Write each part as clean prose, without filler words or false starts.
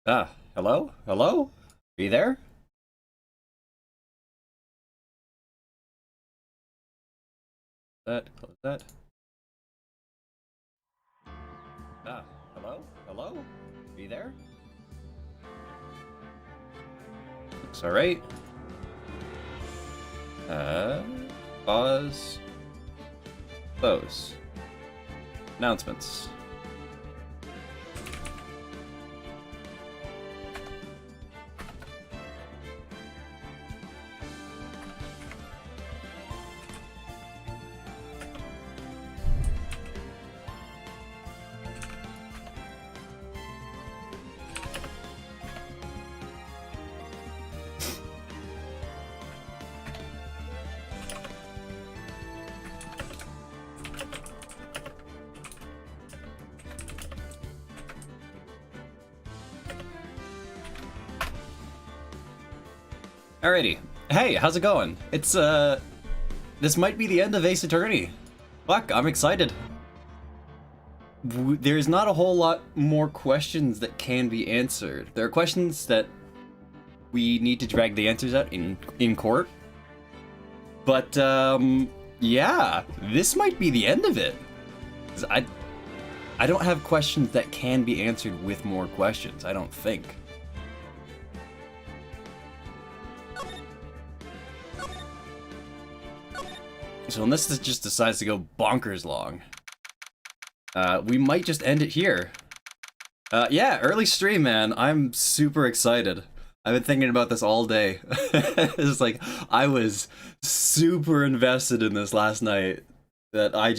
Hello? Hello? Are you there? Close that. Hello? Hello? Are you there? Looks alright. Pause. Close. Announcements. Alrighty. Hey, how's it going? This might be the end of Ace Attorney. Fuck, I'm excited. There's not a whole lot more questions that can be answered. There are questions that we need to drag the answers out in court. But, yeah, this might be the end of it. 'Cause I don't have questions that can be answered with more questions, I don't think. So unless this just decides to go bonkers long, we might just end it here. Yeah, early stream, man. I'm super excited. I've been thinking about this all day. It's like, I was super invested in this last night that I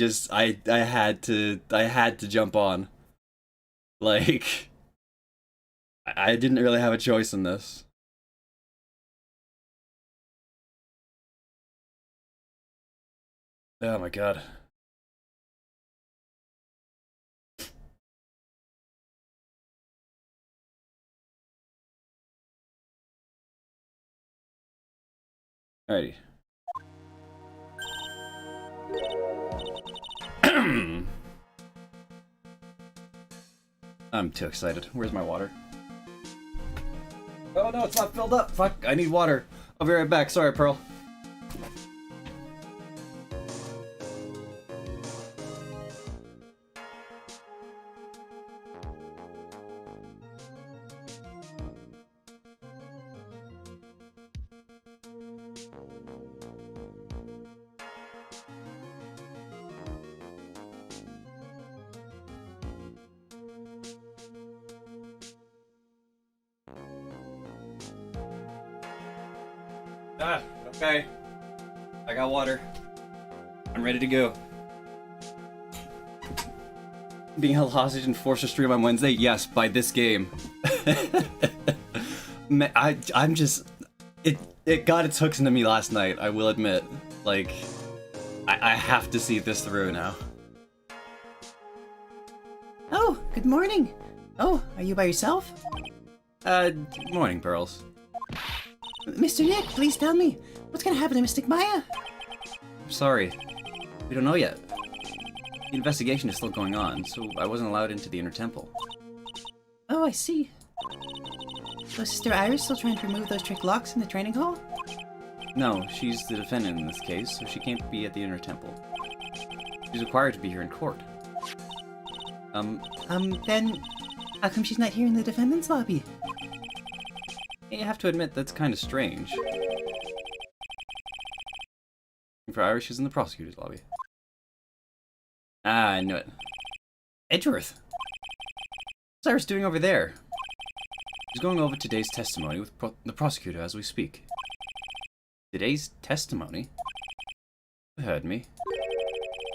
had to jump on. Like, I didn't really have a choice in this. Oh my god. Alrighty. I'm too excited. Where's my water? Oh no, it's not filled up! Fuck, I need water. I'll be right back. Sorry, Pearl. Okay. I got water. I'm ready to go. Being held hostage and forced to stream on Wednesday? Yes, by this game. I'm just... It got its hooks into me last night, I will admit. Like, I have to see this through now. Oh, good morning. Oh, are you by yourself? Morning, Pearls. Mr. Nick, please tell me, what's gonna happen to Miss Maya? I'm sorry. We don't know yet. The investigation is still going on, so I wasn't allowed into the Inner Temple. Oh, I see. So Sister Iris still trying to remove those trick locks in the training hall? No, she's the defendant in this case, so she can't be at the Inner Temple. She's required to be here in court. Then, how come she's not here in the defendant's lobby? You have to admit, that's kind of strange. For Irish, she's in the prosecutor's lobby. Ah, I knew it. Edgeworth! What's Iris doing over there? She's going over today's testimony with the prosecutor as we speak. Today's testimony? You heard me.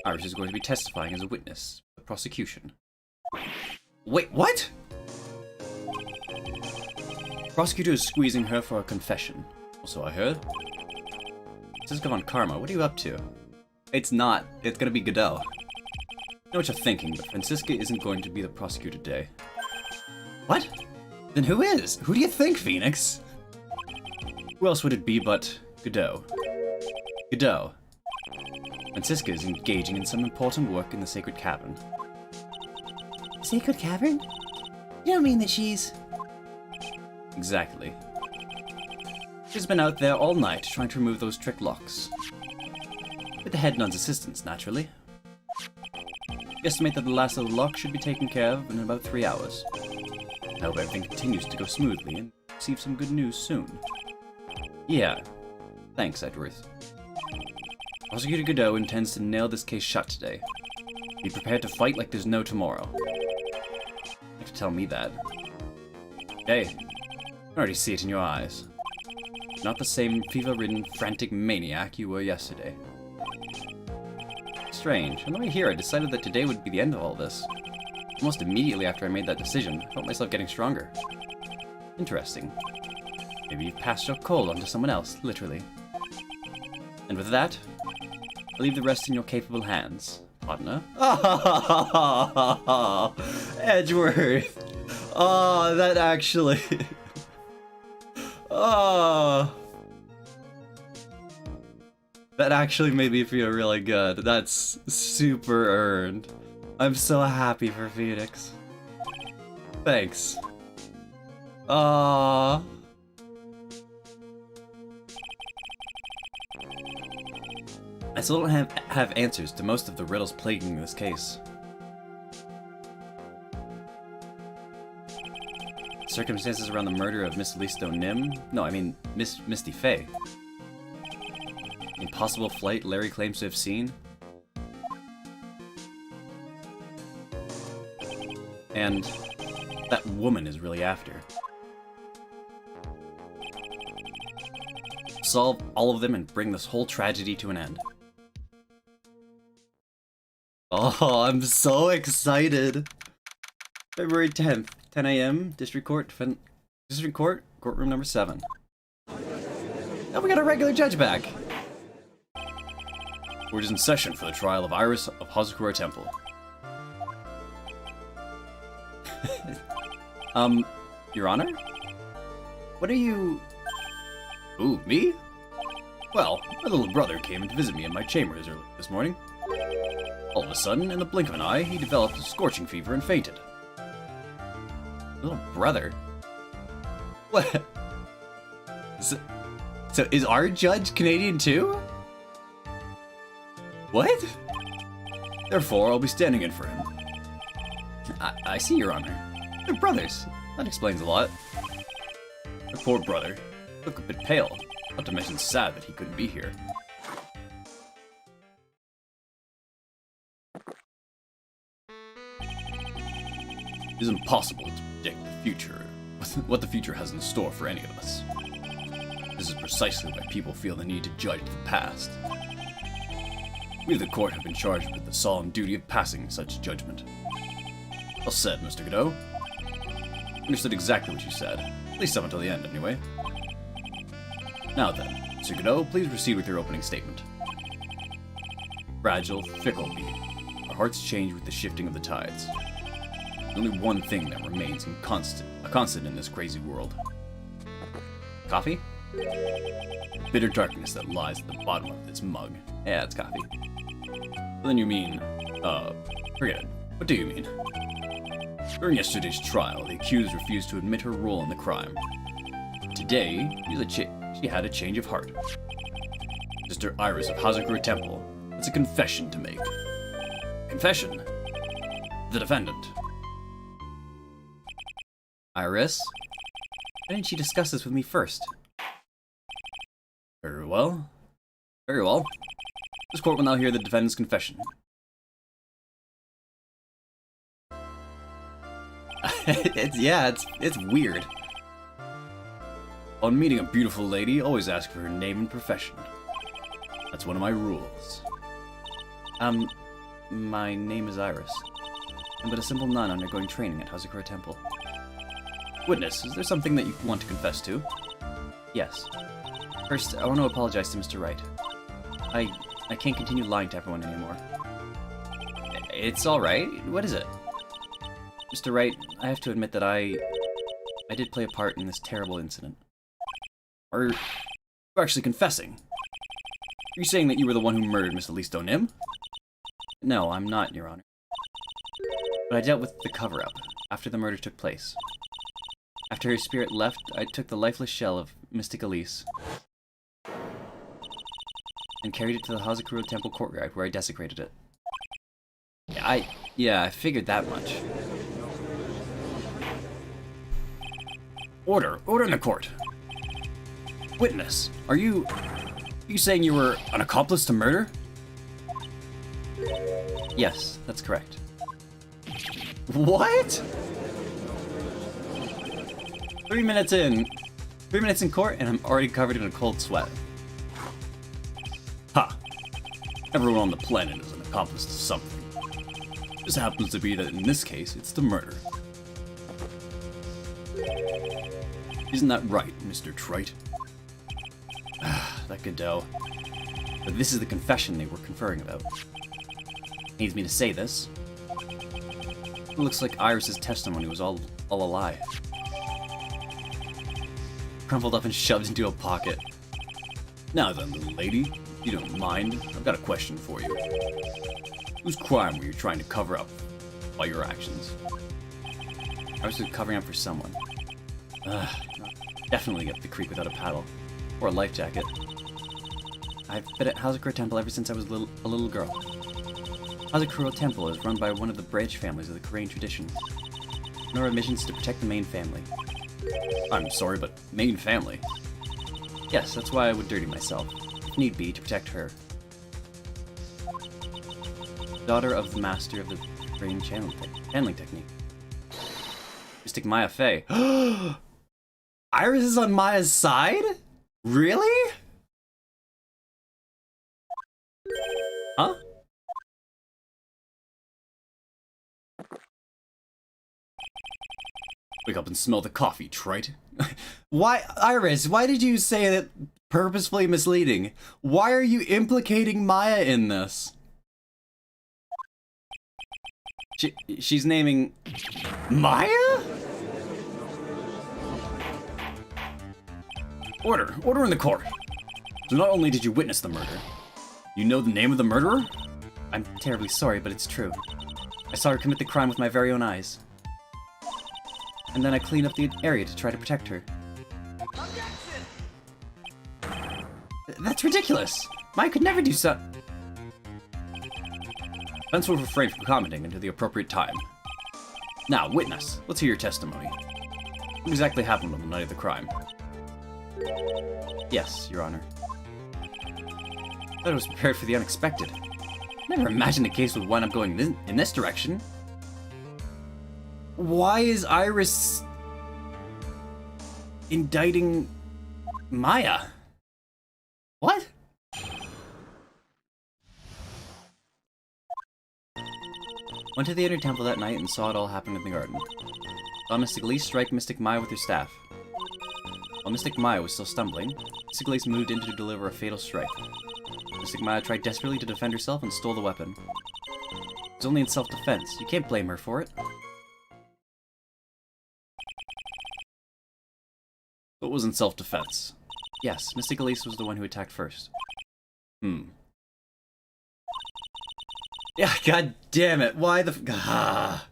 Iris is going to be testifying as a witness for the prosecution. Wait, what? The prosecutor is squeezing her for a confession. Also, I heard. Francisco on Karma, what are you up to? It's not. It's gonna be Godot. I know what you're thinking, but Francisca isn't going to be the prosecutor today. What? Then who is? Who do you think, Phoenix? Who else would it be but Godot? Godot. Francisca is engaging in some important work in the Sacred Cavern. Sacred Cavern? You don't mean that she's... Exactly. She's been out there all night trying to remove those trick locks. With the head nun's assistance, naturally. We estimate that the last of the locks should be taken care of in about 3 hours. I hope everything continues to go smoothly and receive some good news soon. Yeah. Thanks, Edgeworth. Prosecutor Godot intends to nail this case shut today. Be prepared to fight like there's no tomorrow. You have to tell me that. Hey, I can already see it in your eyes. You're not the same fever-ridden, frantic maniac you were yesterday. Strange. On the way here, I decided that today would be the end of all this. Almost immediately after I made that decision, I felt myself getting stronger. Interesting. Maybe you've passed your cold onto someone else, literally. And with that, I'll leave the rest in your capable hands, partner. Edgeworth! Oh, that actually... oh... That actually made me feel really good. That's super earned. I'm so happy for Phoenix. Thanks. Aww. I still don't have answers to most of the riddles plaguing this case. Circumstances around the murder of Miss Listo Nim? No, I mean Misty Faye. Impossible flight Larry claims to have seen? And that woman is really after. Solve all of them and bring this whole tragedy to an end. Oh, I'm so excited! February 10th, 10 a.m., District Court, courtroom number 7. Now we got a regular judge back! Court is in session for the trial of Iris of Hazakura Temple. Your Honor? What are you... Ooh, me? Well, my little brother came to visit me in my chambers early this morning. All of a sudden, in the blink of an eye, he developed a scorching fever and fainted. Little brother? What? So is our judge Canadian too? What? Therefore, I'll be standing in for him. I see, Your Honor. They're brothers. That explains a lot. My poor brother. Look a bit pale. Not to mention sad that he couldn't be here. It is impossible to predict the future, what the future has in store for any of us. This is precisely why people feel the need to judge the past. We of the court have been charged with the solemn duty of passing such judgment. Well said, Mr. Godot. Understood exactly what you said, at least up until the end, anyway. Now then, Mr. Godot, please proceed with your opening statement. Fragile, fickle being, our hearts change with the shifting of the tides. There's only one thing that remains a constant in this crazy world. Coffee? The bitter darkness that lies at the bottom of this mug. Yeah, it's coffee. Then you mean, forget it. What do you mean? During yesterday's trial, the accused refused to admit her role in the crime. Today, she had a change of heart. Sister Iris of Hazakura Temple has a confession to make. Confession? The defendant. Iris? Why didn't she discuss this with me first? Very well. Very well. This court will now hear the defendant's confession. It's weird. On meeting a beautiful lady, always ask for her name and profession. That's one of my rules. My name is Iris. I'm but a simple nun undergoing training at Hazakura Temple. Witness, is there something that you want to confess to? Yes. First, I want to apologize to Mr. Wright. I can't continue lying to everyone anymore. It's alright. What is it? Mr. Wright, I have to admit that I did play a part in this terrible incident. Are you actually confessing? Are you saying that you were the one who murdered Miss Listo Nim? No, I'm not, Your Honor. But I dealt with the cover-up after the murder took place. After her spirit left, I took the lifeless shell of Mystic Elise and carried it to the Hazakura Temple courtyard, where I desecrated it. Yeah, I figured that much. Order in the court. Witness, are you saying you were an accomplice to murder? Yes, that's correct. What? 3 minutes in. 3 minutes in court, and I'm already covered in a cold sweat. Ha! Everyone on the planet is an accomplice to something. Just happens to be that in this case, it's the murder. Isn't that right, Mr. Trite? That Godot. But this is the confession they were conferring about. Needs me to say this. It looks like Iris's testimony was all a lie. Crumpled up and shoved into a pocket. Now then, little lady, if you don't mind, I've got a question for you. Whose crime were you trying to cover up by your actions? I was covering up for someone. Definitely get the creek without a paddle. Or a life jacket. I've been at Hazakura Temple ever since I was a little girl. Hazakura Temple is run by one of the branch families of the Korean tradition. And our mission is to protect the main family. I'm sorry, but main family? Yes, that's why I would dirty myself, if need be, to protect her. Daughter of the master of the Korean channeling technique. Mystic Maya Fey. Iris is on Maya's side? Really? Huh? Wake up and smell the coffee, trite. Why, Iris, why did you say that purposefully misleading? Why are you implicating Maya in this? She's naming Maya? Order in the court. So not only did you witness the murder, you know the name of the murderer? I'm terribly sorry, but it's true. I saw her commit the crime with my very own eyes. And then I cleaned up the area to try to protect her. That's ridiculous! Maya could never do so. Spence will refrain from commenting until the appropriate time. Now, witness, let's hear your testimony. What exactly happened on the night of the crime? Yes, Your Honor. I thought I was prepared for the unexpected. Never imagined the case would wind up going in this direction. Why is Iris indicting Maya? What? Went to the inner temple that night and saw it all happen in the garden. Saw Mystic Elise strike Mystic Maya with her staff. While Mystic Maya was still stumbling, Mystic Elise moved in to deliver a fatal strike. Mystic Maya tried desperately to defend herself and stole the weapon. It was only in self-defense. You can't blame her for it. It was in self-defense. Yes, Mystic Elise was the one who attacked first. Yeah, god damn it, why the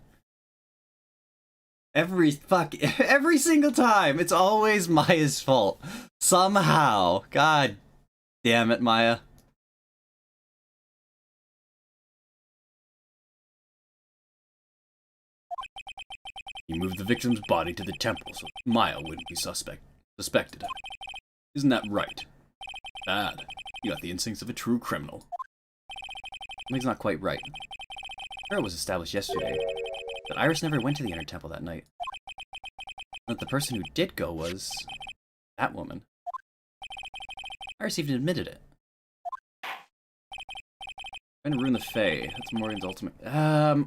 every single time, it's always Maya's fault. Somehow. God damn it, Maya. You moved the victim's body to the temple so Maya wouldn't be suspected. Isn't that right? Bad. You got the instincts of a true criminal. Something's not quite right. Sure, it was established yesterday, but Iris never went to the inner temple that night. That the person who did go was that woman. Iris even admitted it. Trying to ruin the Fae. That's Morgan's ultimate. I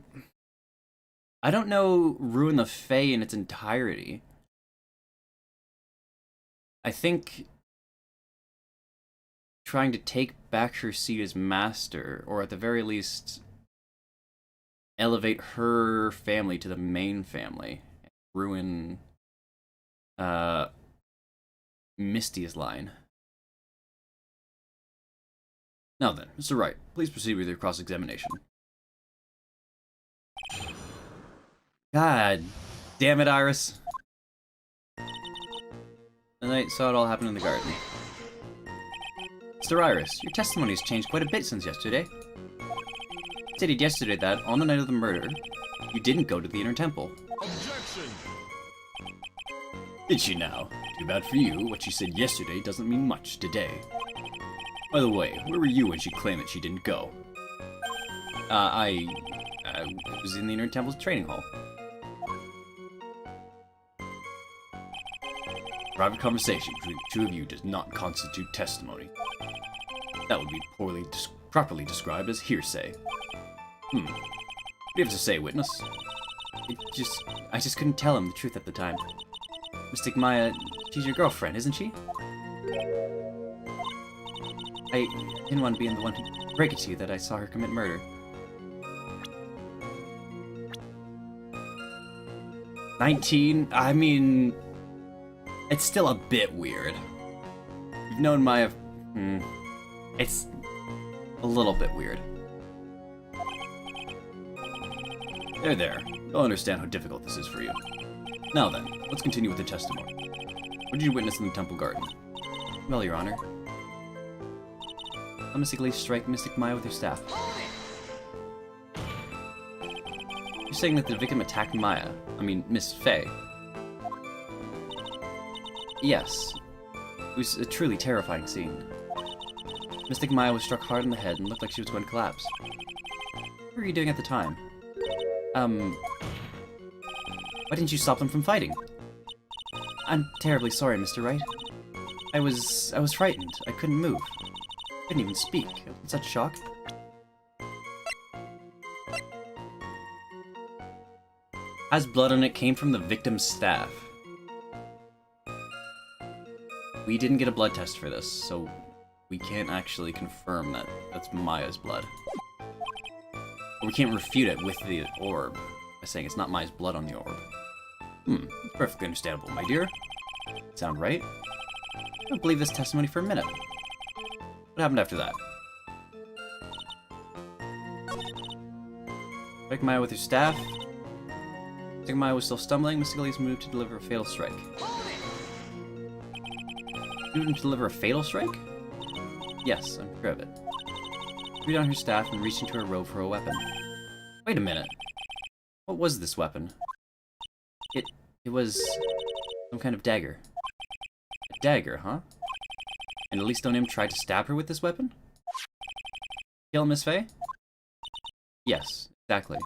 don't know ruin the Fae in its entirety. I think trying to take back her seat as master, or at the very least elevate her family to the main family, and ruin Misty's line. Now then, Mr. Wright, please proceed with your cross-examination. God damn it, Iris. And I saw it all happen in the garden. Mr. Iris, your testimony has changed quite a bit since yesterday. You stated yesterday that, on the night of the murder, you didn't go to the Inner Temple. Objection! Did she now? Too bad for you, what she said yesterday doesn't mean much today. By the way, where were you when she claimed that she didn't go? I was in the Inner Temple's training hall. Private conversation between the two of you does not constitute testimony. That would be properly described as hearsay. What do you have to say, witness? I just couldn't tell him the truth at the time. Mystic Maya, she's your girlfriend, isn't she? I didn't want to be the one to break it to you that I saw her commit murder. 19? I mean, it's still a bit weird. You've known Maya... It's a little bit weird. There. You'll understand how difficult this is for you. Now then, let's continue with the testimony. What did you witness in the temple garden? Well, Your Honor. I'll mystically strike Mystic Maya with her staff. You're saying that the victim attacked Maya? I mean, Miss Faye. Yes. It was a truly terrifying scene. Mystic Maya was struck hard in the head and looked like she was going to collapse. What were you doing at the time? Why didn't you stop them from fighting? I'm terribly sorry, Mr. Wright. I was frightened. I couldn't move. I couldn't even speak. I was in such shock. Has blood on it came from the victim's staff. We didn't get a blood test for this, so we can't actually confirm that that's Maya's blood. Or we can't refute it with the orb by saying it's not Maya's blood on the orb. Perfectly understandable, my dear. Sound right? I don't believe this testimony for a minute. What happened after that? Strike Maya with your staff. Mystic Maya was still stumbling. Mystic Elise moved to deliver a fatal strike. Moved to deliver a fatal strike? Yes, I'm sure of it. Threw down her staff and reached into her robe for a weapon. Wait a minute. What was this weapon? It was some kind of dagger. A dagger, huh? And Elise Donim tried to stab her with this weapon? Kill Miss Faye? Yes, exactly.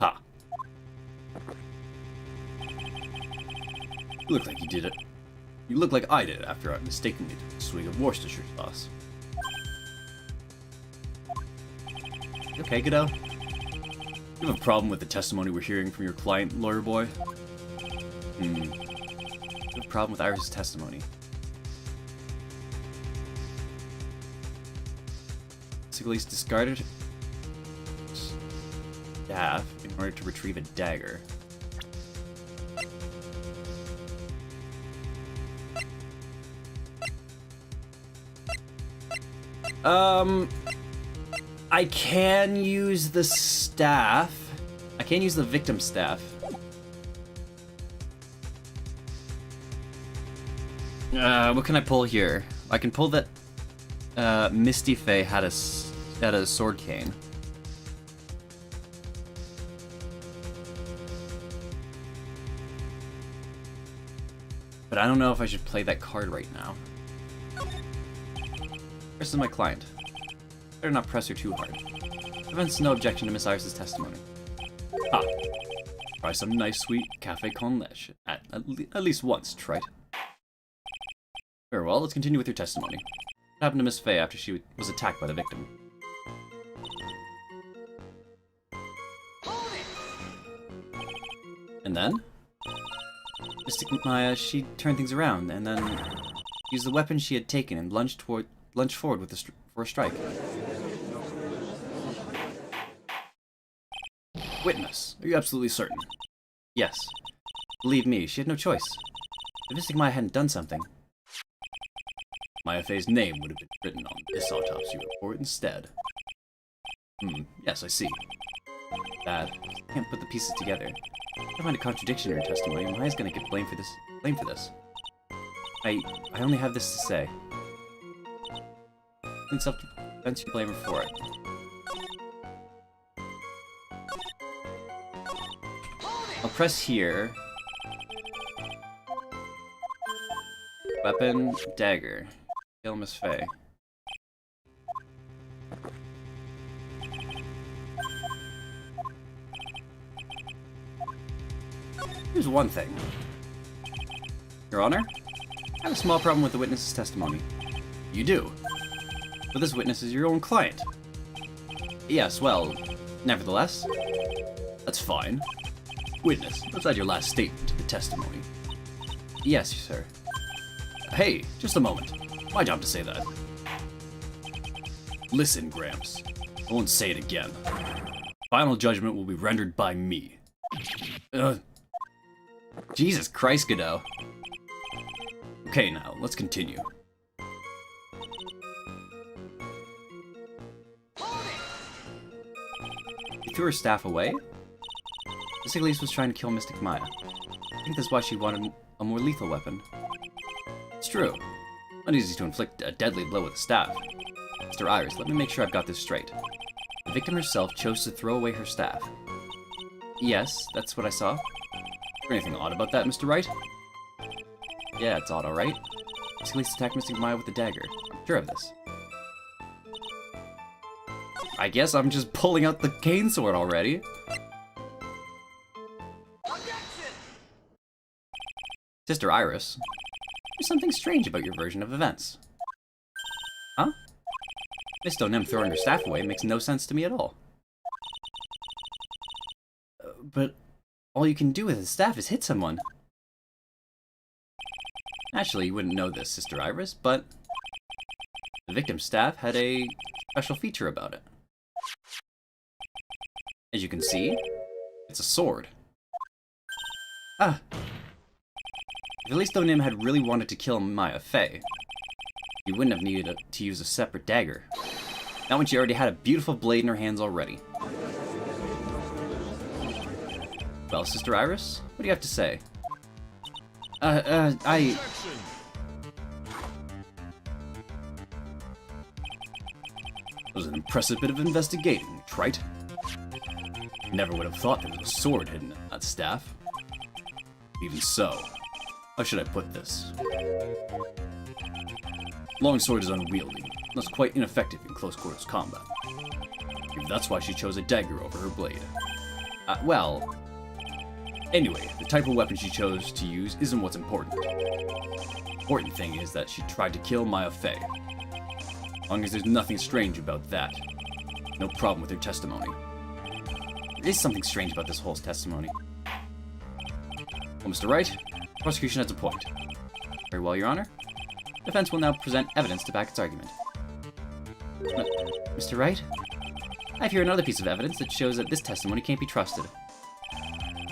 Ha. You look like you did it. You look like I did after I mistakenly took a swig of Worcestershire sauce. Okay, Godot. You have a problem with the testimony we're hearing from your client, lawyer boy? You have a problem with Iris' testimony. Sigley's discarded staff in order to retrieve a dagger. I can use the staff. I can use the victim's staff. What can I pull here? I can pull that Misty Faye had a sword cane. But I don't know if I should play that card right now. This is my client. Better not press her too hard. Prevents no objection to Miss Iris' testimony. Ah. Try some nice sweet cafe con leche. At least once, trite. Very well, let's continue with your testimony. What happened to Miss Faye after she was attacked by the victim? And then? Mystic Maya, she turned things around, and then used the weapon she had taken and lunged forward with for a strike. Witness, are you absolutely certain? Yes. Believe me, she had no choice. If Mystic Maya hadn't done something, Maya Faye's name would have been written on this autopsy report instead. Yes, I see. Bad. Can't put the pieces together. I find a contradiction in your testimony. Maya's gonna get blamed for this. I only have this to say. In self-defense, you blame her for it. I'll press here. Weapon, dagger. Kill Miss Faye. Here's one thing. Your Honor, I have a small problem with the witness's testimony. You do. But this witness is your own client. Yes, well, nevertheless, that's fine. Witness, let's add your last statement to the testimony. Yes, sir. Hey, just a moment. My job to say that. Listen, Gramps. I won't say it again. Final judgment will be rendered by me. Jesus Christ, Godot. Okay, now, let's continue. He threw her staff away? Elise was trying to kill Mystic Maya. I think that's why she wanted a more lethal weapon. It's true. Not easy to inflict a deadly blow with a staff. Mr. Iris, let me make sure I've got this straight. The victim herself chose to throw away her staff. Yes, that's what I saw. Is there anything odd about that, Mr. Wright? Yeah, it's odd, alright. Elise attacked Mystic Maya with the dagger. I'm sure of this. I guess I'm just pulling out the cane sword already. Sister Iris, there's something strange about your version of events. Huh? Miss Donim throwing her staff away makes no sense to me at all. But all you can do with a staff is hit someone. Actually, you wouldn't know this, Sister Iris, but the victim's staff had a special feature about it. As you can see, it's a sword. Ah! If Elise Donim had really wanted to kill Maya Fey, he wouldn't have needed to use a separate dagger. Not when she already had a beautiful blade in her hands already. Well, Sister Iris, what do you have to say? That was an impressive bit of investigating, Trite. Never would have thought there was a sword hidden in that staff. Even so, how should I put this? Longsword is unwieldy, thus quite ineffective in close quarters combat. Maybe that's why she chose a dagger over her blade. Well... Anyway, the type of weapon she chose to use isn't what's important. The important thing is that she tried to kill Maya Fey. As long as there's nothing strange about that, no problem with her testimony. There is something strange about this whole testimony. Well, Mr. Wright, the prosecution has a point. Very well, Your Honor. The defense will now present evidence to back its argument. Mr. Wright? I have here another piece of evidence that shows that this testimony can't be trusted.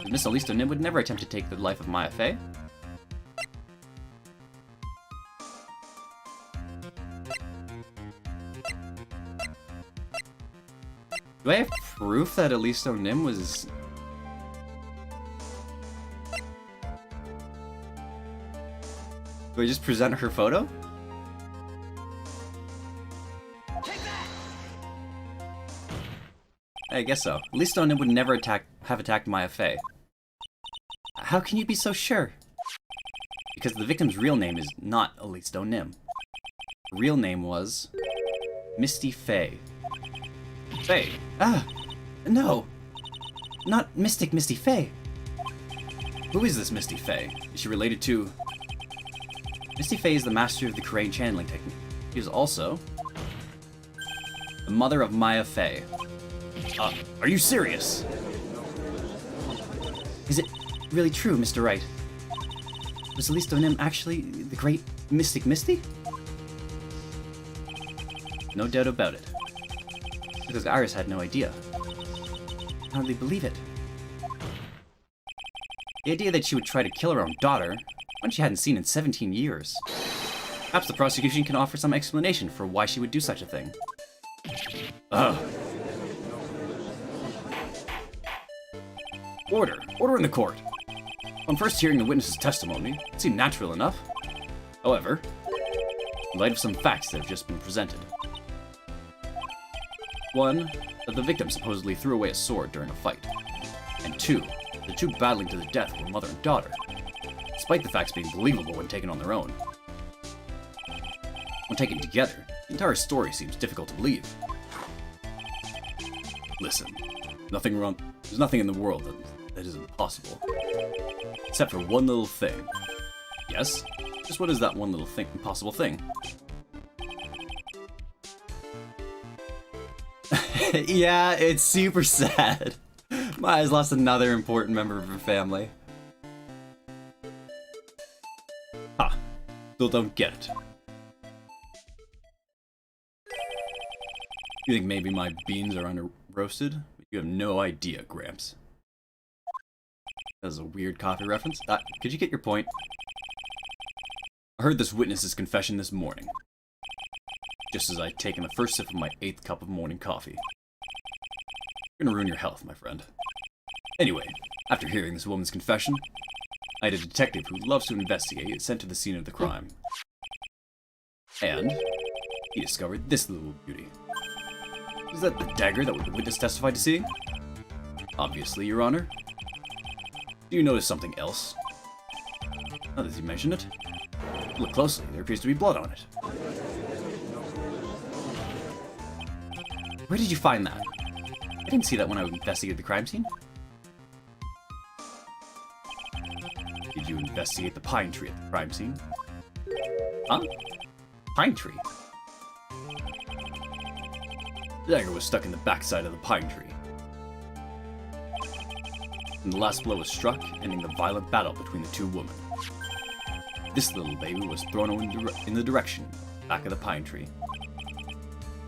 Miss Elise Donim would never attempt to take the life of Maya Fey. Do I have proof that Elise Donim was... Do I just present her photo? I guess so. Elise Donim would never have attacked Maya Fey. How can you be so sure? Because the victim's real name is not Elise Donim. Her real name was... Misty Fey. Fey? Ah! No! Not Mystic Misty Fey! Who is this Misty Fey? Is she related to... Misty Fey is the master of the Crane channeling technique. She is also... the mother of Maya Fey. Are you serious? Is it really true, Mr. Wright? Was Elise Donim actually the great Mystic Misty? No doubt about it. Because Iris had no idea. I hardly believe it. The idea that she would try to kill her own daughter, one she hadn't seen in 17 years. Perhaps the prosecution can offer some explanation for why she would do such a thing. Ugh. Order! Order in the court! On first hearing the witness's testimony, it seemed natural enough. However, in light of some facts that have just been presented. 1. That the victim supposedly threw away a sword during a fight. And 2. The two battling to the death were mother and daughter, despite the facts being believable when taken on their own. When taken together, the entire story seems difficult to believe. Listen, there's nothing in the world that isn't possible. Except for one little thing. Yes? Just what is that one little impossible thing? Yeah, it's super sad. Maya's lost another important member of her family. Ha! Still don't get it. You think maybe my beans are under-roasted? You have no idea, Gramps. That was a weird coffee reference. Could you get your point? I heard this witness's confession this morning, just as I'd taken the first sip of my 8th cup of morning coffee. You're gonna ruin your health, my friend. Anyway, after hearing this woman's confession, I had a detective who loves to investigate sent to the scene of the crime. And he discovered this little beauty. Is that the dagger that the witness testified to seeing? Obviously, Your Honor. Do you notice something else? Now that you mention it, look closely, there appears to be blood on it. Where did you find that? I didn't see that when I investigated the crime scene. Did you investigate the pine tree at the crime scene? Huh? Pine tree? The dagger was stuck in the backside of the pine tree. And the last blow was struck, ending the violent battle between the two women. This little baby was thrown in the direction back of the pine tree.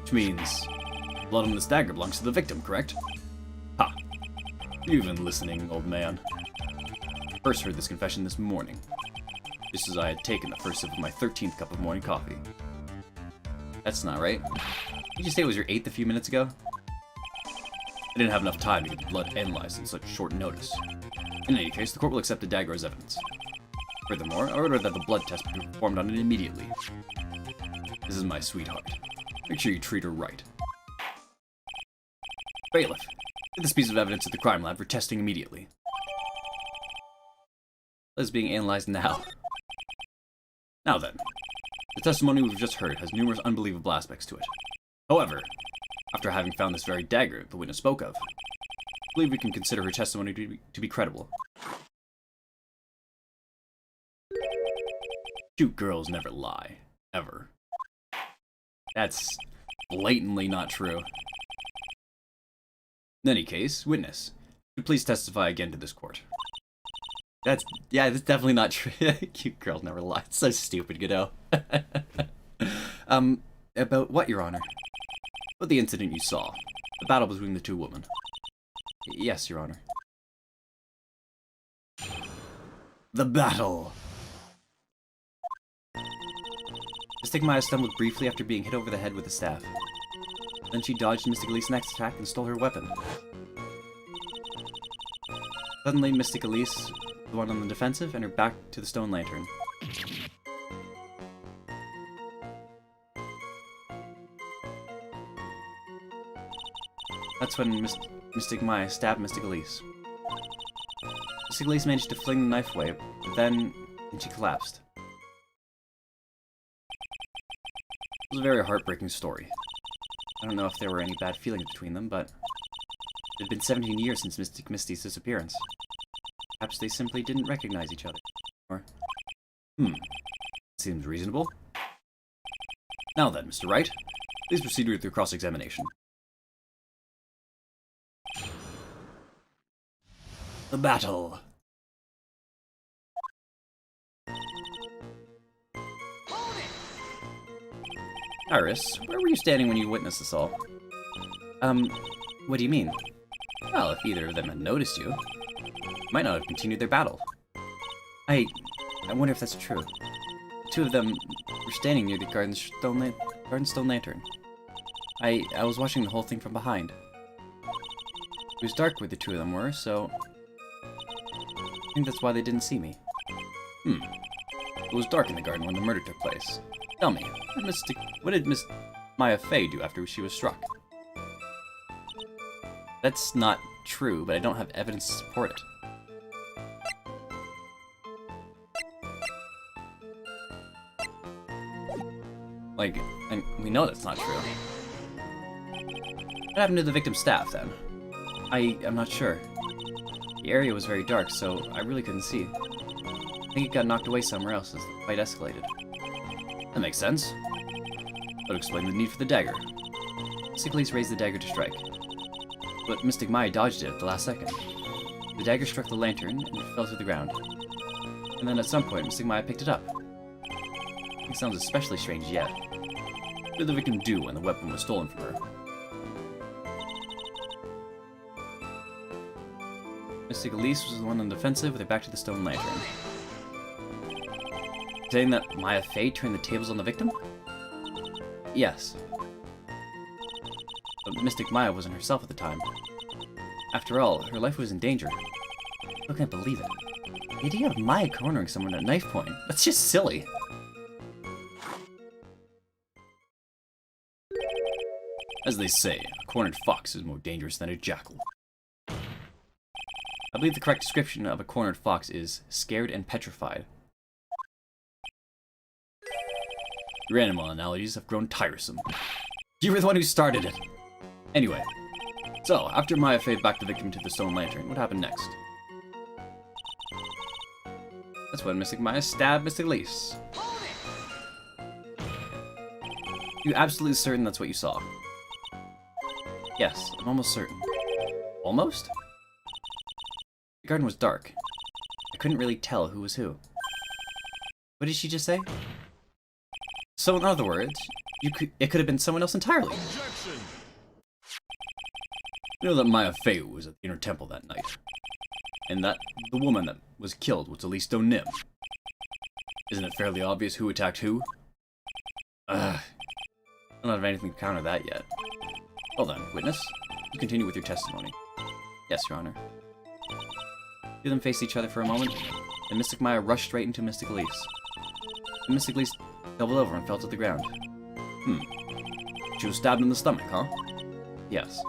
Which means blood on this dagger belongs to the victim, correct? Ha! You've been listening, old man. I first heard this confession this morning, just as I had taken the first sip of my 13th cup of morning coffee. That's not right. Did you say it was your 8th a few minutes ago? I didn't have enough time to get the blood analyzed in such short notice. In any case, the court will accept the dagger as evidence. Furthermore, I order that the blood test be performed on it immediately. This is my sweetheart. Make sure you treat her right. Bailiff, get this piece of evidence at the crime lab for testing immediately. It is being analyzed now. Now then, the testimony we've just heard has numerous unbelievable aspects to it. However, after having found this very dagger the witness spoke of, I believe we can consider her testimony to be credible. Cute girls never lie. Ever. That's blatantly not true. In any case, witness, could you please testify again to this court? That's definitely not true. Cute girls never lie. It's so stupid, Godot. About what, Your Honor? About the incident you saw. The battle between the two women. Yes, Your Honor. The battle! Maya stumbled briefly after being hit over the head with a staff. Then she dodged Mystic Elise's next attack and stole her weapon. Suddenly, Mystic Elise, the one on the defensive, and her back to the stone lantern. That's when Mystic Maya stabbed Mystic Elise. Mystic Elise managed to fling the knife away, but then she collapsed. It was a very heartbreaking story. I don't know if there were any bad feelings between them, but it had been 17 years since Mystic Misty's disappearance. Perhaps they simply didn't recognize each other. Or, seems reasonable. Now then, Mr. Wright, please proceed with your cross-examination. The battle. Iris, where were you standing when you witnessed this all? What do you mean? Well, if either of them had noticed you, might not have continued their battle. I wonder if that's true. The two of them were standing near the garden stone lantern. I was watching the whole thing from behind. It was dark where the two of them were, so think that's why they didn't see me. It was dark in the garden when the murder took place. Tell me, what did Miss Maya Fey do after she was struck? That's not true, but I don't have evidence to support it. Like, and we know that's not true. What happened to the victim's staff, then? I'm not sure. The area was very dark, so I really couldn't see. I think it got knocked away somewhere else as the fight escalated. That makes sense. That would explain the need for the dagger. Mystic Elise raised the dagger to strike, but Mystic Maya dodged it at the last second. The dagger struck the lantern and fell to the ground. And then at some point, Mystic Maya picked it up. It sounds especially strange yet. What did the victim do when the weapon was stolen from her? Mystic Elise was the one on the defensive with her back to the stone lantern. Saying that Maya Fey turned the tables on the victim? Yes. But Mystic Maya wasn't herself at the time. After all, her life was in danger. I still can't believe it. The idea of Maya cornering someone at knife point, that's just silly. As they say, a cornered fox is more dangerous than a jackal. I believe the correct description of a cornered fox is scared and petrified. Your animal analogies have grown tiresome. You were the one who started it. Anyway, so after Maya Fey backed the victim to the stone lantern, what happened next? That's when Mystic Maya stabbed Mystic Elise. You absolutely certain that's what you saw? Yes, I'm almost certain. Almost? The garden was dark. I couldn't really tell who was who. What did she just say? So in other words, it could have been someone else entirely. Objection! You know that Maya Fey was at the Inner Temple that night. And that the woman that was killed was Elise Donim. Isn't it fairly obvious who attacked who? I don't have anything to counter that yet. Well then, witness, you continue with your testimony. Yes, Your Honor. The them faced each other for a moment, and Mystic Maya rushed straight into Mystic Elise. And Mystic Elise doubled over and fell to the ground. She was stabbed in the stomach, huh? Yes.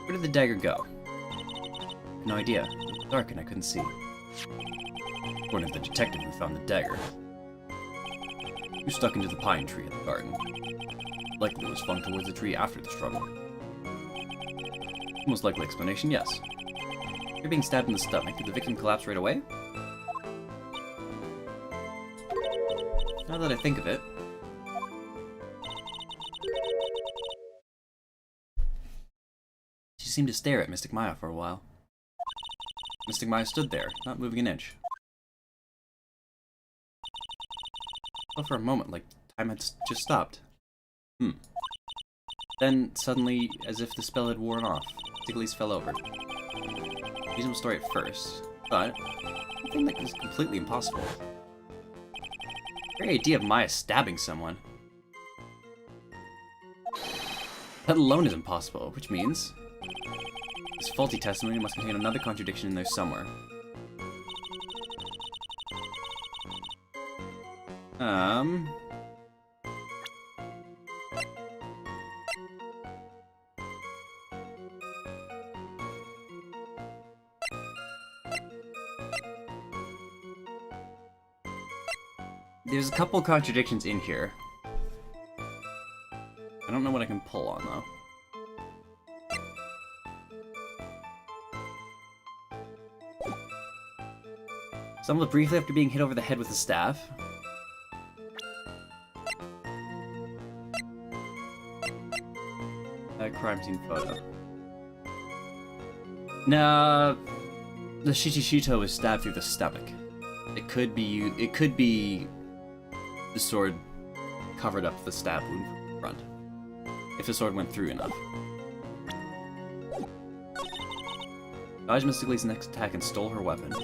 Where did the dagger go? No idea. It was dark and I couldn't see. According to the detective who found the dagger, you stuck into the pine tree in the garden. Likely it was flung towards the tree after the struggle. Most likely explanation, yes. You're being stabbed in the stomach. Did the victim collapse right away? Now that I think of it. She seemed to stare at Mystic Maya for a while. Mystic Maya stood there, not moving an inch. But for a moment, like time had just stopped. Then, suddenly, as if the spell had worn off, Mystic Elise fell over. Reasonable story at first, but I think that was completely impossible. The very idea of Maya stabbing someone, that alone is impossible, which means this faulty testimony must contain another contradiction in there somewhere. There's a couple contradictions in here. I don't know what I can pull on, though. Stumbled briefly after being hit over the head with a staff. Crime scene photo. Nah, the Shichishito was stabbed through the stomach. It could be the sword covered up the stab wound from the front. If the sword went through enough. Dodged Mystic Elise's next attack and stole her weapon.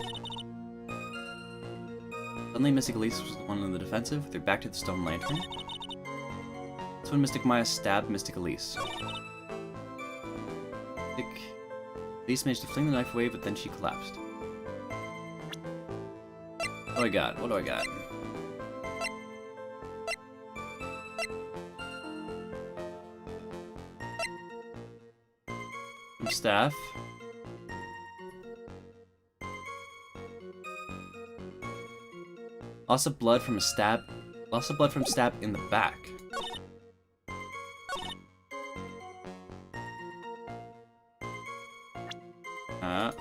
Suddenly Mystic Elise was the one on the defensive with her back to the stone lantern. It's That's when Mystic Maya stabbed Mystic Elise. Mystic Elise managed to fling the knife away, but then she collapsed. What do I got? What do I got? Some staff. Loss of blood from a stab. Loss of blood from stab in the back.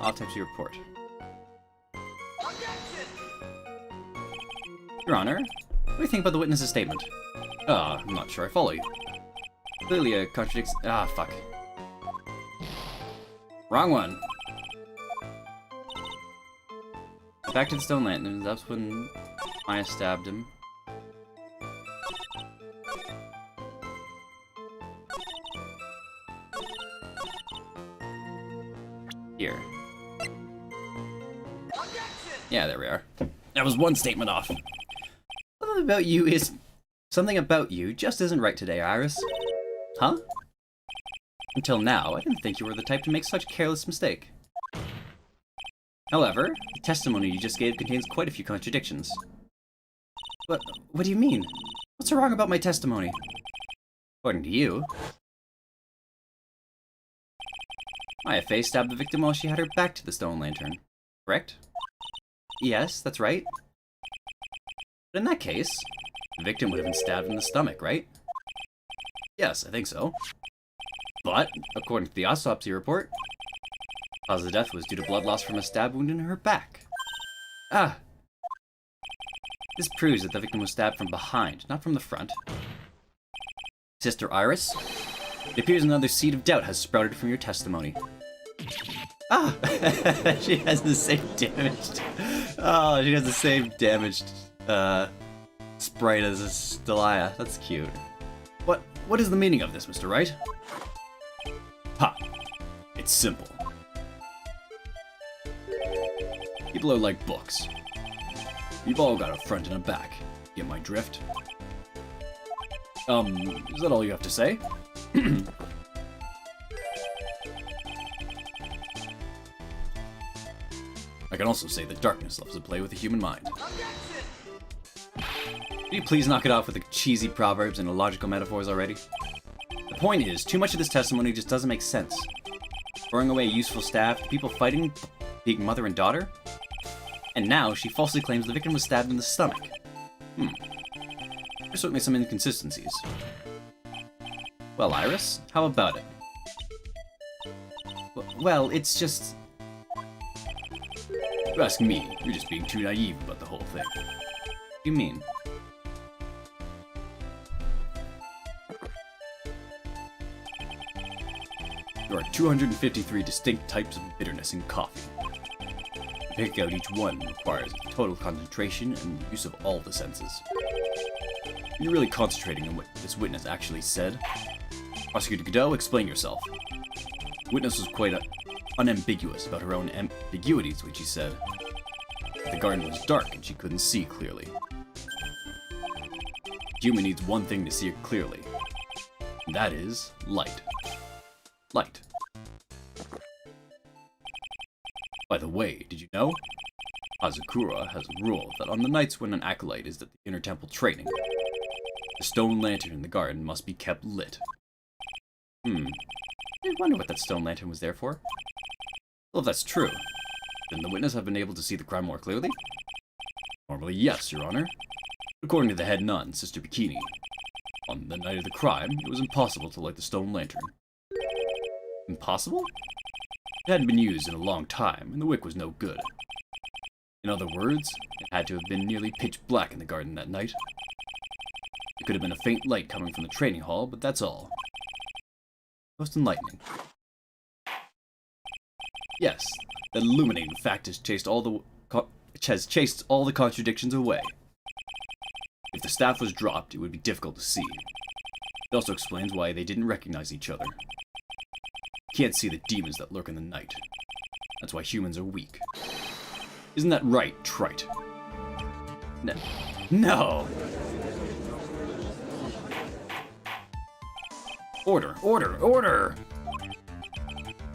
Autopsy report. Your Honor, what do you think about the witness's statement? I'm not sure I follow you. Clearly a contradicts. Fuck. Wrong one. Back to the stone lantern. That's when Maya stabbed him. Here. Yeah, there we are. That was one statement off. Something about you just isn't right today, Iris. Huh? Until now, I didn't think you were the type to make such a careless mistake. However, the testimony you just gave contains quite a few contradictions. What do you mean? What's wrong about my testimony? According to you, Maya Fey stabbed the victim while she had her back to the stone lantern, correct? Yes, that's right. But in that case, the victim would have been stabbed in the stomach, right? Yes, I think so. But, according to the autopsy report, the cause of death was due to blood loss from a stab wound in her back. This proves that the victim was stabbed from behind, not from the front. Sister Iris, it appears another seed of doubt has sprouted from your testimony. She has the same damaged... Oh, she has the same damaged, sprite as Stelia. That's cute. What is the meaning of this, Mr. Wright? Ha! It's simple. People are like books. You've all got a front and a back. Get my drift? Is that all you have to say? I can also say that darkness loves to play with the human mind. Can you please knock it off with the cheesy proverbs and illogical metaphors already? The point is, too much of this testimony just doesn't make sense. Throwing away useful staff, people fighting, being mother and daughter? And now, she falsely claims the victim was stabbed in the stomach. There's certainly some inconsistencies. Well, Iris, how about it? Well, it's just... If you ask me, you're just being too naive about the whole thing. What do you mean? There are 253 distinct types of bitterness in coffee. To pick out each one requires total concentration and the use of all the senses. You're really concentrating on what this witness actually said. Prosecutor Godot, explain yourself. The witness was quite unambiguous about her own ambiguities, which she said. The garden was dark and she couldn't see clearly. A human needs one thing to see it clearly, and that is light. Light. By the way, did you know? Hazakura has a rule that on the nights when an acolyte is at the inner temple training, the stone lantern in the garden must be kept lit. I wonder what that stone lantern was there for. Well, if that's true, then the witness have been able to see the crime more clearly? Normally, yes, Your Honor. According to the head nun, Sister Bikini, on the night of the crime, it was impossible to light the stone lantern. Impossible? It hadn't been used in a long time, and the wick was no good. In other words, it had to have been nearly pitch black in the garden that night. It could have been a faint light coming from the training hall, but that's all. Most enlightening. Yes, that illuminating fact has chased all the contradictions away. If the staff was dropped, it would be difficult to see. It also explains why they didn't recognize each other. You can't see the demons that lurk in the night. That's why humans are weak. Isn't that right, Trite? No. Order! Order! Order!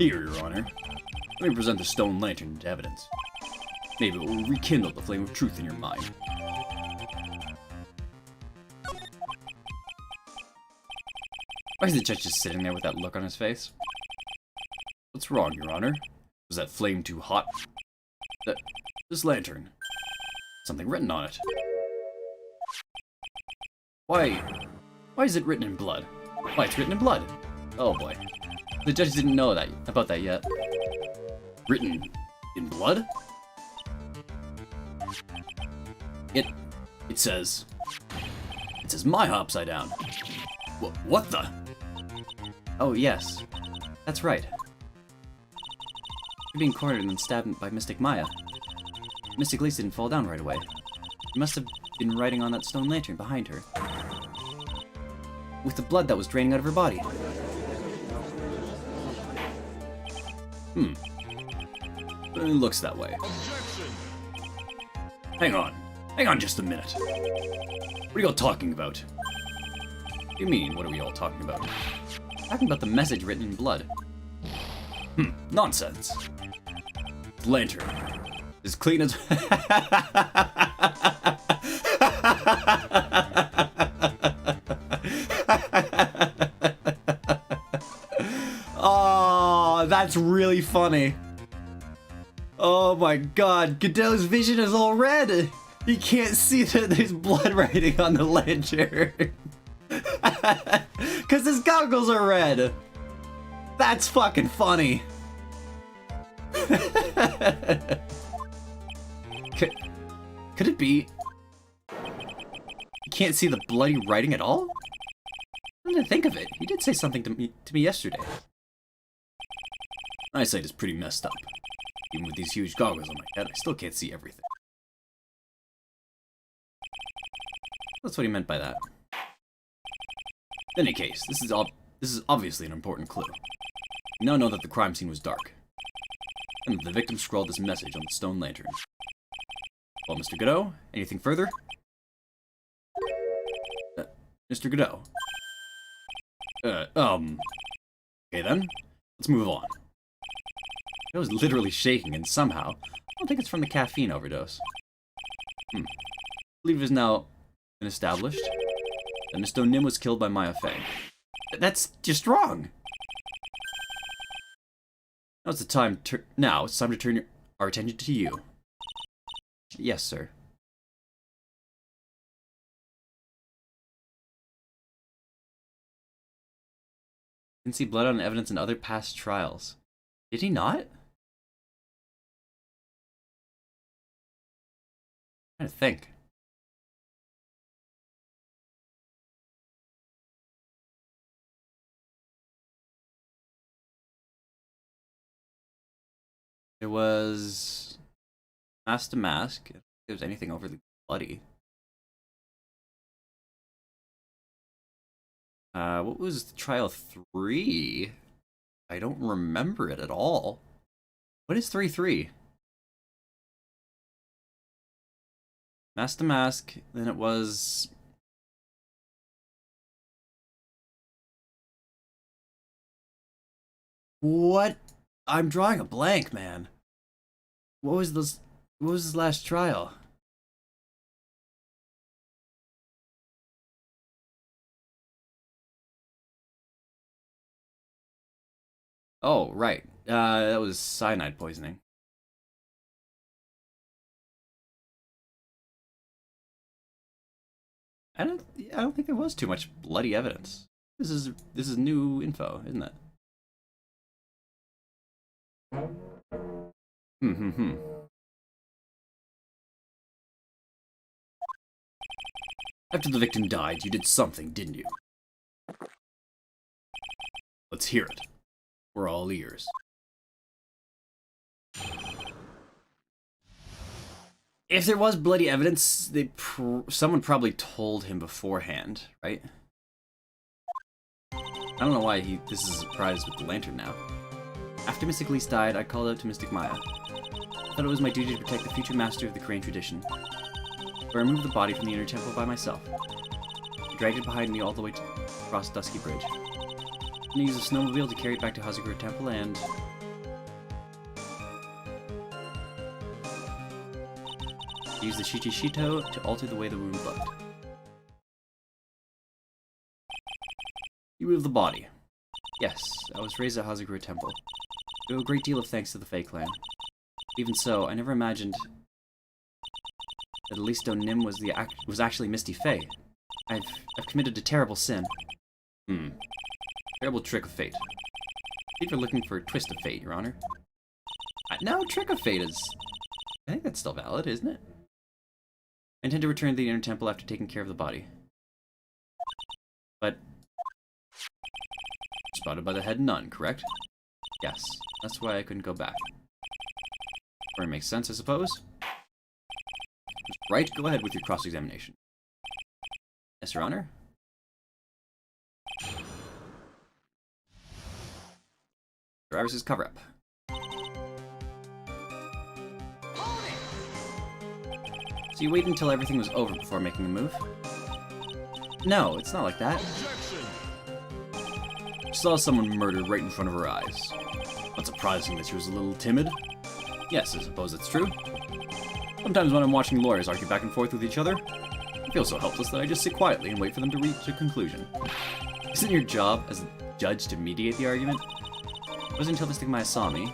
Here, Your Honor. Let me present the stone lantern to evidence. Maybe it will rekindle the flame of truth in your mind. Why is the judge just sitting there with that look on his face? What's wrong, Your Honor? Was that flame too hot? This lantern. Something written on it. Why is it written in blood? Why, it's written in blood. Oh boy. The judge didn't know about that yet. Written in blood? It says Maya upside down. What the? Oh yes, that's right. You're being cornered and then stabbed by Mystic Maya. Mystic Lisa didn't fall down right away. She must have been writing on that stone lantern behind her, with the blood that was draining out of her body. It looks that way. Hang on just a minute. What are y'all talking about? What do you mean, what are we all talking about? Talking about the message written in blood. Nonsense. The lantern. As clean as... Oh, that's really funny. Oh my god, Goodell's vision is all red. He can't see that there's blood writing on the lantern. Because his goggles are red. That's fucking funny. Could it be? You can't see the bloody writing at all? I didn't think of it. He did say something to me yesterday. My eyesight is pretty messed up. Even with these huge goggles on my head, I still can't see everything. That's what he meant by that. In any case, this is obviously an important clue. We now know that the crime scene was dark, and that the victim scrawled this message on the stone lantern. Well, Mr. Godot, anything further? Mr. Godot. Okay then, let's move on. I was literally shaking, and somehow, I don't think it's from the caffeine overdose. I believe it is now been established that Miss Nim was killed by Maya Fey. That's just wrong! Now it's time to turn our attention to you. Yes, sir. Didn't see blood on evidence in other past trials. Did he not? I'm trying to think. There was Mask to Mask. If there was anything overly bloody. What was trial 3? I don't remember it at all. What is 3-3? Mask to Mask, then it was... What? I'm drawing a blank, man. What was this last trial? Oh, right. That was cyanide poisoning. I don't think there was too much bloody evidence. This is new info, isn't it? After the victim died, you did something, didn't you? Let's hear it. We're all ears. If there was bloody evidence, someone probably told him beforehand, right? I don't know why this is a surprise with the lantern now. After Mystic Lise died, I called out to Mystic Maya. I thought it was my duty to protect the future master of the Crane tradition. So I removed the body from the inner temple by myself. I dragged it behind me all the way across Dusky Bridge. Use a snowmobile to carry it back to Hazakura Temple and... use the Shichishito to alter the way the wound looked. You move the body. Yes, I was raised at Hazakura Temple. I owe a great deal of thanks to the Fae clan. Even so, I never imagined that Alisto Nim was actually Misty Fae. I've committed a terrible sin. Terrible trick of fate. I think you're looking for a twist of fate, Your Honor. No, trick of fate is... I think that's still valid, isn't it? I intend to return to the Inner Temple after taking care of the body. But... spotted by the head nun, correct? Yes, that's why I couldn't go back. Or it makes sense, I suppose? Right, go ahead with your cross-examination. Yes, Your Honor? Iris' cover-up. So you waited until everything was over before making a move? No, it's not like that. She saw someone murdered right in front of her eyes. Not surprising that she was a little timid. Yes, I suppose that's true. Sometimes when I'm watching lawyers argue back and forth with each other, I feel so helpless that I just sit quietly and wait for them to reach a conclusion. Isn't your job as a judge to mediate the argument? It wasn't until Mystic Maya saw me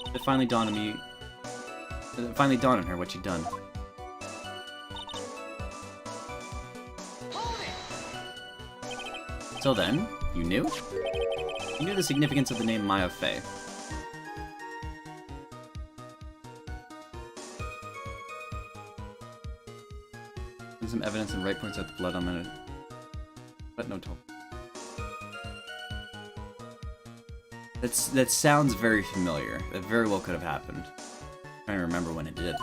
that it finally dawned on her what she'd done. So then, you knew? You knew the significance of the name Maya Fey. And some evidence and right points out the blood on it. But no toll. That sounds very familiar. That very well could have happened. I'm trying to remember when it did.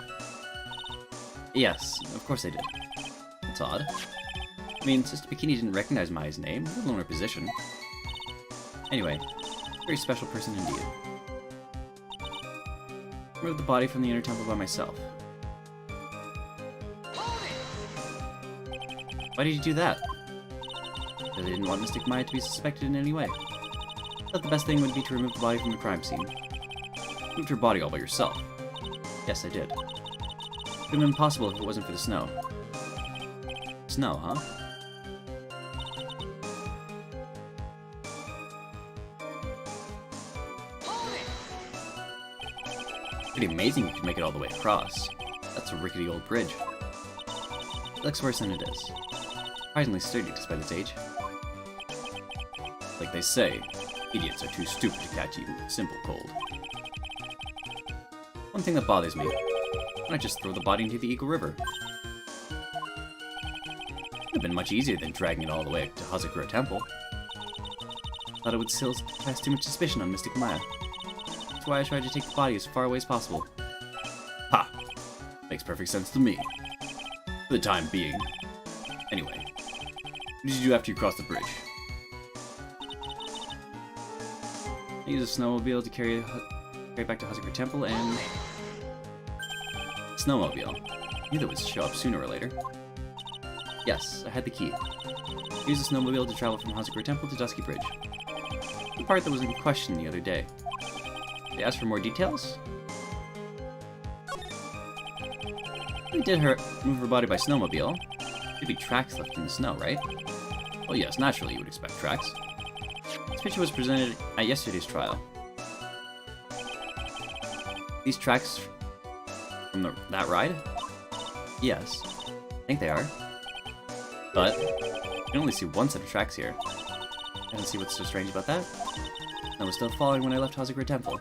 Yes, of course I did. That's odd. I mean, Sister Bikini didn't recognize Maya's name, let alone her position. Anyway, very special person indeed. I removed the body from the Inner Temple by myself. Why did you do that? Because I didn't want Mystic Maya to be suspected in any way. I thought the best thing would be to remove the body from the crime scene. You moved her body all by yourself. Yes, I did. It would have been impossible if it wasn't for the snow. Snow, huh? Pretty amazing you can make it all the way across. That's a rickety old bridge. It looks worse than it is. Surprisingly sturdy despite its age. Like they say, idiots are too stupid to catch even a simple cold. One thing that bothers me, why not just throw the body into the Eagle River? Would have been much easier than dragging it all the way to Hazakura Temple. Thought it would still cast too much suspicion on Mystic Maya. That's why I tried to take the body as far away as possible. Ha! Makes perfect sense to me. For the time being. Anyway, what did you do after you crossed the bridge? I used a snowmobile to carry it back to Hazakura Temple and... Snowmobile. I knew that would show up sooner or later. Yes, I had the key. I used a snowmobile to travel from Hazakura Temple to Dusky Bridge. The part that was in question the other day. They asked for more details? We did move her body by snowmobile. There'd be tracks left in the snow, right? Well, yes, naturally you would expect tracks. This picture was presented at yesterday's trial. These tracks from that ride? Yes, I think they are. But you can only see one set of tracks here. I don't see what's so strange about that. I was still falling when I left Hazakura Temple.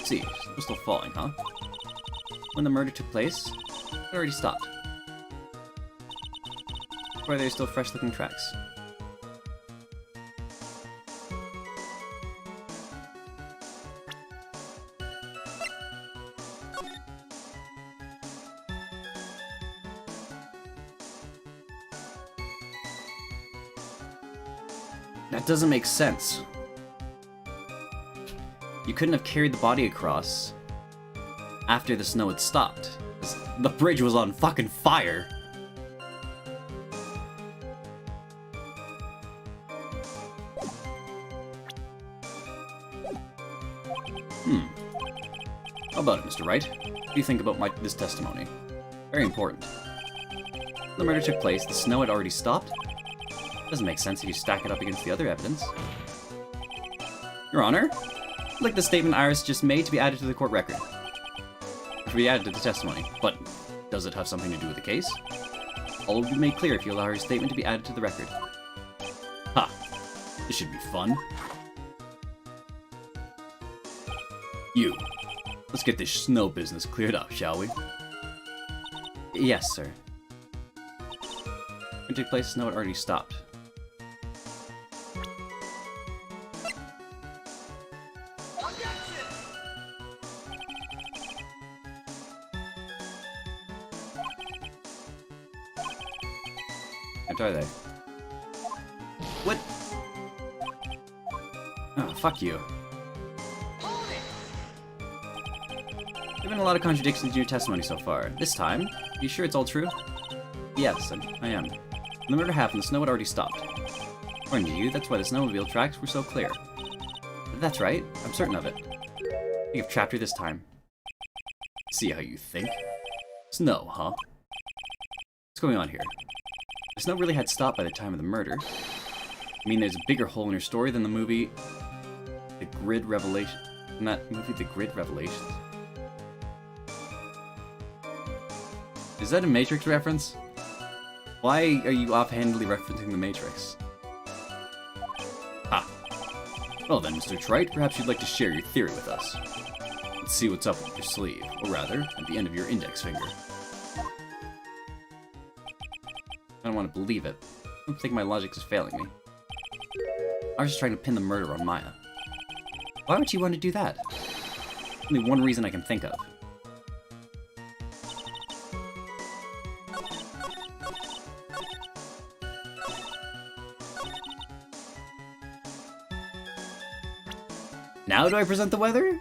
See, it was still falling, huh? When the murder took place, it already stopped. Or are there still fresh-looking tracks? That doesn't make sense. You couldn't have carried the body across after the snow had stopped. The bridge was on fucking fire. How about it, Mr. Wright? What do you think about this testimony? Very important. The murder took place, the snow had already stopped? Doesn't make sense if you stack it up against the other evidence. Your Honor, I'd like the statement Iris just made to be added to the court record. To be added to the testimony. But does it have something to do with the case? All will be made clear if you allow her statement to be added to the record. Ha! This should be fun. You. Let's get this snow business cleared up, shall we? Yes, sir. When it took place, snow had already stopped. What are they? What? Oh, fuck you. There have been a lot of contradictions in your testimony so far. This time, are you sure it's all true? Yes, I am. When the murder happened, the snow had already stopped. According to you, that's why the snowmobile tracks were so clear. That's right, I'm certain of it. I think I've trapped her this time. See how you think. Snow, huh? What's going on here? The snow really had stopped by the time of the murder. I mean, there's a bigger hole in her story than the movie The Grid Revelation. Not movie The Grid Revelations. Is that a Matrix reference? Why are you offhandedly referencing the Matrix? Ah. Well then, Mr. Trite, perhaps you'd like to share your theory with us. Let's see what's up with your sleeve, or rather, at the end of your index finger. I don't want to believe it. I don't think my logic is failing me. I was just trying to pin the murder on Maya. Why would you want to do that? Only one reason I can think of. Now do I present the weather?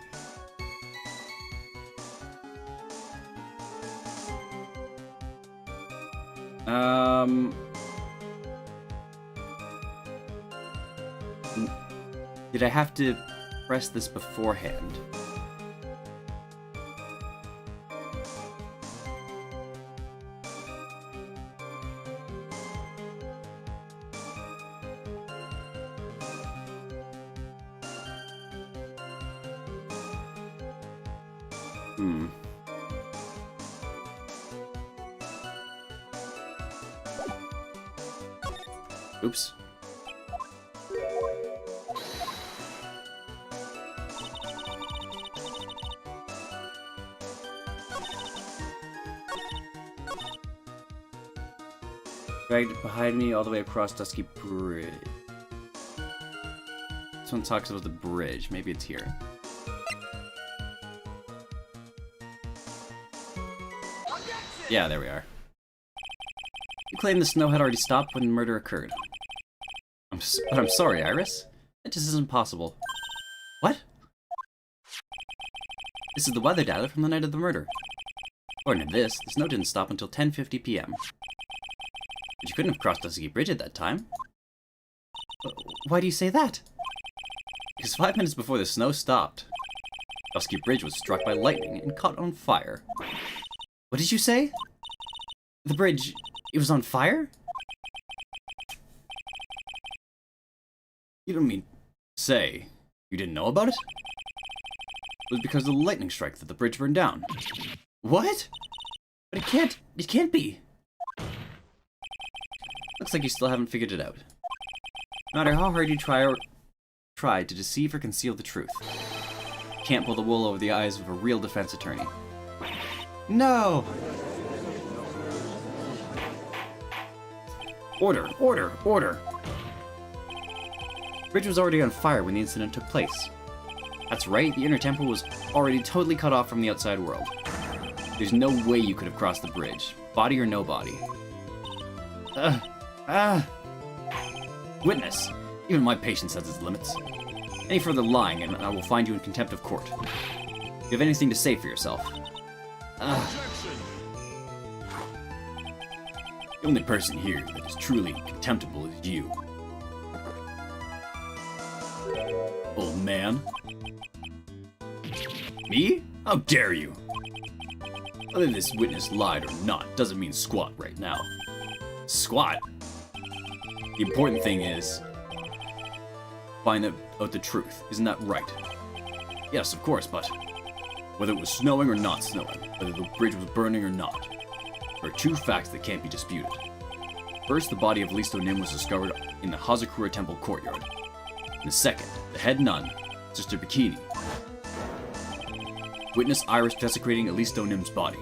Did I have to press this beforehand? Oops. Dragged it behind me all the way across Dusky Bridge. This one talks about the bridge. Maybe it's here. Yeah, there we are. You claim the snow had already stopped when the murder occurred. But I'm sorry, Iris. That just isn't possible. What? This is the weather data from the night of the murder. According to this, the snow didn't stop until 10:50 p.m. But you couldn't have crossed Dusky Bridge at that time. Why do you say that? Because 5 minutes before the snow stopped, Dusky Bridge was struck by lightning and caught on fire. What did you say? The bridge, it was on fire? You don't mean to say you didn't know about it? It was because of the lightning strike that the bridge burned down. What? But it can't be. Looks like you still haven't figured it out. No matter how hard you try to deceive or conceal the truth, you can't pull the wool over the eyes of a real defense attorney. No! Order, order, order! The bridge was already on fire when the incident took place. That's right, the inner temple was already totally cut off from the outside world. There's no way you could have crossed the bridge, body or no body. Witness, even my patience has its limits. Any further lying and I will find you in contempt of court. If you have anything to say for yourself. The only person here that is truly contemptible is you. Old man. Me? How dare you? Whether this witness lied or not doesn't mean squat right now. Squat? The important thing is find out the truth. Isn't that right? Yes, of course, but whether it was snowing or not snowing, whether the bridge was burning or not, there are two facts that can't be disputed. First, the body of Listo Nim was discovered in the Hazakura Temple courtyard. And the second, the head nun, Sister Bikini, witnessed Iris desecrating Listo Nim's body.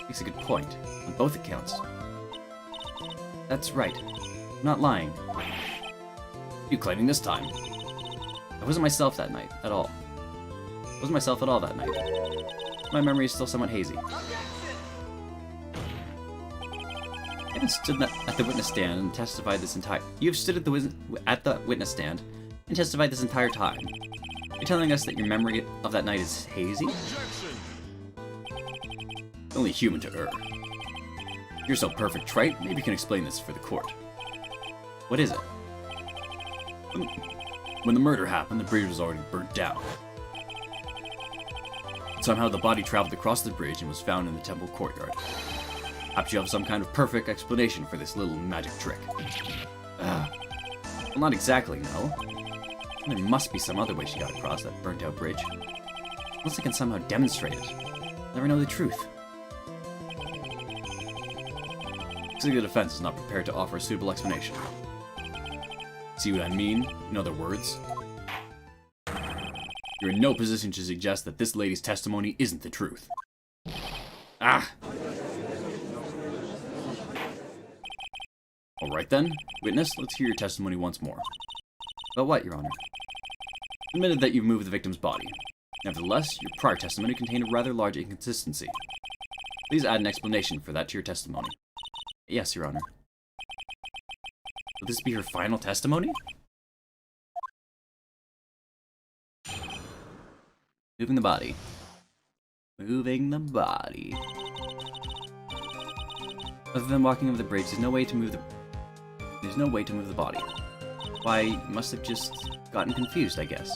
Makes a good point, on both accounts. That's right. I'm not lying. What are you claiming this time? I wasn't myself that night, at all. I wasn't myself at all that night. My memory is still somewhat hazy. I haven't stood at the witness stand and testified this entire... You've stood at the witness stand and testified this entire time. You're telling us that your memory of that night is hazy? Only human to err. You're so perfect, Trite. Maybe you can explain this for the court. What is it? When the murder happened, the bridge was already burnt down. Somehow the body traveled across the bridge and was found in the temple courtyard. Perhaps you have some kind of perfect explanation for this little magic trick. Well, not exactly, no. There must be some other way she got across that burnt-out bridge. Unless I can somehow demonstrate it. I'll never know the truth. Looks like the defense is not prepared to offer a suitable explanation. See what I mean? In other words, you're in no position to suggest that this lady's testimony isn't the truth. Ah! Alright then, witness, let's hear your testimony once more. About what, Your Honor? You admitted that you moved the victim's body. Nevertheless, your prior testimony contained a rather large inconsistency. Please add an explanation for that to your testimony. Yes, Your Honor. Will this be her final testimony? Moving the body. Moving the body. Other than walking over the bridge, there's no way to move the body. Why, you must have just gotten confused, I guess.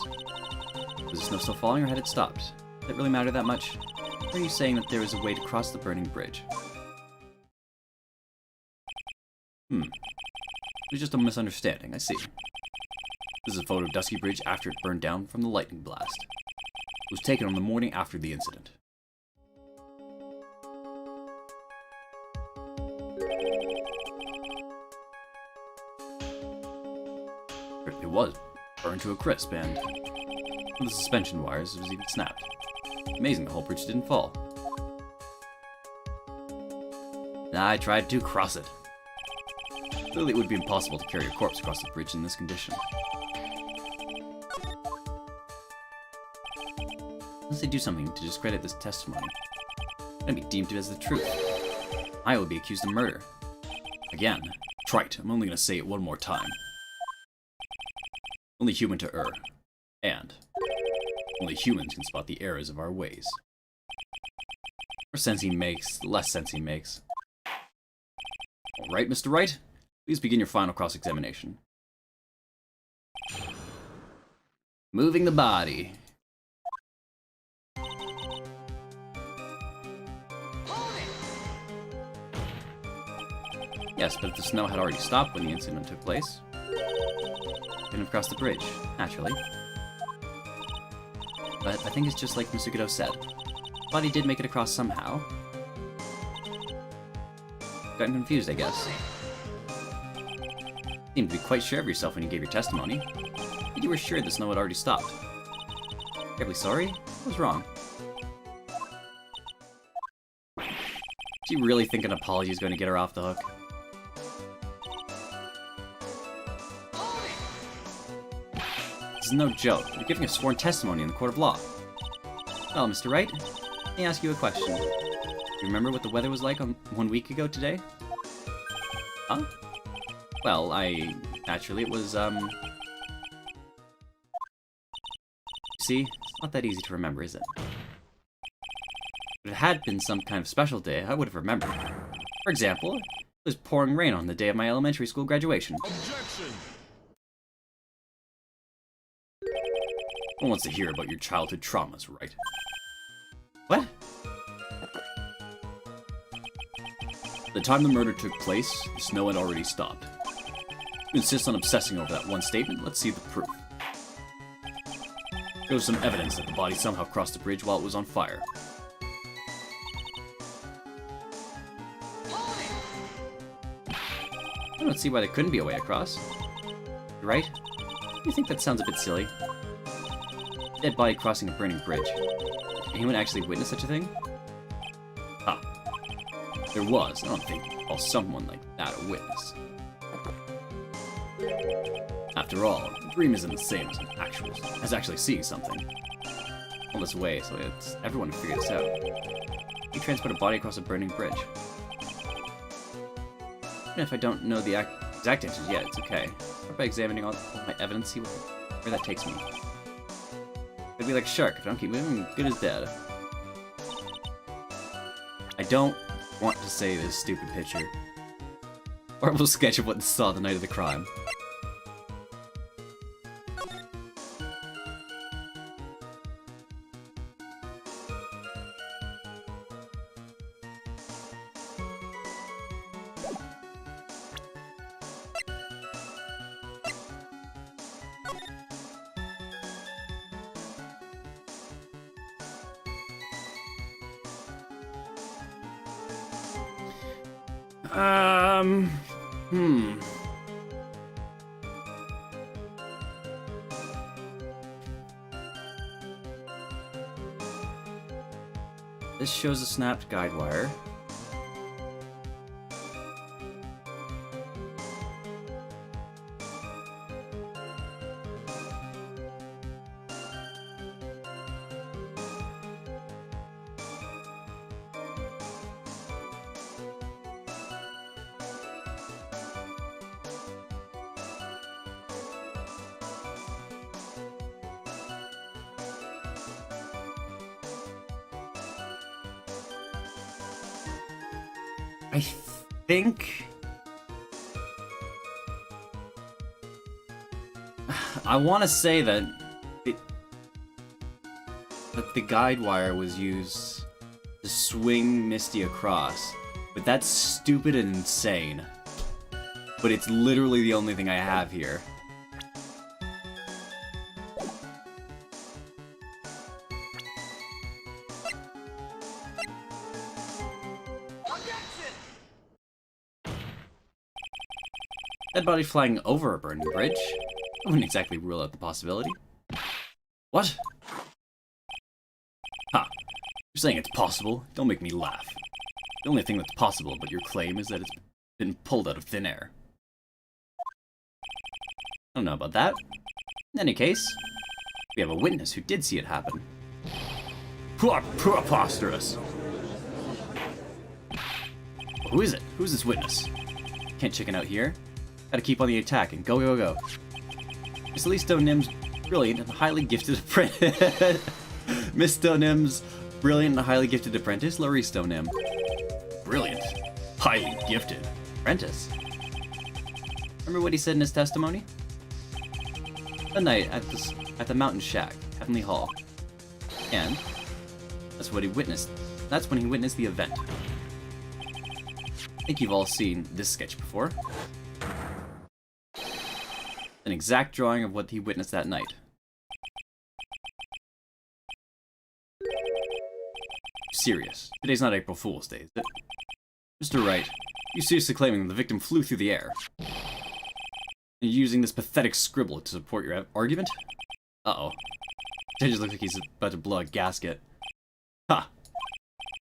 Was the snow still falling or had it stopped? Did it really matter that much? Or are you saying that there was a way to cross the burning bridge? It was just a misunderstanding, I see. This is a photo of Dusky Bridge after it burned down from the lightning blast. It was taken on the morning after the incident. It was burned to a crisp, and the suspension wires was even snapped. Amazing the whole bridge didn't fall. I tried to cross it. Clearly it would be impossible to carry a corpse across the bridge in this condition. Unless they do something to discredit this testimony, it's gonna be deemed as the truth. I will be accused of murder. Again. Trite, I'm only gonna say it one more time. Only human to err. And only humans can spot the errors of our ways. The more sense he makes, the less sense he makes. Alright, Mr. Wright, please begin your final cross-examination. Moving the body. Yes, but if the snow had already stopped when the incident took place, couldn't have crossed the bridge, naturally. But I think it's just like Mr. Godot said. The body did make it across somehow. Gotten confused, I guess. Seemed to be quite sure of yourself when you gave your testimony. I think you were sure the snow had already stopped. Terribly sorry? What was wrong? Do you really think an apology is going to get her off the hook? This is no joke. You're giving a sworn testimony in the court of law. Well, Mr. Wright, let me ask you a question. Do you remember what the weather was like 1 week ago today? Huh? Well, naturally, it was, See, it's not that easy to remember, is it? If it had been some kind of special day, I would have remembered. For example, it was pouring rain on the day of my elementary school graduation. Objection! one wants to hear about your childhood traumas, right? What? The time the murder took place, the snow had already stopped. You insist on obsessing over that one statement, let's see the proof. Shows some evidence that the body somehow crossed the bridge while it was on fire. I don't see why there couldn't be a way across. Right? You think that sounds a bit silly? Dead body crossing a burning bridge. Did anyone actually witness such a thing? Huh. There was. I don't think I'll call someone like that a witness. After all, a dream isn't the same as as actually seeing something. All this way, so it's everyone to figure this out. You transport a body across a burning bridge. Even if I don't know the exact answers yet, it's okay. Start by examining all my evidence, see where that takes me. It'd be like a shark. If I don't keep moving, good as dead. I don't want to say this stupid picture. Horrible sketch of what they saw the night of the crime. This shows a snapped guide wire. I think... I want to say that the guide wire was used to swing Misty across, but that's stupid and insane. But it's literally the only thing I have here. That body flying over a burning bridge? I wouldn't exactly rule out the possibility. What? Ha! You're saying it's possible? Don't make me laugh. The only thing that's possible about your claim is that it's been pulled out of thin air. I don't know about that. In any case, we have a witness who did see it happen. Preposterous! Who is it? Who's this witness? Can't chicken out here. Gotta keep on the attack and go, go, go. Miss Listo Nim's brilliant and highly gifted apprentice. Miss Nim's brilliant and highly gifted apprentice, Laristo Nim. Brilliant. Highly gifted. Apprentice. Remember what he said in his testimony? The night at the mountain shack, Heavenly Hall. And that's what he witnessed. That's when he witnessed the event. I think you've all seen this sketch before. An exact drawing of what he witnessed that night. Serious. Today's not April Fool's Day, is it? Mr. Wright, you seriously claiming the victim flew through the air? And using this pathetic scribble to support your argument? Uh-oh. It just looks like he's about to blow a gasket. Ha!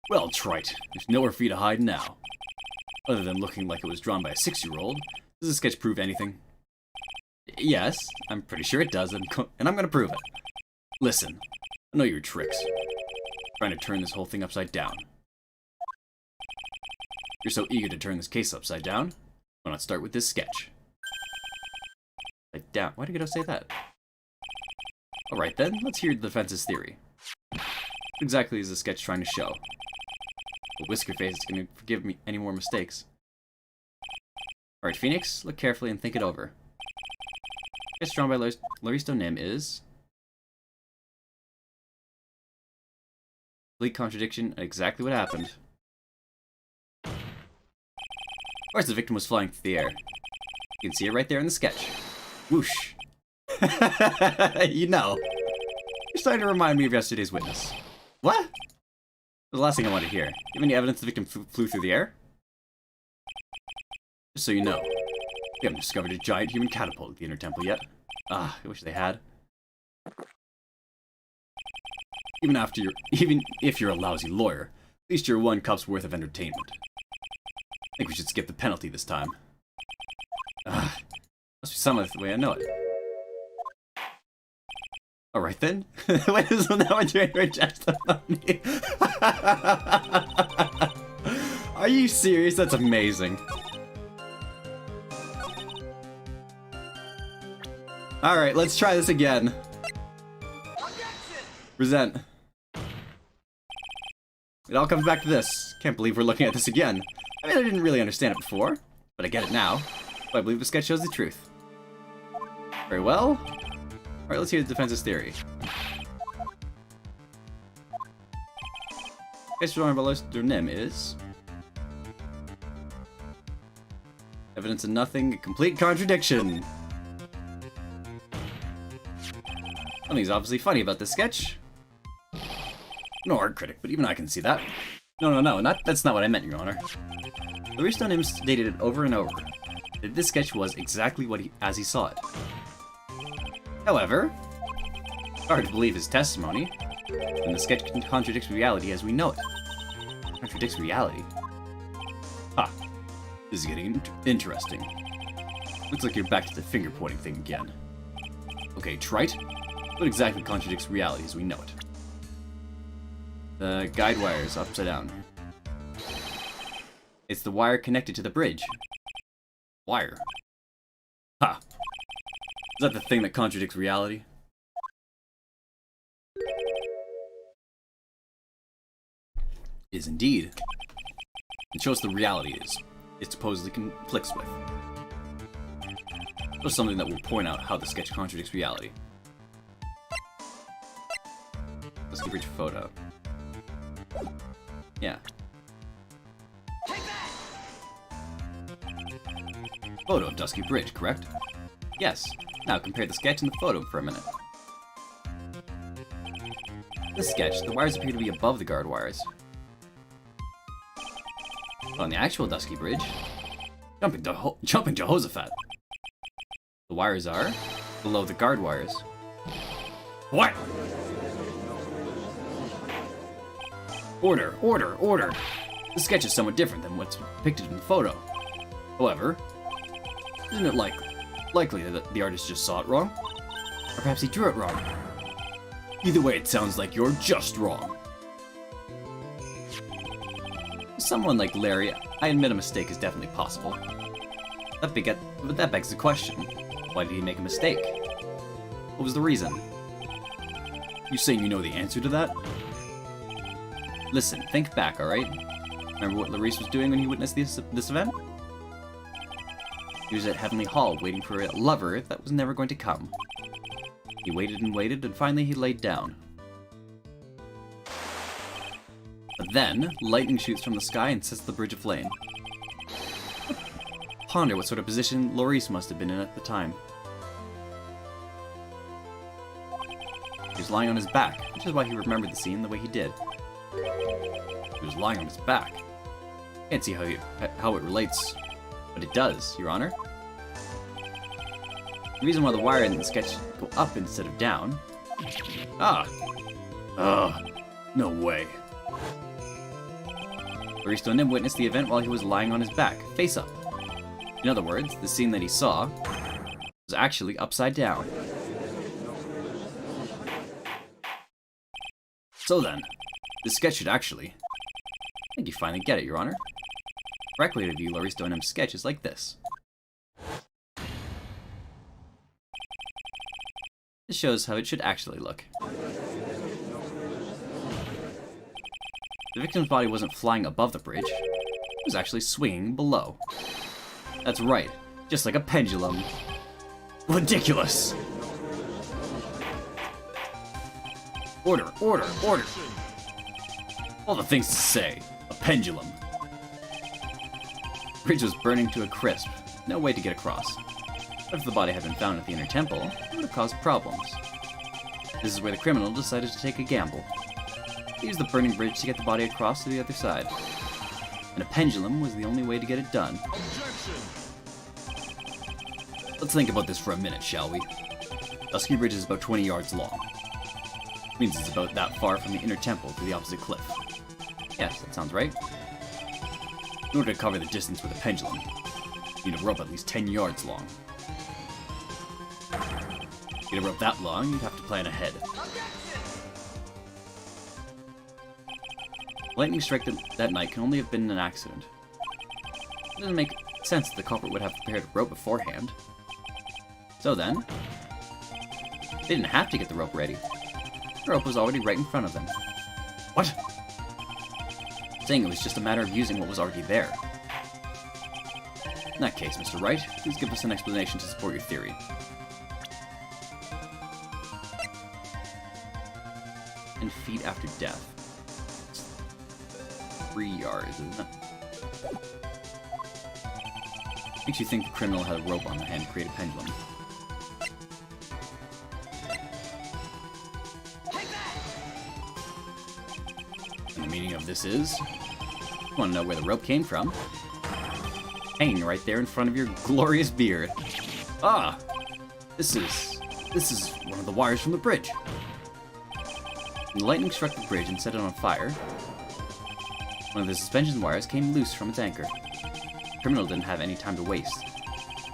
Well, trite. There's nowhere for you to hide now. Other than looking like it was drawn by a 6-year-old, does this sketch prove anything? Yes, I'm pretty sure it does, and I'm gonna prove it. Listen, I know your tricks. Trying to turn this whole thing upside down. You're so eager to turn this case upside down, why not start with this sketch? Upside down. Why did I say that? Alright then, let's hear the defense's theory. What exactly is the sketch trying to show? Well, Whiskerface is gonna forgive me any more mistakes. Alright, Phoenix, look carefully and think it over. Sketch drawn by Laristo Nim is Complete contradiction, exactly what happened. Of course, the victim was flying through the air. You can see it right there in the sketch. Whoosh. You know. You're starting to remind me of yesterday's witness. What? The last thing I want to hear. You have any evidence the victim flew through the air? Just so you know, we haven't discovered a giant human catapult at the Inner Temple yet. Ah, I wish they had. Even if you're a lousy lawyer, at least you're 1 cup's worth of entertainment. I think we should skip the penalty this time. Ah, must be some other way I know it. Alright then. When is that one doing your testimony? Are you serious? That's amazing. Alright, let's try this again. Present. It all comes back to this. Can't believe we're looking at this again. I mean, I didn't really understand it before, but I get it now. But I believe the sketch shows the truth. Very well. Alright, let's hear the defense's theory. Sketch drawing by Mr. Nim is... evidence of nothing, a complete contradiction. Something's obviously funny about this sketch. No art critic, but even I can see that. No, that's not what I meant, Your Honor. Laristo Nim stated it over and over, that this sketch was exactly as he saw it. However, it's hard to believe his testimony, when the sketch contradicts reality as we know it. Contradicts reality? Ha! This is getting interesting. Looks like you're back to the finger-pointing thing again. Okay, trite. What exactly contradicts reality as we know it? The guide wire is upside down. It's the wire connected to the bridge. Wire. Ha! Is that the thing that contradicts reality? It is indeed. It shows the reality it supposedly conflicts with. Or something that will point out how the sketch contradicts reality. Let's get a photo. Yeah. Photo of Dusky Bridge, correct? Yes. Now compare the sketch and the photo for a minute. In this sketch, the wires appear to be above the guard wires. But on the actual Dusky Bridge, jumping Jehoshaphat, the wires are below the guard wires. What? Order, order, order! The sketch is somewhat different than what's depicted in the photo. However, isn't it likely that the artist just saw it wrong? Or perhaps he drew it wrong? Either way, it sounds like you're just wrong. For someone like Larry, I admit a mistake is definitely possible. But that begs the question. Why did he make a mistake? What was the reason? You saying you know the answer to that? Listen, think back, alright? Remember what Larice was doing when he witnessed this event? He was at Heavenly Hall waiting for a lover that was never going to come. He waited and waited, and finally he laid down. But then, lightning shoots from the sky and sets the bridge aflame. Ponder what sort of position Larice must have been in at the time. He was lying on his back, which is why he remembered the scene the way he did. He was lying on his back. Can't see how it relates, but it does, Your Honor. The reason why the wire in the sketch go up instead of down... no way. Laristo Nim witnessed the event while he was lying on his back, face up. In other words, the scene that he saw was actually upside down. So then, this sketch should actually... I think you finally get it, Your Honor. The correct way to view Laristo Nim's sketch is like this. This shows how it should actually look. The victim's body wasn't flying above the bridge, it was actually swinging below. That's right, just like a pendulum. Ridiculous! Order, order, order! All the things to say. A pendulum. The bridge was burning to a crisp. No way to get across. But if the body had been found at the inner temple, it would have caused problems. This is where the criminal decided to take a gamble. He used the burning bridge to get the body across to the other side. And a pendulum was the only way to get it done. Objection! Let's think about this for a minute, shall we? Dusky Bridge is about 20 yards long. Which means it's about that far from the inner temple to the opposite cliff. Yes, that sounds right. In order to cover the distance with a pendulum, you need a rope at least 10 yards long. To get a rope that long, you'd have to plan ahead. Lightning strike that night can only have been an accident. It doesn't make sense that the culprit would have prepared a rope beforehand. So then, they didn't have to get the rope ready. The rope was already right in front of them. What? Saying it was just a matter of using what was already there. In that case, Mr. Wright, please give us an explanation to support your theory. 10 feet after death. 3 yards, isn't it? Makes you think the criminal had a rope on the hand to create a pendulum. And the meaning of this is... You want to know where the rope came from? Hanging right there in front of your glorious beard. Ah! This is one of the wires from the bridge. When the lightning struck the bridge and set it on fire, one of the suspension wires came loose from its anchor. The criminal didn't have any time to waste,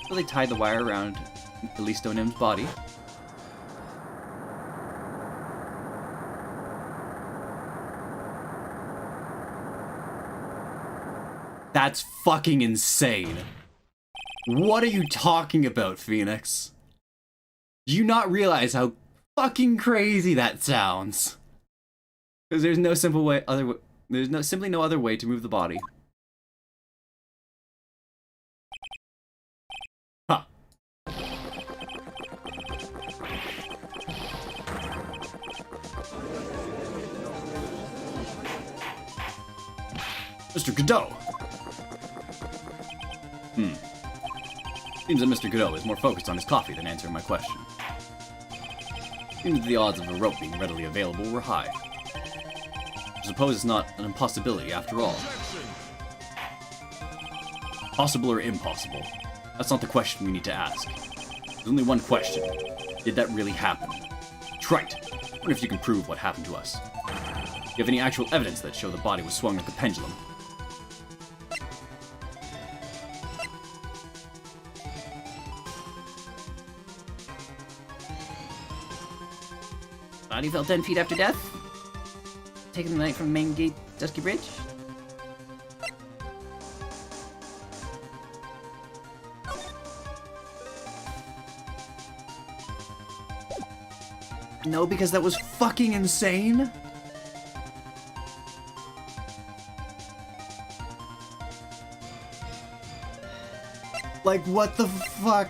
so they tied the wire around Elise Nim's body. That's fucking insane. What are you talking about, Phoenix? Do you not realize how fucking crazy that sounds? Because there's no simple way simply no other way to move the body. Huh. Mr. Godot! Seems that Mr. Godot is more focused on his coffee than answering my question. Seems that the odds of a rope being readily available were high. I suppose it's not an impossibility after all. Possible or impossible? That's not the question we need to ask. There's only one question. Did that really happen? Trite. I wonder if you can prove what happened to us. Do you have any actual evidence that show the body was swung like a pendulum? Body fell 10 feet after death? Taken the night from main gate, Dusky Bridge? No, because that was fucking insane. Like, what the fuck?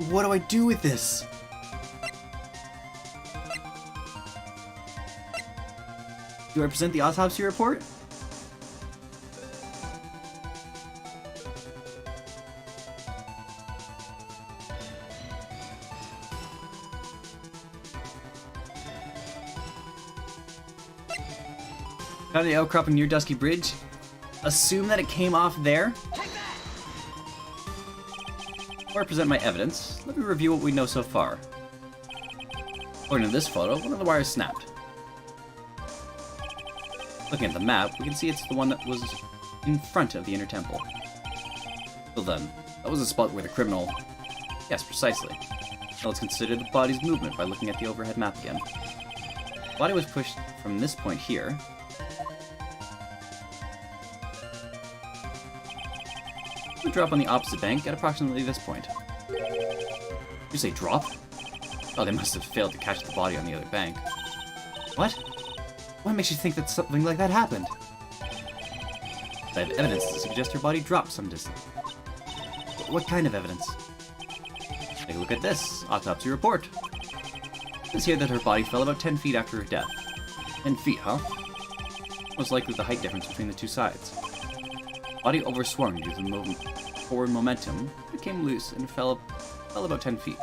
What do I do with this? Do I present the autopsy report? Found the outcropping near Dusky Bridge. Assume that it came off there? Before I present my evidence, let me review what we know so far. According to this photo, one of the wires snapped. Looking at the map, we can see it's the one that was in front of the inner temple. Well then, that was the spot where the criminal... Yes, precisely. Now let's consider the body's movement by looking at the overhead map again. The body was pushed from this point here. We drop on the opposite bank at approximately this point. Did you say drop? Oh, they must have failed to catch the body on the other bank. What? What makes you think that something like that happened? I have evidence to suggest her body dropped some distance. What kind of evidence? Take a look at this autopsy report. It says here that her body fell about 10 feet after her death. 10 feet, huh? Most likely the height difference between the two sides. Body overswung due to the forward momentum, it came loose and fell about 10 feet.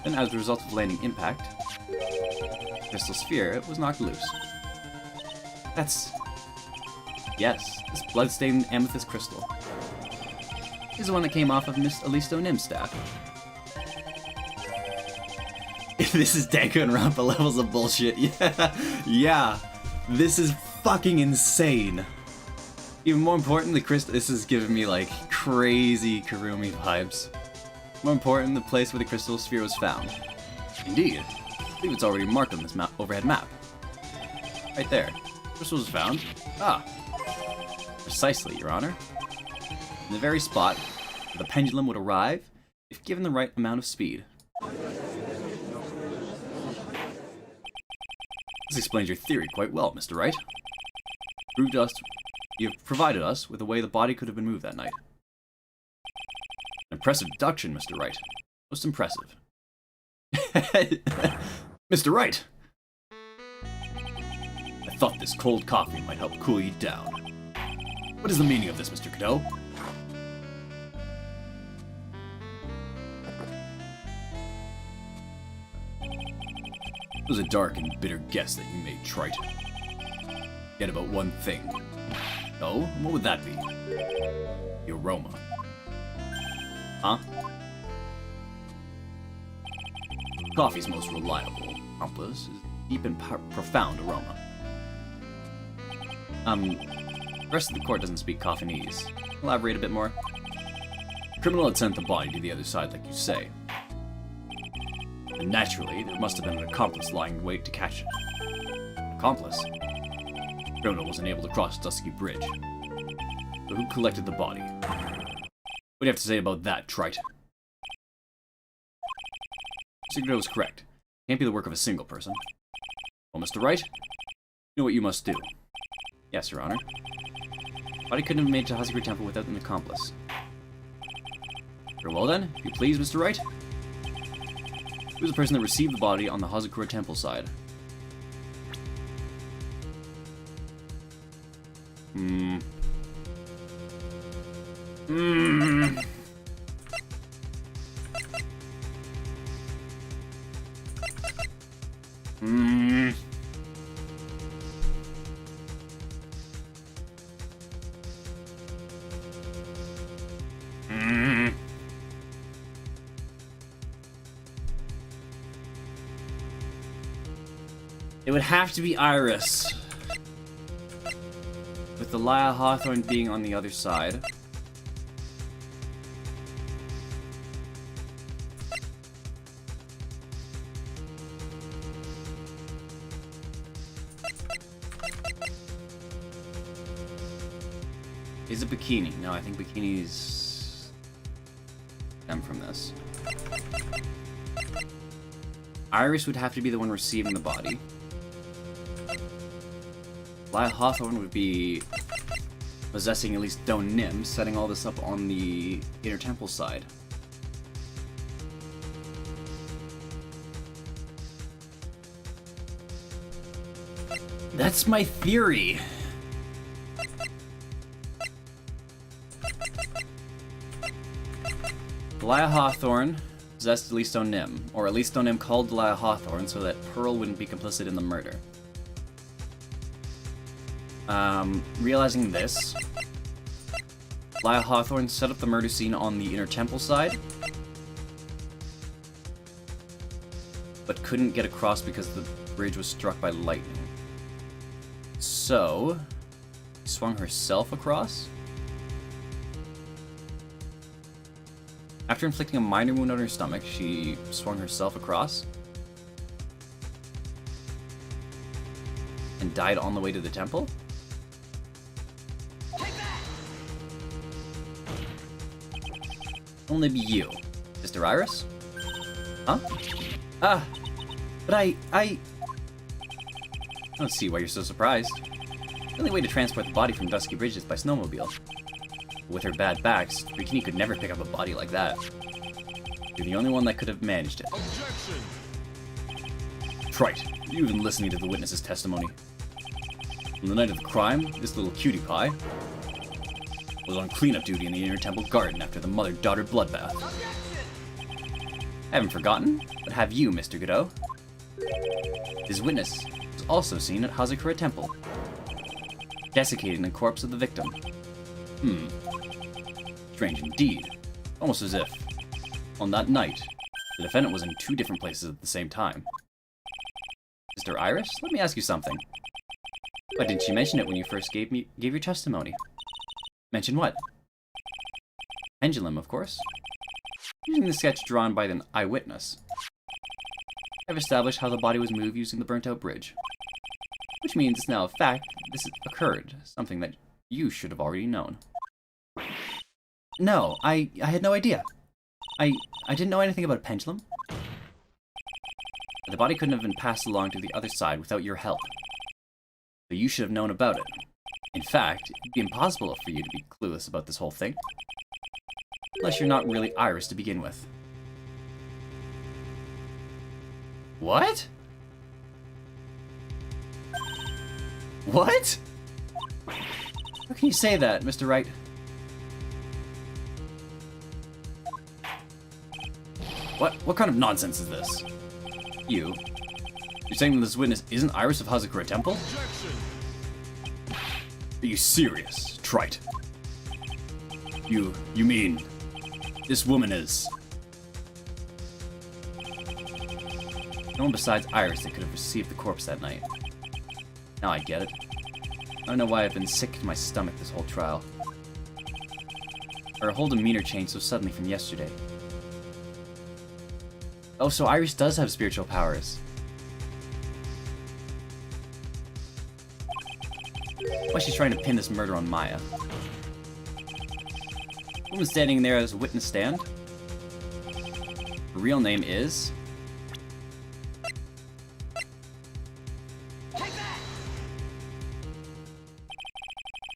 Then, as a result of landing impact, the crystal sphere was knocked loose. That's... Yes, this blood-stained amethyst crystal is the one that came off of Miss Alisto Nim's staff. This is Danko and Rampa levels of bullshit. Yeah. This is fucking insane. Even more important, the crystal. This is giving me like crazy Karumi vibes. More important, the place where the crystal sphere was found. Indeed, I believe it's already marked on this overhead map. Right there. Crystal was found. Ah, precisely, Your Honor. In the very spot where the pendulum would arrive if given the right amount of speed. This explains your theory quite well, Mr. Wright. You have provided us with a way the body could have been moved that night. An impressive deduction, Mr. Wright. Most impressive. Mr. Wright! I thought this cold coffee might help cool you down. What is the meaning of this, Mr. Cadeau? It was a dark and bitter guess that you made, Trite. Yet about one thing. Oh, what would that be? The aroma. Huh? Coffee's most reliable compass is deep and profound aroma. The rest of the court doesn't speak Coffinese. Elaborate a bit more. The criminal had sent the body to the other side, like you say. And naturally, there must have been an accomplice lying in wait to catch it. Accomplice? The criminal wasn't able to cross Dusky Bridge. So who collected the body? What do you have to say about that, Trite? Mr. Cadeau was correct. It can't be the work of a single person. Well, Mr. Wright, you know what you must do. Yes, Your Honor. The body couldn't have made it to Hazakura Temple without an accomplice. Very well then, if you please, Mr. Wright. Who was the person that received the body on the Hazakura Temple side? It would have to be Iris. With the Laya Hawthorne being on the other side. Is it Bikini? No, I think Bikini's stem from this. Iris would have to be the one receiving the body. Lyle Hawthorne would be possessing at least Don Nim, setting all this up on the Inner Temple side. That's my theory. Delia Hawthorne possessed at least Don Nim, or at least Don Nim called Delia Hawthorne so that Pearl wouldn't be complicit in the murder. Realizing this, Delia Hawthorne set up the murder scene on the Inner Temple side, but couldn't get across because the bridge was struck by lightning. So, swung herself across? After inflicting a minor wound on her stomach, she swung herself across and died on the way to the temple? Only be you, Sister Iris? Huh? But I don't see why you're so surprised. The only way to transport the body from Dusky Bridge is by snowmobile. With her bad backs, Bikini could never pick up a body like that. You're the only one that could have managed it. Objection! Trite, you even listening to the witness's testimony. On the night of the crime, this little cutie pie was on cleanup duty in the inner temple garden after the mother-daughter bloodbath. I haven't forgotten, but have you, Mr. Godot? His witness was also seen at Hazakura Temple, desiccating the corpse of the victim. Strange indeed. Almost as if, on that night, the defendant was in two different places at the same time. Mr. Iris, let me ask you something. Why didn't you mention it when you first gave your testimony? Mention what? Pendulum, of course. Using the sketch drawn by an eyewitness, I've established how the body was moved using the burnt-out bridge. Which means it's now a fact this occurred, something that you should have already known. No, I had no idea. I didn't know anything about a pendulum. The body couldn't have been passed along to the other side without your help. So you should have known about it. In fact, it'd be impossible for you to be clueless about this whole thing. Unless you're not really Iris to begin with. What? What? How can you say that, Mr. Wright? What kind of nonsense is this? You're saying that this witness isn't Iris of Hazakura Temple? Are you serious, trite? You mean this woman is... No one besides Iris that could have received the corpse that night. Now I get it. I don't know why I've been sick to my stomach this whole trial. Her whole demeanor changed so suddenly from yesterday. Oh, so Iris does have spiritual powers. Why she's trying to pin this murder on Maya. The woman standing there as a witness stand. Her real name is...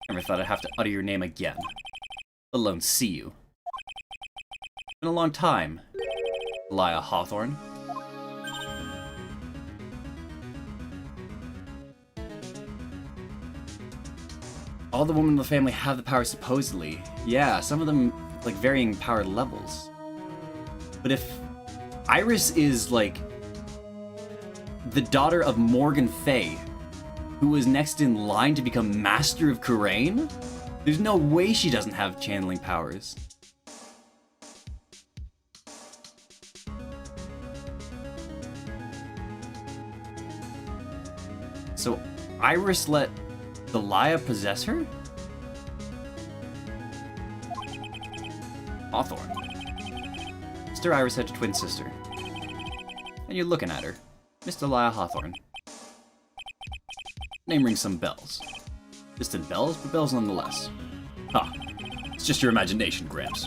Never thought I'd have to utter your name again. Let alone see you. It's been a long time, Elia Hawthorne. All the women in the family have the power supposedly. Yeah, some of them, like, varying power levels. But if Iris is, like, the daughter of Morgan Fay, who was next in line to become Master of Kurain, there's no way she doesn't have channeling powers. So, Iris let Delia possess her? Hawthorne. Mr. Iris had a twin sister. And you're looking at her. Miss Delia Hawthorne. Name rings some bells. Distant bells, but bells nonetheless. Ha! It's just your imagination, Gramps.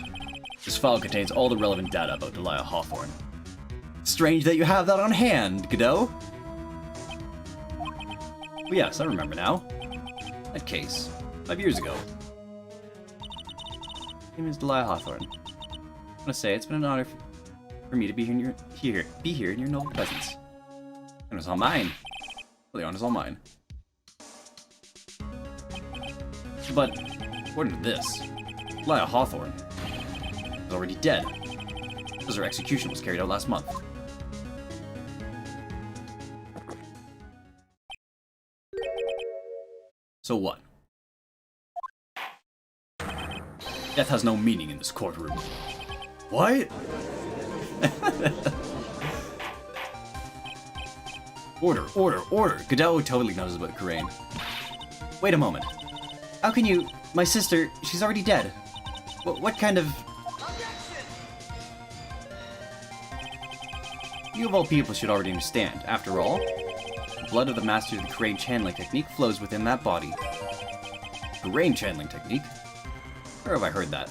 This file contains all the relevant data about Delia Hawthorne. Strange that you have that on hand, Godot. Well, yes, I remember now. That case, 5 years ago. My name is Delia Hawthorne. I want to say it's been an honor for me to be here in your noble presence. And it's all mine. Well, the honor's all mine. But, according to this, Delia Hawthorne is already dead, because her execution was carried out last month. So what? Death has no meaning in this courtroom. What? Order, order, order! Godot totally knows about Kurain. Wait a moment. How can you... My sister, she's already dead. What kind of... You of all people should already understand. After all, the blood of the master of the Kurain channeling technique flows within that body. Kurain channeling technique? Where have I heard that?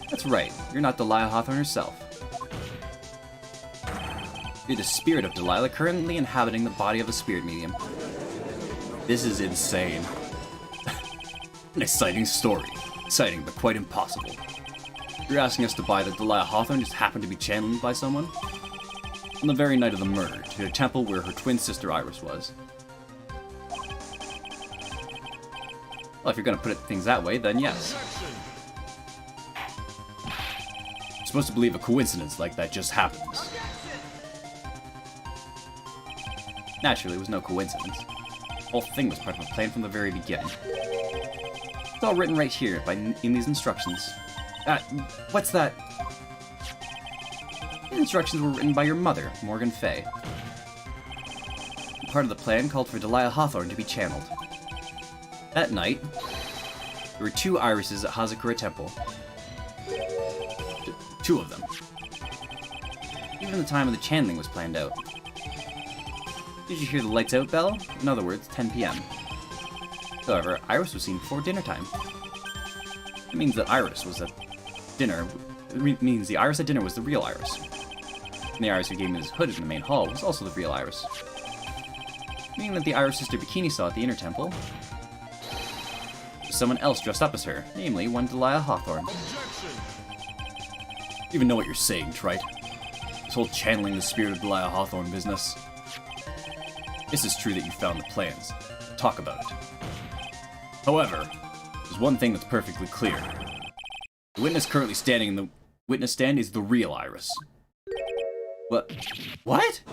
That's right, you're not Delia Hawthorne herself. You're the spirit of Delilah currently inhabiting the body of a spirit medium. This is insane. An exciting story. Exciting, but quite impossible. You're asking us to buy that Delia Hawthorne just happened to be channeled by someone? On the very night of the murder, to a temple where her twin sister Iris was. Well, if you're gonna put things that way, then yes. I'm supposed to believe a coincidence like that just happens. Naturally, it was no coincidence. The whole thing was part of a plan from the very beginning. It's all written right here, in these instructions. What's that? The instructions were written by your mother, Morgan Fay. Part of the plan called for Delia Hawthorne to be channeled. That night, there were 2 irises at Hazakura Temple. 2 of them. Even the time of the channeling was planned out. Did you hear the lights out bell? In other words, 10 p.m. However, Iris was seen before dinner time. It means that Iris was at dinner. It means the Iris at dinner was the real Iris. And the Iris who gave me his hood in the main hall was also the real Iris. Meaning that the Iris Sister Bikini saw at the inner temple was someone else dressed up as her, namely one Delia Hawthorne. You even know what you're saying, Trite. This whole channeling the spirit of Delia Hawthorne business. This is true that you found the plans. Talk about it. However, there's one thing that's perfectly clear. The witness currently standing in the witness stand is the real Iris. What? What?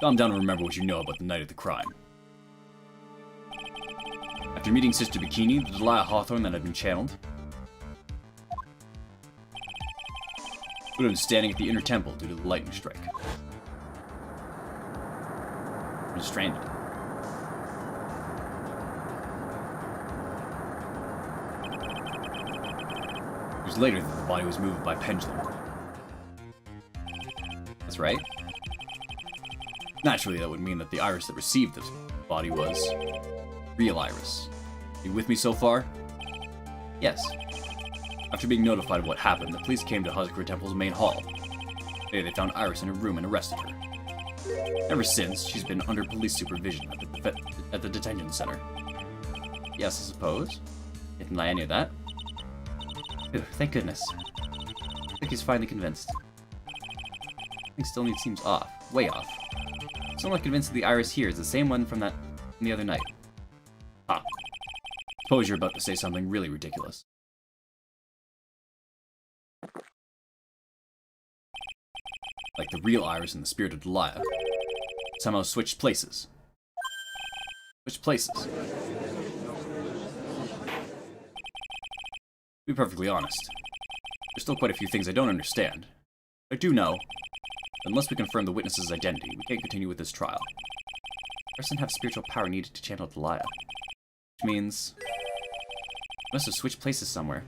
Calm down and remember what you know about the night of the crime. After meeting Sister Bikini, the Delia Hawthorne that had been channeled, would have been standing at the inner temple due to the lightning strike. Been stranded. It was later that the body was moved by pendulum. That's right. Naturally, that would mean that the Iris that received this body was real Iris. You with me so far? Yes. After being notified of what happened, the police came to Hazakura Temple's main hall. There they found Iris in her room and arrested her. Ever since, she's been under police supervision at the detention center. Yes, I suppose. Didn't lie any of that. Phew, thank goodness. I think he's finally convinced. Something still seems off. Way off. I'm somewhat convinced that the Iris here is the same one from the other night. Ah. Suppose you're about to say something really ridiculous. Like the real Iris and the spirit of Delia somehow switched places. Switched places. To be perfectly honest, there's still quite a few things I don't understand. I do know, unless we confirm the witness's identity, we can't continue with this trial. I doesn't have spiritual power needed to channel Delia, which means we must have switched places somewhere.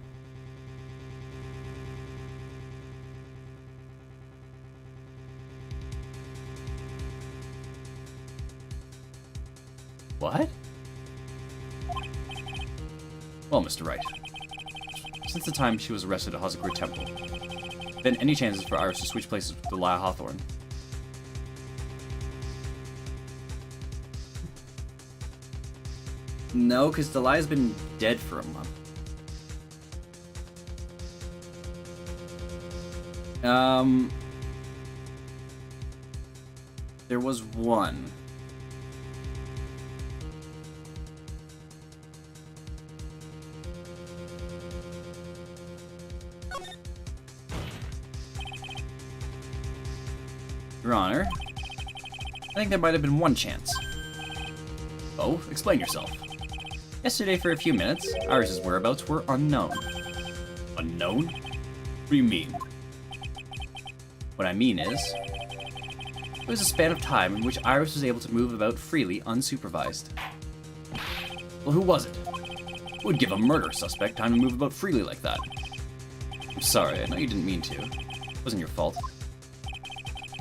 What? Well, Mr. Wright, since the time she was arrested at Hazakura Temple, then any chances for Iris to switch places with Delia Hawthorne? No, because Delia's been dead for a month. There was one. Your Honor, I think there might have been one chance. Oh, explain yourself. Yesterday, for a few minutes, Iris's whereabouts were unknown. Unknown? What do you mean? What I mean is, it was a span of time in which Iris was able to move about freely, unsupervised. Well, who was it? Who would give a murder suspect time to move about freely like that? I'm sorry, I know you didn't mean to. It wasn't your fault.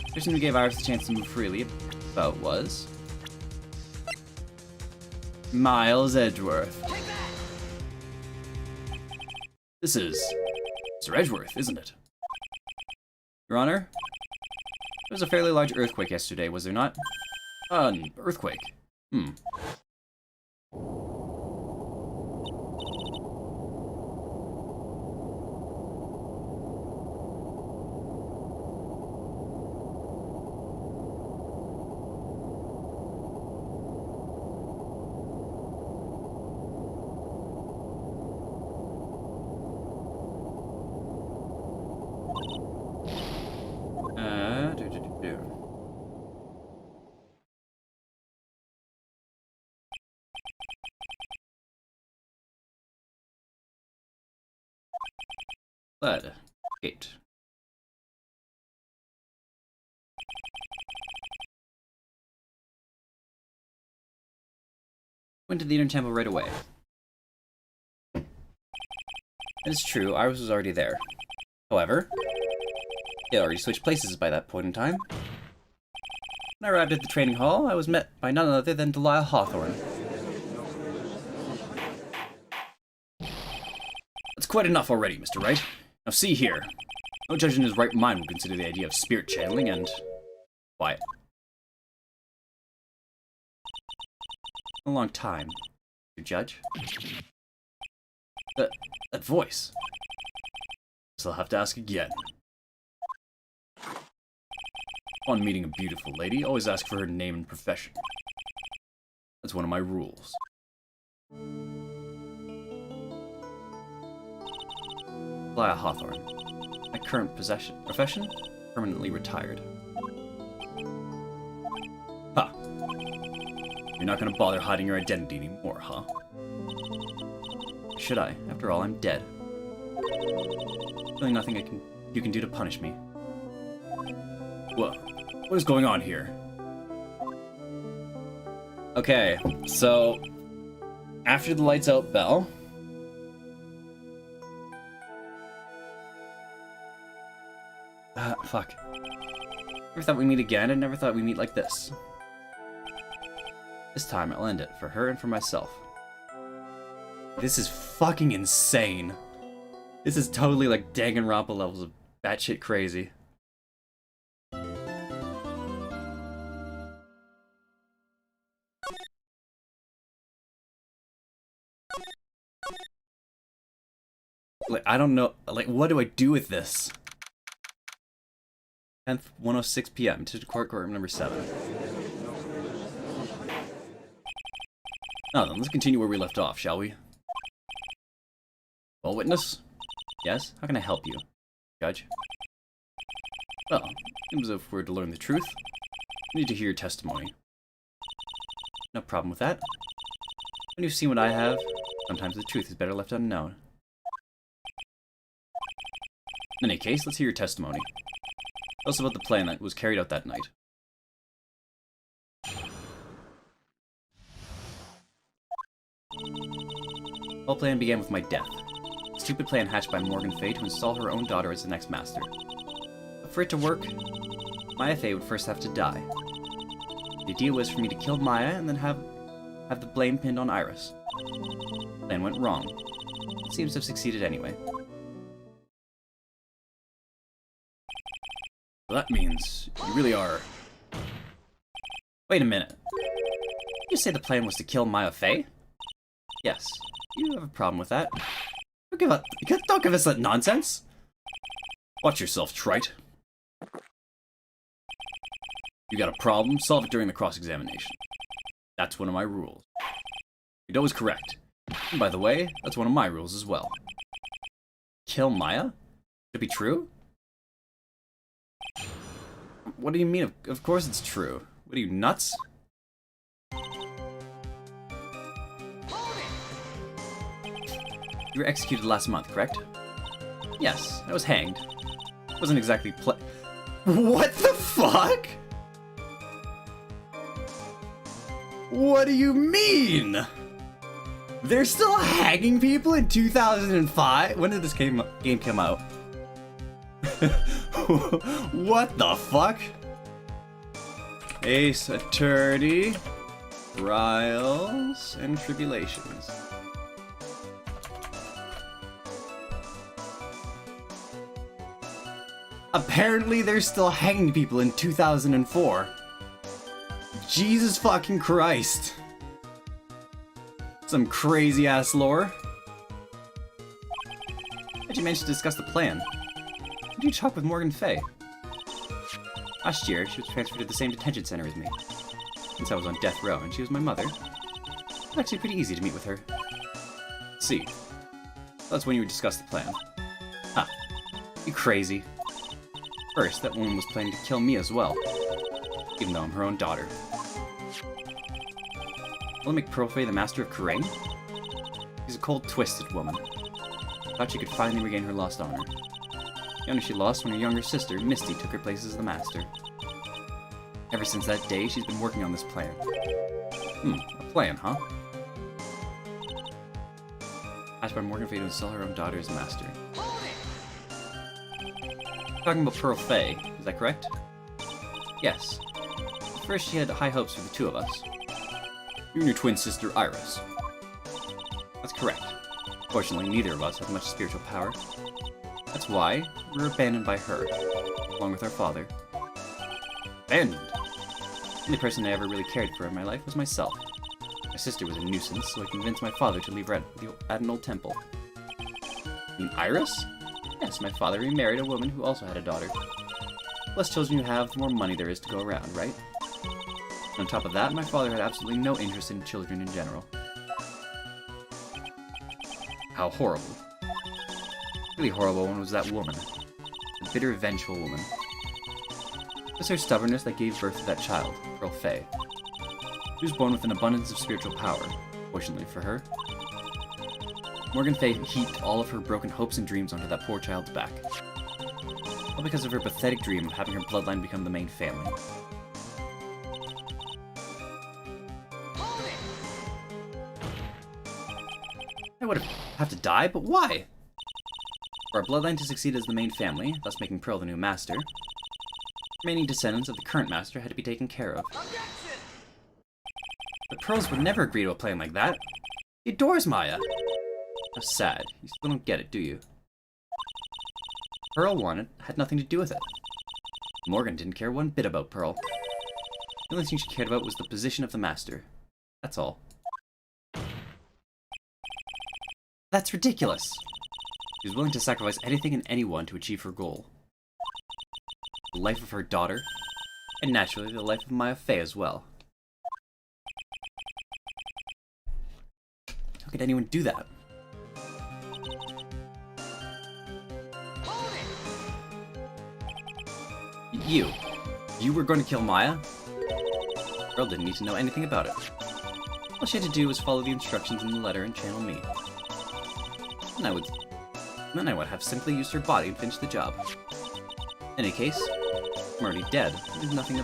The person who gave Iris the chance to move freely about was Miles Edgeworth. This is Sir Edgeworth, isn't it? Your Honor, there was a fairly large earthquake yesterday, was there not? An earthquake. Lead. Gate. Went to the inner temple right away. It is true, Iris was already there. However, they already switched places by that point in time. When I arrived at the training hall, I was met by none other than Delia Hawthorne. That's quite enough already, Mr. Wright. Now see here. No judge in his right mind would consider the idea of spirit channeling and... quiet. A long time, Mr. Judge. That voice. Guess I'll have to ask again. Upon meeting a beautiful lady, always ask for her name and profession. That's one of my rules. Delia Hawthorne. My current profession? Permanently retired. Ha! You're not gonna bother hiding your identity anymore, huh? Should I? After all, I'm dead. Really nothing you can do to punish me. Whoa. What is going on here? Okay, so... after the lights out bell... fuck. Never thought we'd meet again, and never thought we'd meet like this. This time, I'll end it, for her and for myself. This is fucking insane. This is totally like Danganronpa levels of batshit crazy. Like, I don't know, like, what do I do with this? 10th, 1:06 p.m. to courtroom number 7. Now then, let's continue where we left off, shall we? Well, witness? Yes? How can I help you? Judge? Well, seems if we're to learn the truth, we need to hear your testimony. No problem with that. When you've seen what I have, sometimes the truth is better left unknown. In any case, let's hear your testimony. Tell us about the plan that was carried out that night. The whole plan began with my death. A stupid plan hatched by Morgan Fay to install her own daughter as the next master. But for it to work, Maya Fay would first have to die. The idea was for me to kill Maya and then have the blame pinned on Iris. The plan went wrong. It seems to have succeeded anyway. Well, that means you really are... Wait a minute. Did you say the plan was to kill Maya Fay? Yes. You have a problem with that. Don't give us that nonsense! Watch yourself, trite. You got a problem? Solve it during the cross-examination. That's one of my rules. You're always correct. And by the way, that's one of my rules as well. Kill Maya? Could it be true? What do you mean? Of course it's true. What are you, nuts? You were executed last month, correct? Yes, I was hanged. Wasn't exactly What the fuck? What do you mean? They're still hanging people in 2005? When did this game come out? What the fuck? Ace Attorney, Trials, and Tribulations. Apparently they're still hanging people in 2004. Jesus fucking Christ. Some crazy ass lore. How'd you manage to discuss the plan? How did you talk with Morgan Fay? Last year, she was transferred to the same detention center as me. Since I was on death row and she was my mother, it was actually pretty easy to meet with her. See. That's when you would discuss the plan. Huh. You crazy. First, that woman was planning to kill me as well. Even though I'm her own daughter. Will it make Pearl Fay the master of Kurain? She's a cold, twisted woman. Thought she could finally regain her lost honor. The honor she lost when her younger sister, Misty, took her place as the master. Ever since that day, she's been working on this plan. A plan, huh? Asked by Morgan Fay to install her own daughter as master. Talking about Pearl Fay, is that correct? Yes. At first, she had high hopes for the two of us. You and your twin sister, Iris. That's correct. Fortunately, neither of us have much spiritual power. That's why we were abandoned by her, along with our father. Abandoned? The only person I ever really cared for in my life was myself. My sister was a nuisance, so I convinced my father to leave her at an old temple. You mean Iris? Yes, my father remarried a woman who also had a daughter. The less children you have, the more money there is to go around, right? And on top of that, my father had absolutely no interest in children in general. How horrible. Really horrible one was that woman. A bitter, vengeful woman. It was her stubbornness that gave birth to that child, Pearl Fay. She was born with an abundance of spiritual power, fortunately for her. Morgan Fay heaped all of her broken hopes and dreams onto that poor child's back. All because of her pathetic dream of having her bloodline become the main family. I would have to die, but why? For our bloodline to succeed as the main family, thus making Pearl the new master, remaining descendants of the current master had to be taken care of. But Pearls would never agree to a plan like that. He adores Maya. How sad. You still don't get it, do you? Pearl had nothing to do with it. Morgan didn't care one bit about Pearl. The only thing she cared about was the position of the master. That's all. That's ridiculous. She was willing to sacrifice anything and anyone to achieve her goal. The life of her daughter, and naturally the life of Maya Fay as well. How could anyone do that? You were going to kill Maya? Pearl didn't need to know anything about it. All she had to do was follow the instructions in the letter and channel me. Then I would have simply used her body and finished the job. In any case, I'm already dead. There's nothing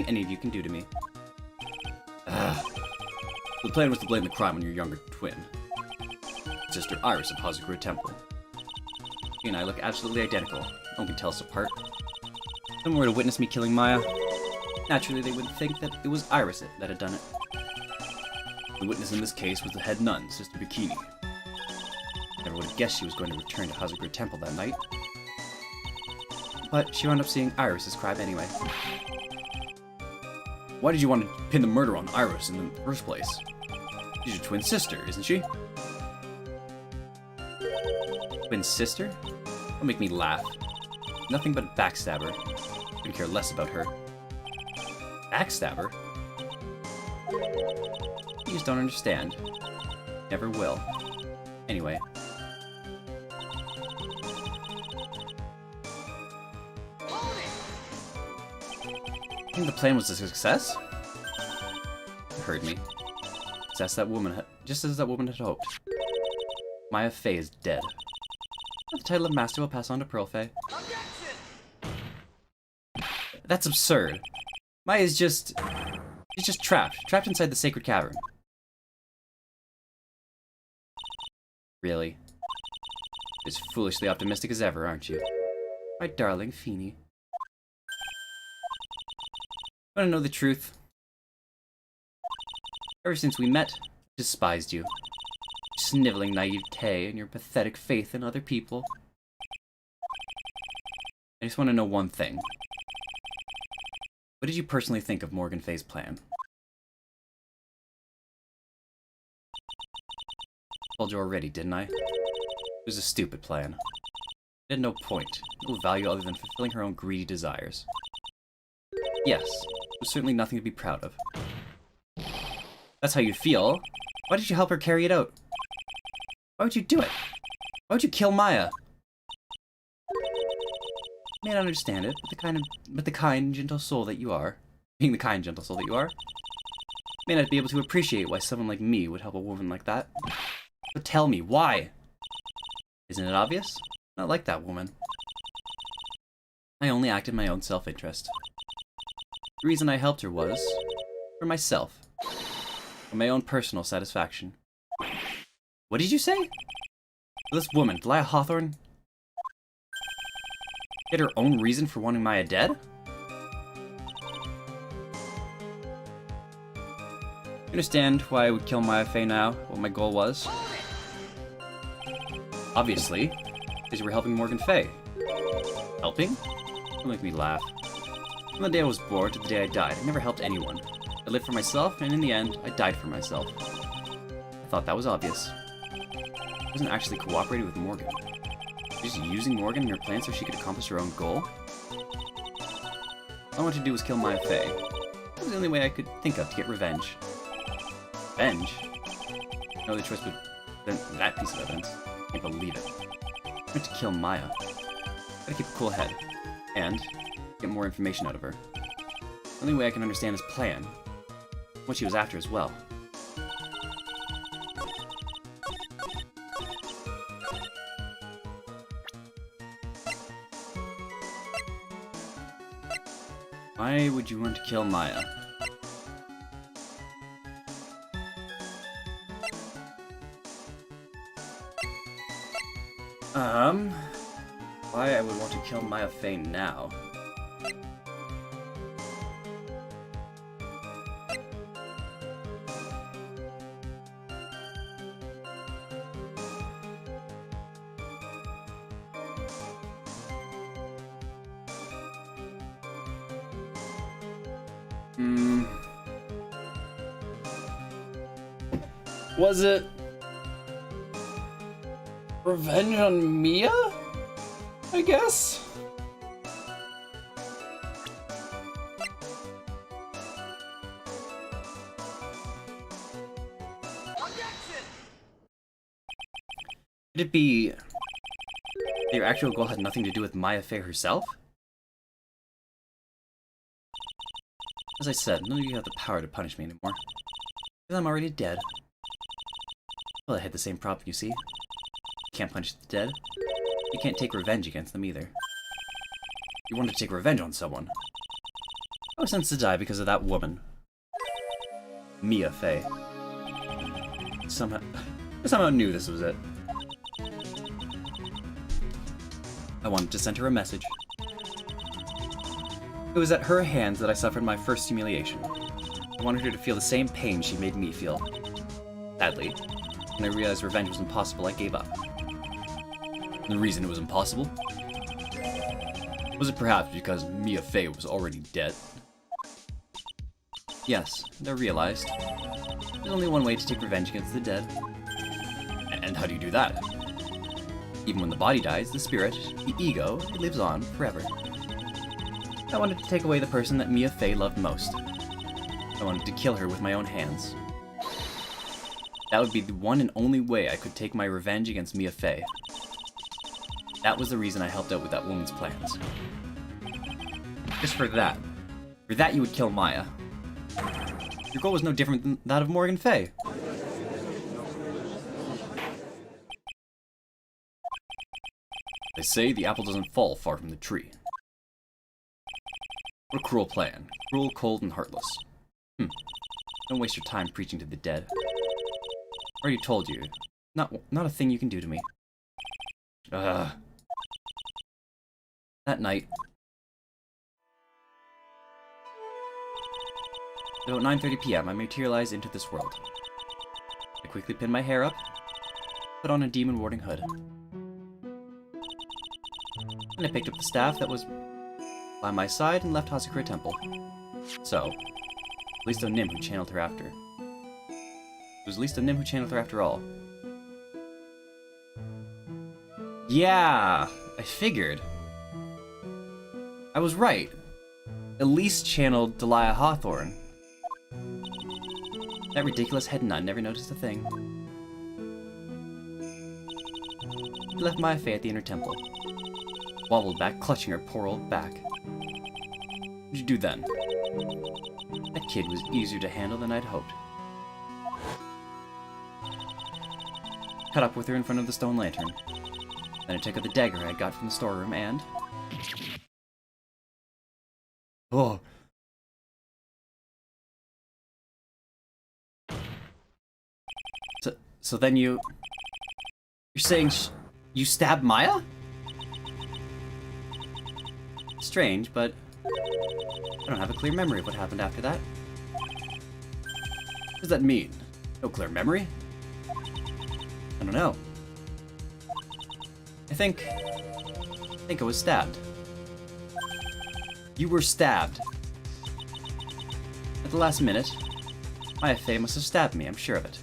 any of you can do to me. The plan was to blame the crime on your younger twin, Sister Iris of Hazakura Temple. She and I look absolutely identical. No one can tell us apart. If someone were to witness me killing Maya, naturally they would think that it was Iris that had done it. The witness in this case was the head nun, Sister Bikini. Never would have guessed she was going to return to Hazakura Temple that night. But she wound up seeing Iris' crime anyway. Why did you want to pin the murder on Iris in the first place? She's your twin sister, isn't she? Twin sister? Don't make me laugh. Nothing but a backstabber. Couldn't care less about her. Backstabber? You just don't understand. Never will. Anyway. I think the plan was a success? You heard me. Just as that woman had hoped. Maya Fay is dead. The title of Master will pass on to Pearl Fay. That's absurd. Maya's just... she's just trapped inside the sacred cavern. Really? As foolishly optimistic as ever, aren't you? My darling Feeny. Want to know the truth? Ever since we met, I've despised you. Sniveling naivete and your pathetic faith in other people. I just want to know one thing. What did you personally think of Morgan Fay's plan? I told you already, didn't I? It was a stupid plan. It had no point, no value other than fulfilling her own greedy desires. Yes, it was certainly nothing to be proud of. That's how you feel. Why did you help her carry it out? Why would you do it? Why would you kill Maya? I may not understand it, but the kind, gentle soul that you are, being the kind, gentle soul that you are, may not be able to appreciate why someone like me would help a woman like that. But tell me, why? Isn't it obvious? Not like that woman. I only acted in my own self-interest. The reason I helped her was for myself. For my own personal satisfaction. What did you say? This woman, Delia Hawthorne, had her own reason for wanting Maya dead? You understand why I would kill Maya Fey now? What my goal was? Obviously, because you were helping Morgan Fey. Helping? Don't make me laugh. From the day I was born to the day I died, I never helped anyone. I lived for myself, and in the end, I died for myself. I thought that was obvious. I wasn't actually cooperating with Morgan. Just using Morgan in her plan so she could accomplish her own goal? All I wanted to do was kill Maya Fey. That was the only way I could think of to get revenge. Revenge? No other choice than that piece of evidence. I can't believe it. I meant to kill Maya. Gotta keep a cool head. And get more information out of her. The only way I can understand his plan. What she was after as well. Why would you want to kill Maya? Why I would want to kill Maya Fey now? Was it revenge on Mia? I guess? Could it be that your actual goal had nothing to do with Maya Fey herself? As I said, none of you have the power to punish me anymore. Because I'm already dead. Well, I had the same problem, you see. You can't punish the dead. You can't take revenge against them either. You wanted to take revenge on someone. I was sentenced to die because of that woman. Mia Fey. I somehow knew this was it. I wanted to send her a message. It was at her hands that I suffered my first humiliation. I wanted her to feel the same pain she made me feel. Sadly, when I realized revenge was impossible, I gave up. The reason it was impossible? Was it perhaps because Mia Fey was already dead? Yes, and I realized there's only one way to take revenge against the dead. And how do you do that? Even when the body dies, the spirit, the ego, it lives on forever. I wanted to take away the person that Mia Fey loved most. I wanted to kill her with my own hands. That would be the one and only way I could take my revenge against Mia Fey. That was the reason I helped out with that woman's plans. Just for that. For that you would kill Maya. Your goal was no different than that of Morgan Fey. They say the apple doesn't fall far from the tree. What a cruel plan. Cruel, cold, and heartless. Don't waste your time preaching to the dead. I already told you. Not a thing you can do to me. That night, at about 9:30 p.m., I materialized into this world. I quickly pinned my hair up, put on a demon-warding hood. And I picked up the staff that was by my side and left Hazakura Temple. So, at least a Nim who channeled her after. It was at least a Nim who channeled her after all. Yeah, I figured. I was right. Elise channeled Delia Hawthorne. That ridiculous head nun never noticed a thing. He left Maya Fey at the inner temple. Wobbled back, clutching her poor old back. What did you do then? That kid was easier to handle than I'd hoped. Cut up with her in front of the stone lantern. Then I took out the dagger I got from the storeroom and So then you're saying you stabbed Maya? Strange, but I don't have a clear memory of what happened after that. What does that mean? No clear memory? I don't know. I think I was stabbed. You were stabbed. At the last minute, Maya Fey must have stabbed me, I'm sure of it.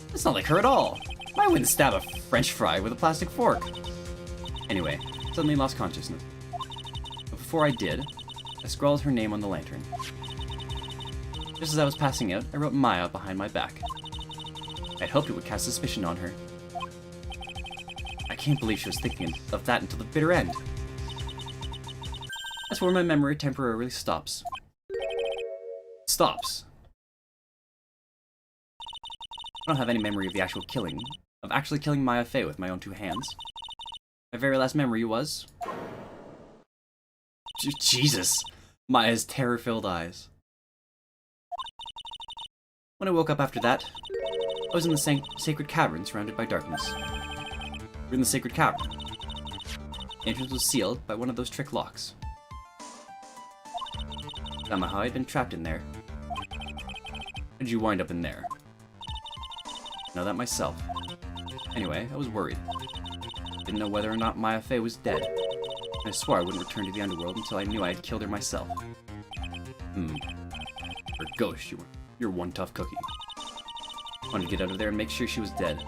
That's not like her at all. I wouldn't stab a French fry with a plastic fork. Anyway, suddenly lost consciousness. But before I did, I scrawled her name on the lantern. Just as I was passing out, I wrote Maya behind my back. I'd hoped it would cast suspicion on her. I can't believe she was thinking of that until the bitter end. That's where my memory temporarily stops. Stops. I don't have any memory of the actual killing, of actually killing Maya Fey with my own 2 hands. My very last memory was... Jesus! Maya's terror-filled eyes. When I woke up after that, I was in the sacred cavern surrounded by darkness. We're in the sacred cavern. The entrance was sealed by one of those trick locks. Somehow I'd been trapped in there. How did you wind up in there? I know that myself. Anyway, I was worried. Didn't know whether or not Maya Fey was dead. And I swore I wouldn't return to the underworld until I knew I had killed her myself. For a ghost, you're one tough cookie. Wanted to get out of there and make sure she was dead.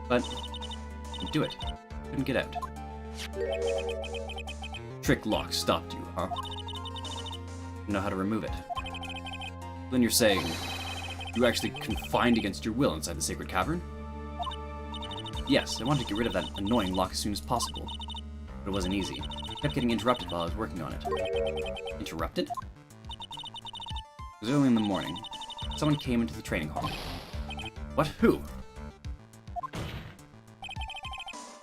But couldn't do it. Couldn't get out. Trick lock stopped you, huh? Didn't know how to remove it. Then you're saying you were actually confined against your will inside the sacred cavern? Yes, I wanted to get rid of that annoying lock as soon as possible. But it wasn't easy. I kept getting interrupted while I was working on it. Interrupted? It was early in the morning. Someone came into the training hall. What? Who?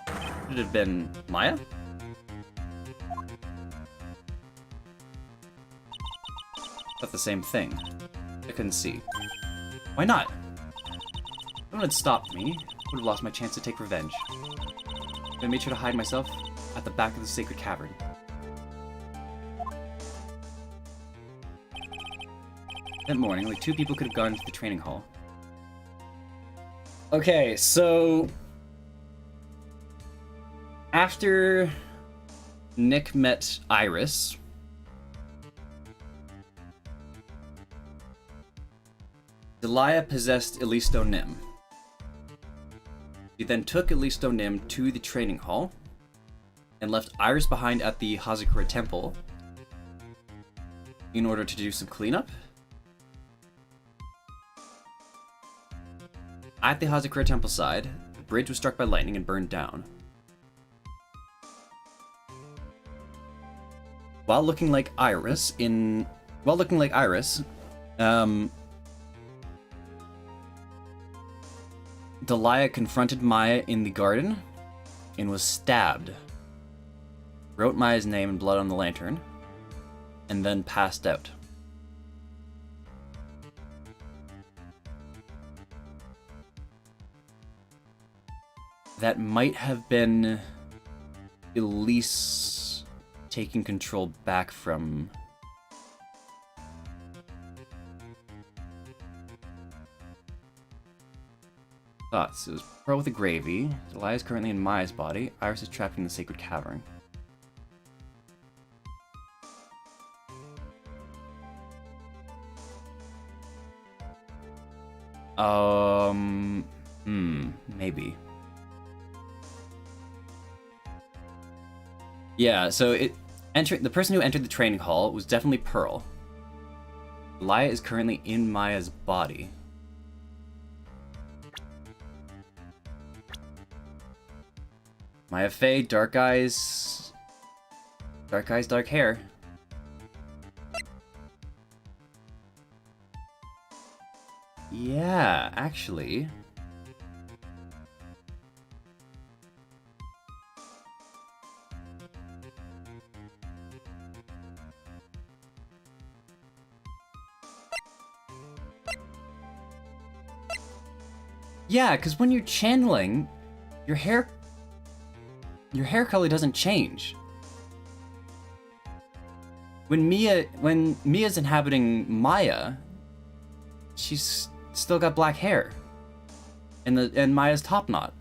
Could it have been Maya? That's the same thing. I couldn't see. Why not? If no one had stopped me, I would have lost my chance to take revenge. I made sure to hide myself at the back of the sacred cavern. That morning, only 2 people could have gone into the training hall. Okay, so... after Nick met Iris... Delia possessed Elisto Nim. He then took Elisto Nim to the training hall and left Iris behind at the Hazakura Temple in order to do some cleanup. At the Hazakura Temple side, the bridge was struck by lightning and burned down. While looking like Iris, Delia confronted Maya in the garden and was stabbed. Wrote Maya's name in blood on the lantern, and then passed out. That might have been Elise taking control back from... Thoughts. It was Pearl with the gravy. Delia is currently in Maya's body. Iris is trapped in the sacred cavern. Maybe. Yeah, so the person who entered the training hall was definitely Pearl. Delia is currently in Maya's body. Maya Fey, dark eyes, dark hair. Yeah, actually. Yeah, because when you're channeling, your hair color doesn't change. When Mia's inhabiting Maya, she's still got black hair. And Maya's top knot.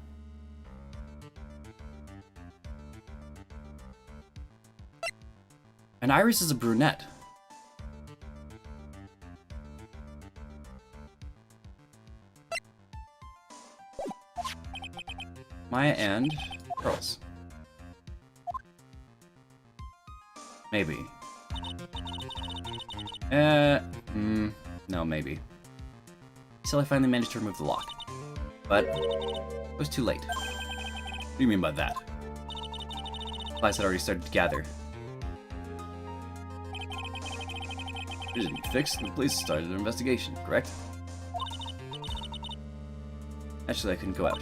And Iris is a brunette. Maya and Pearls. Maybe. No, maybe. Until I finally managed to remove the lock. But it was too late. What do you mean by that? Supplies had already started to gather. It didn't fix, the police started an investigation, correct? Actually, I couldn't go out.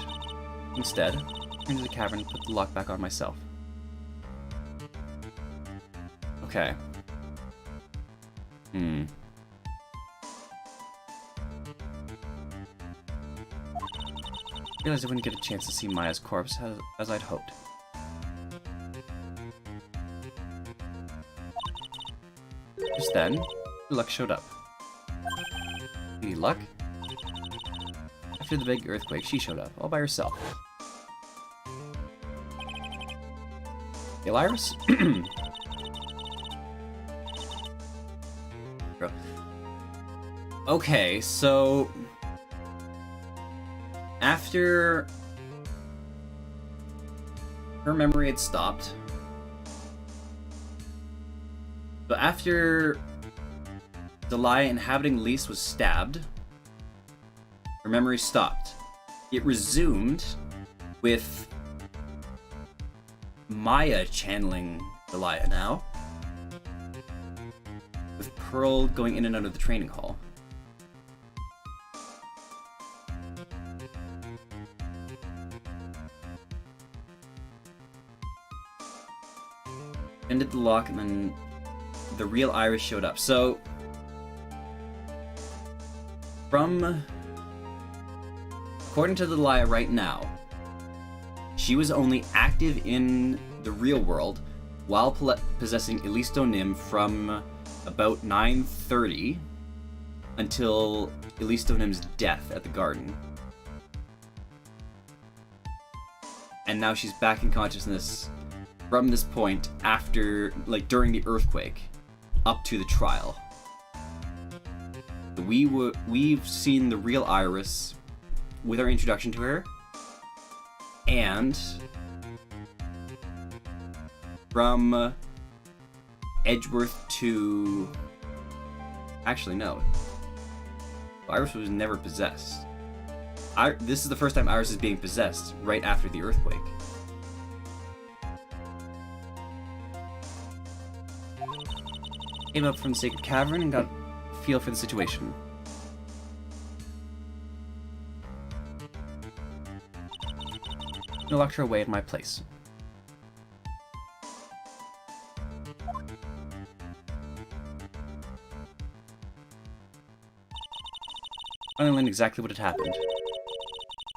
Instead, I went into the cavern and put the lock back on myself. Okay. Realized I wouldn't get a chance to see Maya's corpse as I'd hoped. Just then, Luck showed up. Lady Luck? After the big earthquake, she showed up, all by herself. Hey, Iris? Okay, so... after her memory had stopped, so after Delia inhabiting Lys was stabbed, her memory stopped. It resumed with Maya channeling Delia now, with Pearl going in and out of the training hall. Ended the lock, and then the real Iris showed up. So, according to the Delia right now, she was only active in the real world while possessing Elisto Nim from about 9:30 until Elisto Nim's death at the garden. And now she's back in consciousness from this point after, like, during the earthquake, up to the trial. We've seen the real Iris with our introduction to her, and from Edgeworth to... actually, no. Iris was never possessed. This is the first time Iris is being possessed, right after the earthquake. Came up from the Sacred Cavern and got a feel for the situation. I locked her away at my place. I learned exactly what had happened.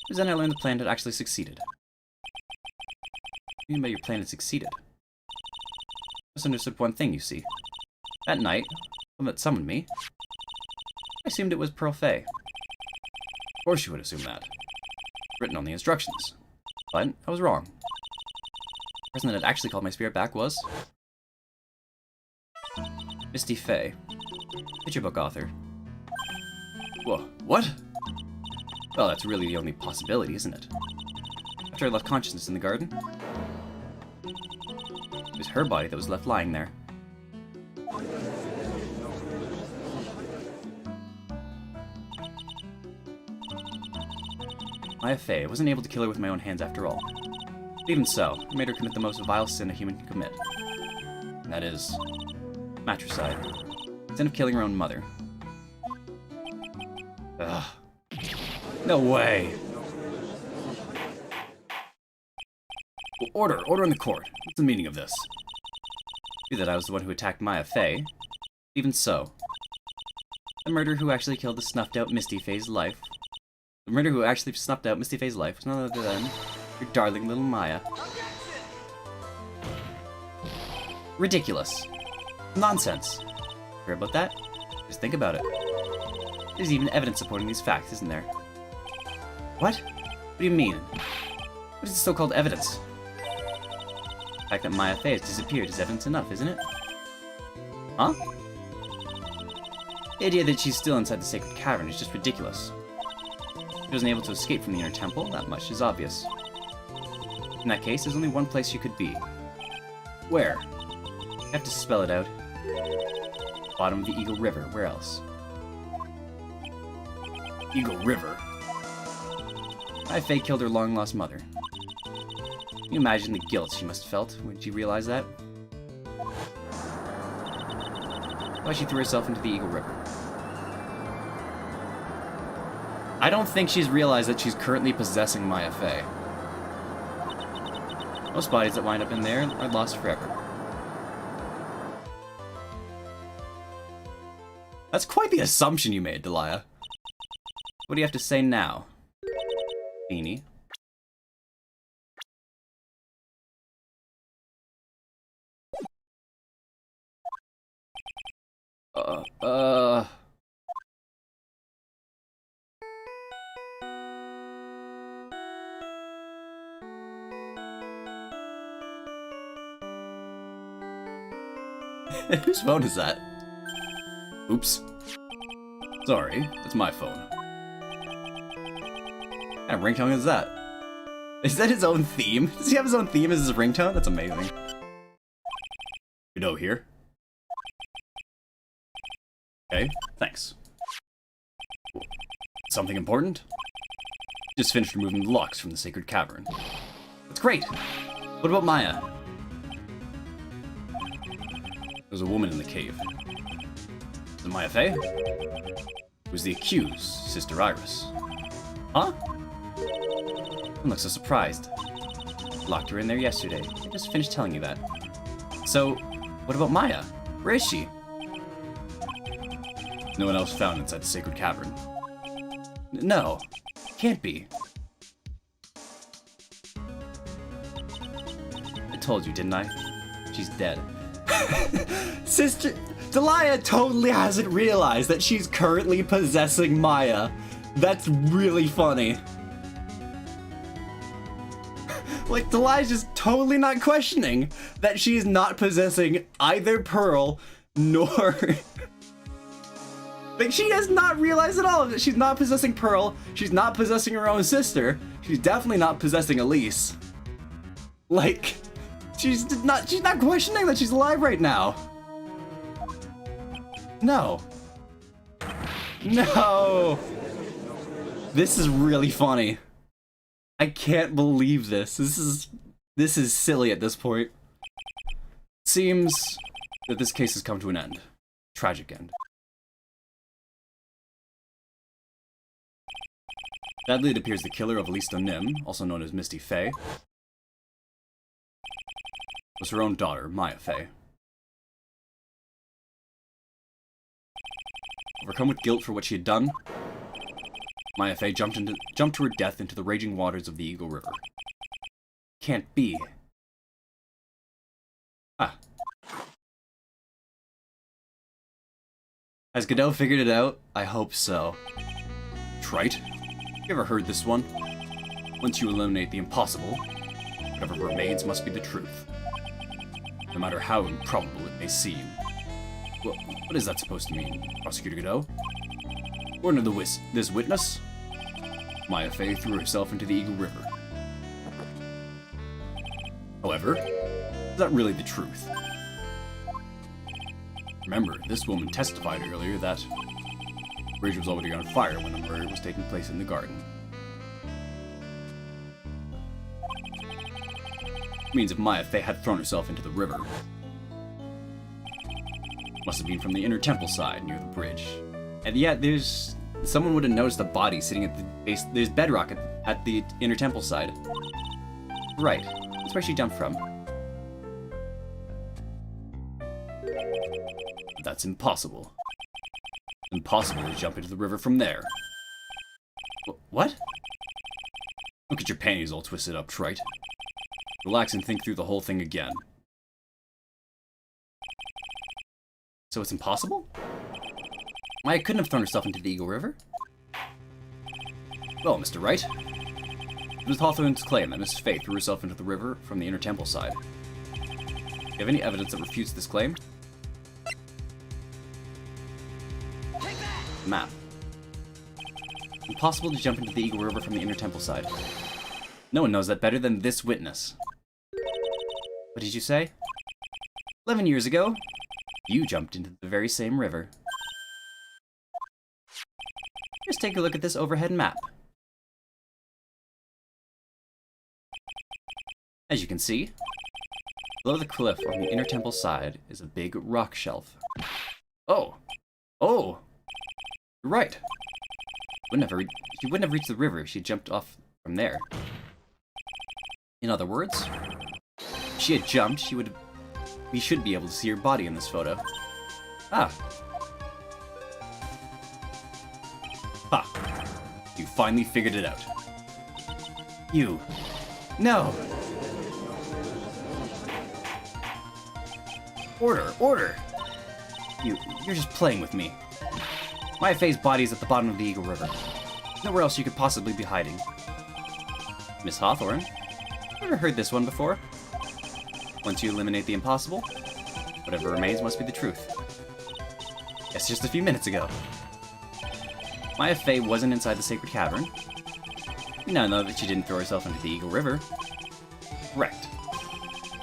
Because then I learned the plan had actually succeeded. What do you mean by your plan had succeeded? I just understood one thing, you see. That night, when that summoned me, I assumed it was Pearl Fey. Of course you would assume that. Written on the instructions. But I was wrong. The person that had actually called my spirit back was... Misty Fey. Picture book author. Whoa, what? Well, that's really the only possibility, isn't it? After I left consciousness in the garden, it was her body that was left lying there. Maya Fey wasn't able to kill her with my own hands after all. But even so, I made her commit the most vile sin a human can commit. And that is... matricide. The sin of killing her own mother. Ugh. No way! Order! Order in the court! What's the meaning of this? Knew that I was the one who attacked Maya Fey. Even so, the murderer who actually killed the snuffed-out Misty Fey's life The murderer who actually snuffed out Misty Faye's life was none other than your darling little Maya. Ridiculous. Nonsense. Hear about that? Just think about it. There's even evidence supporting these facts, isn't there? What? What do you mean? What is the so-called evidence? The fact that Maya Fey has disappeared is evidence enough, isn't it? Huh? The idea that she's still inside the sacred cavern is just ridiculous. She wasn't able to escape from the inner temple, that much is obvious. In that case, there's only one place she could be. Where? You have to spell it out. Bottom of the Eagle River, where else? Eagle River? Maya Fey killed her long-lost mother. Can you imagine the guilt she must have felt when she realized that? Why she threw herself into the Eagle River? I don't think she's realized that she's currently possessing Maya Fey. Most bodies that wind up in there are lost forever. That's quite the assumption you made, Delia. What do you have to say now, Beanie? Whose phone is that? Oops. Sorry, that's my phone. What kind of ringtone is that? Is that his own theme? Does he have his own theme as his ringtone? That's amazing. Godot here. Okay, thanks. Something important? Just finished removing the locks from the sacred cavern. That's great! What about Maya? There's a woman in the cave. Is it Maya Fey? It was the accused, Sister Iris. Huh? Don't look so surprised. Locked her in there yesterday. I just finished telling you that. So, what about Maya? Where is she? No one else found inside the sacred cavern. No, can't be. I told you, didn't I? She's dead. Sister Delia totally hasn't realized that she's currently possessing Maya. That's really funny. Like, Delia's just totally not questioning that she's not possessing either Pearl nor... Like, she has not realized at all that she's not possessing Pearl, she's not possessing her own sister, she's definitely not possessing Elise. Like, she's not questioning that she's alive right now. No. No. This is really funny. I can't believe this. This is silly at this point. Seems that this case has come to an end. Tragic end. Sadly, it appears the killer of Elise Nim, also known as Misty Fey, was her own daughter, Maya Fey. Overcome with guilt for what she had done, Maya Fey jumped to her death into the raging waters of the Eagle River. Can't be. Ah. Has Godot figured it out? I hope so. Trite? You ever heard this one? Once you eliminate the impossible, whatever remains must be the truth. No matter how improbable it may seem. Well, what is that supposed to mean, Prosecutor Godot? According to this witness, Maya Fey threw herself into the Eagle River. However, is that really the truth? Remember, this woman testified earlier that the bridge was already on fire when the murder was taking place in the garden. Means if Maya Fey had thrown herself into the river, must have been from the inner temple side near the bridge. And yet, someone would have noticed a body sitting at the base. There's bedrock at the inner temple side. Right, that's where she jumped from. That's impossible. Impossible to jump into the river from there. What? Don't get your panties all twisted up, trite. Relax and think through the whole thing again. So it's impossible? Maya couldn't have thrown herself into the Eagle River? Well, Mr. Wright, it was Hawthorne's claim that Miss Faye threw herself into the river from the inner temple side. Do you have any evidence that refutes this claim? Map. Impossible to jump into the Eagle River from the inner temple side. No one knows that better than this witness. What did you say? 11 years ago, you jumped into the very same river. Just take a look at this overhead map. As you can see, below the cliff on the inner temple side is a big rock shelf. Oh! Oh! You're right. She wouldn't have reached the river if she jumped off from there. In other words, if she had jumped, we should be able to see her body in this photo. Ah. Ha. You finally figured it out. You. No! Order! Order! You're just playing with me. Maya Faye's body is at the bottom of the Eagle River. Nowhere else you could possibly be hiding. Miss Hawthorne? Never heard this one before. Once you eliminate the impossible, whatever remains must be the truth. Yes, just a few minutes ago. Maya Faye wasn't inside the sacred cavern. We now know that she didn't throw herself into the Eagle River. Correct.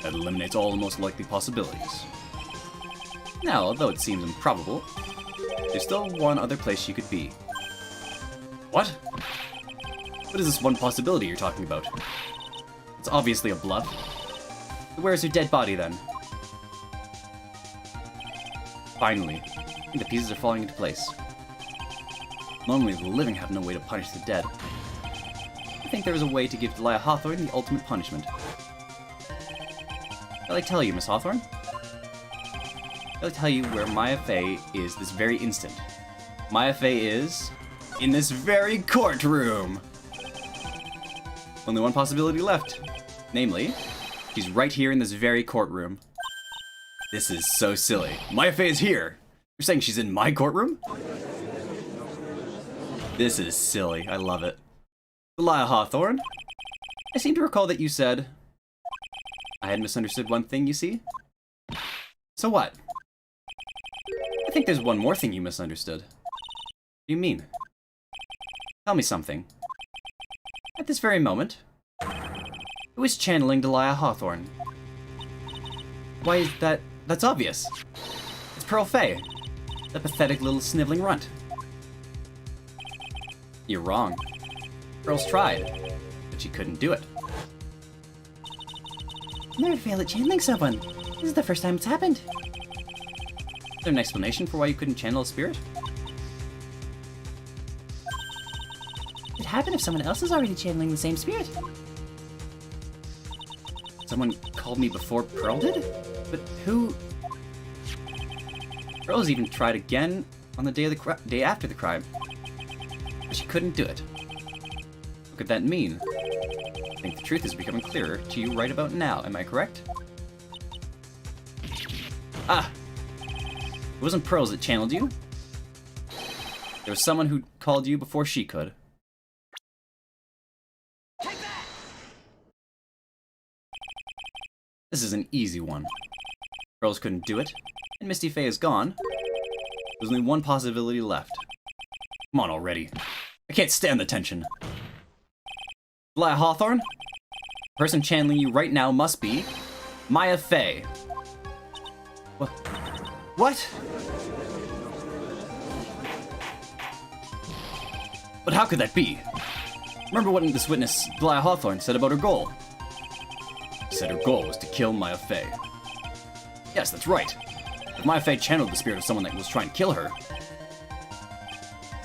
That eliminates all the most likely possibilities. Now, although it seems improbable, there's still one other place she could be. What? What is this one possibility you're talking about? It's obviously a bluff. Where's her dead body, then? Finally, I think the pieces are falling into place. Normally, the living have no way to punish the dead. I think there is a way to give Delia Hawthorne the ultimate punishment. Shall I tell you, Miss Hawthorne? Shall I tell you where Maya Faye is this very instant? Maya Faye is in this very courtroom! Only one possibility left. Namely, she's right here in this very courtroom. This is so silly. Maya Faye is here! You're saying she's in my courtroom? This is silly. I love it. Delia Hawthorne? I seem to recall that you said... I had misunderstood one thing, you see? So what? I think there's one more thing you misunderstood. What do you mean? Tell me something. At this very moment, who is channeling Delia Hawthorne? Why is that? That's obvious. It's Pearl Faye, the pathetic little sniveling runt. You're wrong. Pearl's tried, but she couldn't do it. I never failed at channeling someone. This is the first time it's happened. Is there an explanation for why you couldn't channel a spirit? It'd happen if someone else is already channeling the same spirit. Someone called me before Pearl did? But who? Pearl's even tried again on the day after the crime. But she couldn't do it. What could that mean? I think the truth is becoming clearer to you right about now, am I correct? Ah! It wasn't Pearls that channeled you. There was someone who called you before she could. This is an easy one. Pearls couldn't do it, and Misty Faye is gone. There's only one possibility left. Come on already. I can't stand the tension. Delia Hawthorne? The person channeling you right now must be Maya Faye. What? But how could that be? Remember what this witness, Delia Hawthorne, said about her goal. She said her goal was to kill Maya Faye. Yes, that's right. If Maya Faye channeled the spirit of someone that was trying to kill her...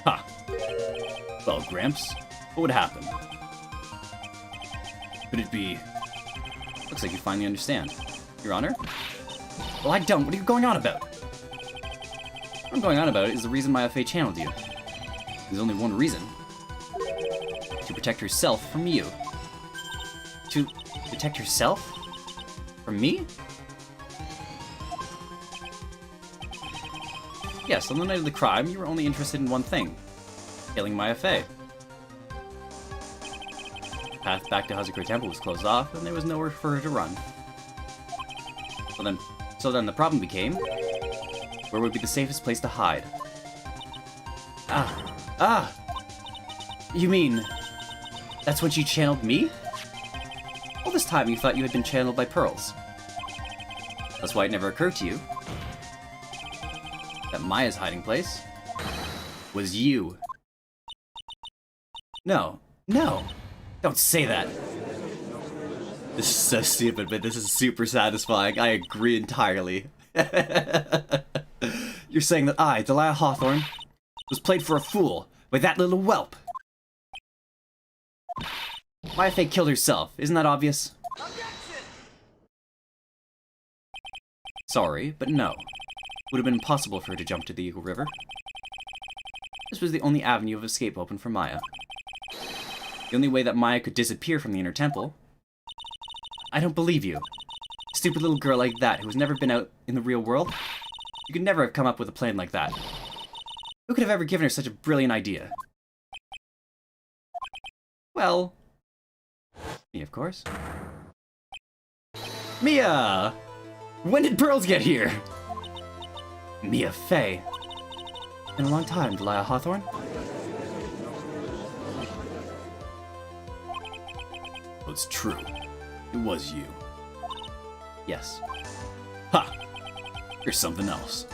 Ha. Well, Gramps, what would happen? Could it be... Looks like you finally understand. Your Honor? Well, I don't. What are you going on about? What I'm going on about is the reason Maya Faye channeled you. There's only one reason. protect herself from you. To protect herself? From me? Yes, on the night of the crime, you were only interested in one thing. Killing Maya Fey. The path back to Hazakura Temple was closed off, and there was nowhere for her to run. So then the problem became, where would be the safest place to hide? You mean, that's when she channeled me? All this time you thought you had been channeled by Pearls. That's why it never occurred to you that Maya's hiding place was you. No, don't say that. This is so stupid, but this is super satisfying. I agree entirely. You're saying that I, Delia Hawthorne, was played for a fool by that little whelp. Maya Fey killed herself, isn't that obvious? Sorry, but no. It would have been impossible for her to jump to the Eagle River. This was the only avenue of escape open for Maya. The only way that Maya could disappear from the Inner Temple. I don't believe you. Stupid little girl like that who has never been out in the real world? You could never have come up with a plan like that. Who could have ever given her such a brilliant idea? Well, me, of course. Mia! When did Pearls get here? Mia Fey. Been a long time, Delia Hawthorne. Well, it's true. It was you. Yes. Ha! You're something else.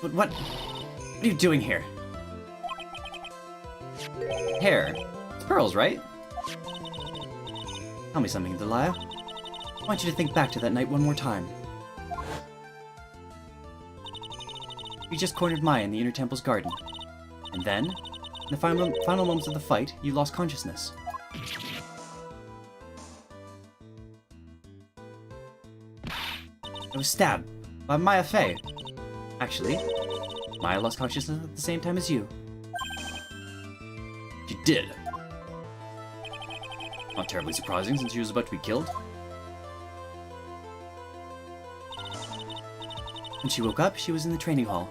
But what are you doing here? Hair. It's Pearls, right? Tell me something, Delia. I want you to think back to that night one more time. You just cornered Maya in the Inner Temple's garden. And then, in the final moments of the fight, you lost consciousness. I was stabbed by Maya Fey. Actually, Maya lost consciousness at the same time as you. She did. Not terribly surprising since she was about to be killed. When she woke up, she was in the training hall.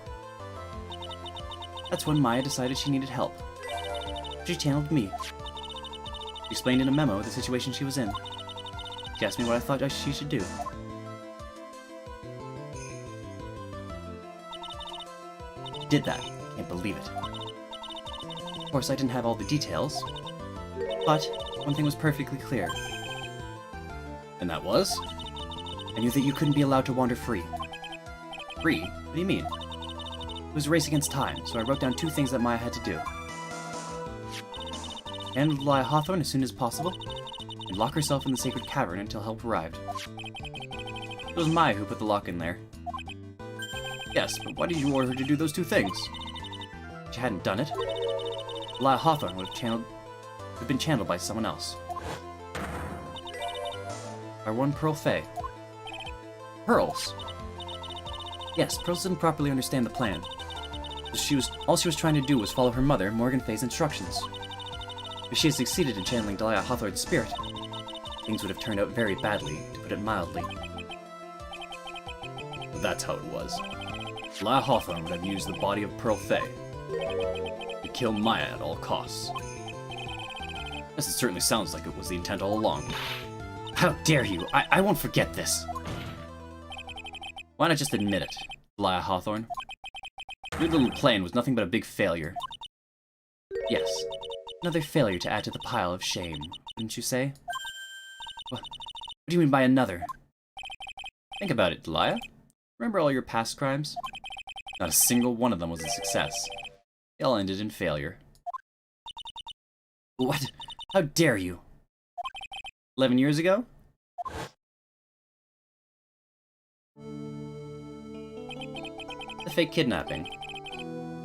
That's when Maya decided she needed help. She channeled me. She explained in a memo the situation she was in. She asked me what I thought she should do. Did that. Can't believe it. Of course, I didn't have all the details, but one thing was perfectly clear. And that was? I knew that you couldn't be allowed to wander free. Free? What do you mean? It was a race against time, so I wrote down 2 things that Maya had to do. Handle Delia Hawthorne as soon as possible, and lock herself in the sacred cavern until help arrived. It was Maya who put the lock in there. Yes, but why did you order her to do those 2 things? If she hadn't done it, Delia Hawthorne would have been channeled by someone else. Our one Pearl Fey. Pearls? Yes, Pearls didn't properly understand the plan. All she was trying to do was follow her mother, Morgan Fey's instructions. If she had succeeded in channeling Delia Hawthorne's spirit, things would have turned out very badly, to put it mildly. That's how it was. Delia Hawthorne would have used the body of Pearl Fey to kill Maya at all costs. Yes, it certainly sounds like it was the intent all along. How dare you! I won't forget this! Why not just admit it, Delia Hawthorne? Your little plan was nothing but a big failure. Yes. Another failure to add to the pile of shame, wouldn't you say? What do you mean by another? Think about it, Delia. Remember all your past crimes? Not a single one of them was a success. They all ended in failure. What? How dare you? 11 years ago? The fake kidnapping.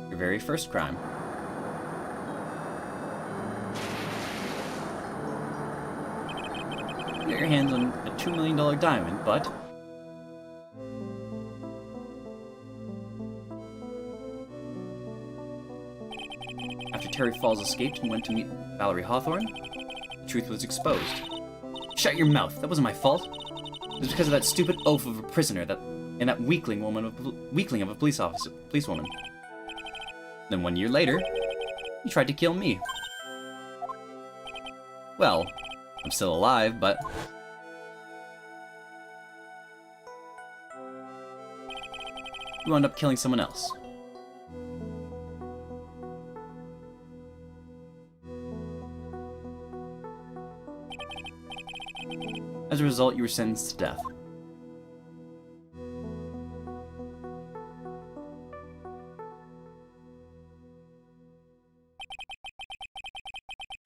Your very first crime. You got your hands on a $2 million diamond, but after Terry Falls escaped and went to meet Valerie Hawthorne, the truth was exposed. Shut your mouth. That wasn't my fault. It was because of that stupid oaf of a prisoner and that weakling of a policewoman. Then 1 year later, he tried to kill me. Well, I'm still alive, but... you wound up killing someone else. As a result, you were sentenced to death.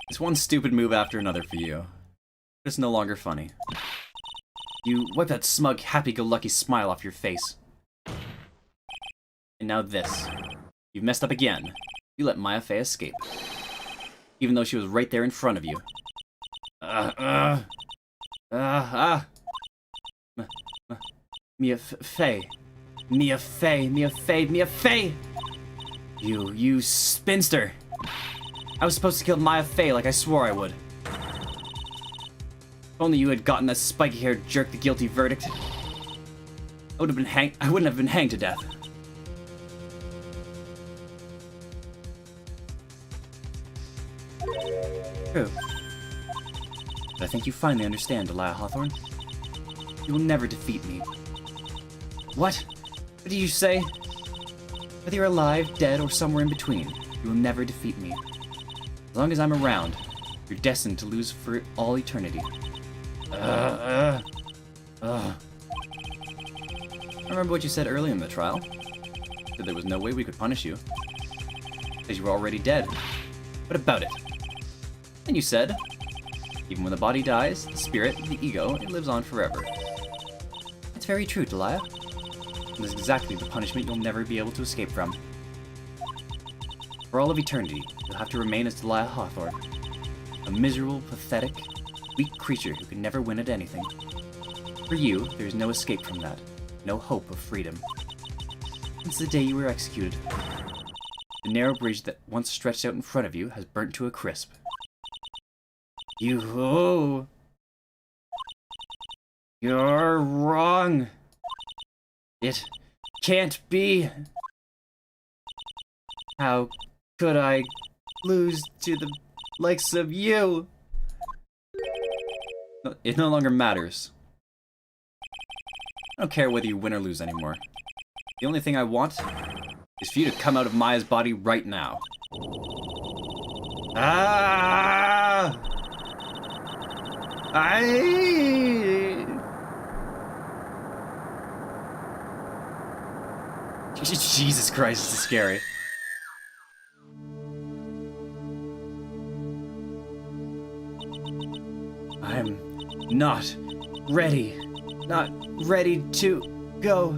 It's one stupid move after another for you. It's no longer funny. You wipe that smug, happy-go-lucky smile off your face. And now this. You've messed up again. You let Maya Fey escape. Even though she was right there in front of you. Mia Fey. Mia Fey, Mia Fey, Mia Fey! You spinster! I was supposed to kill Maya Fey like I swore I would. If only you had gotten that spiky-haired jerk the guilty verdict. I wouldn't have been hanged to death. True. But I think you finally understand, Delia Hawthorne. You will never defeat me. What? What did you say? Whether you're alive, dead, or somewhere in between, you will never defeat me. As long as I'm around, you're destined to lose for all eternity. I remember what you said earlier in the trial. You said there was no way we could punish you. Because you were already dead. What about it? And you said, even when the body dies, the spirit, the ego, it lives on forever. It's very true, Delia. And this is exactly the punishment you'll never be able to escape from. For all of eternity, you'll have to remain as Delia Hawthorne. A miserable, pathetic, weak creature who can never win at anything. For you, there's no escape from that. No hope of freedom. Since the day you were executed, the narrow bridge that once stretched out in front of you has burnt to a crisp. You're wrong. It can't be. How could I lose to the likes of you? It no longer matters. I don't care whether you win or lose anymore. The only thing I want is for you to come out of Maya's body right now. Jesus Christ, this is scary. I'm not ready. Not ready to go.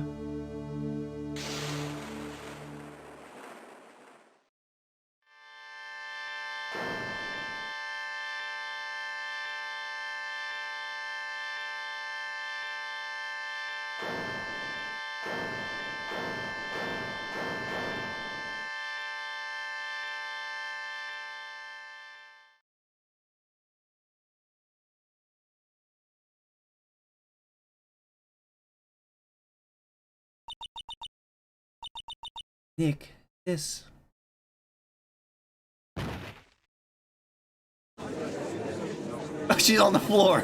Nick, this... Oh, she's on the floor!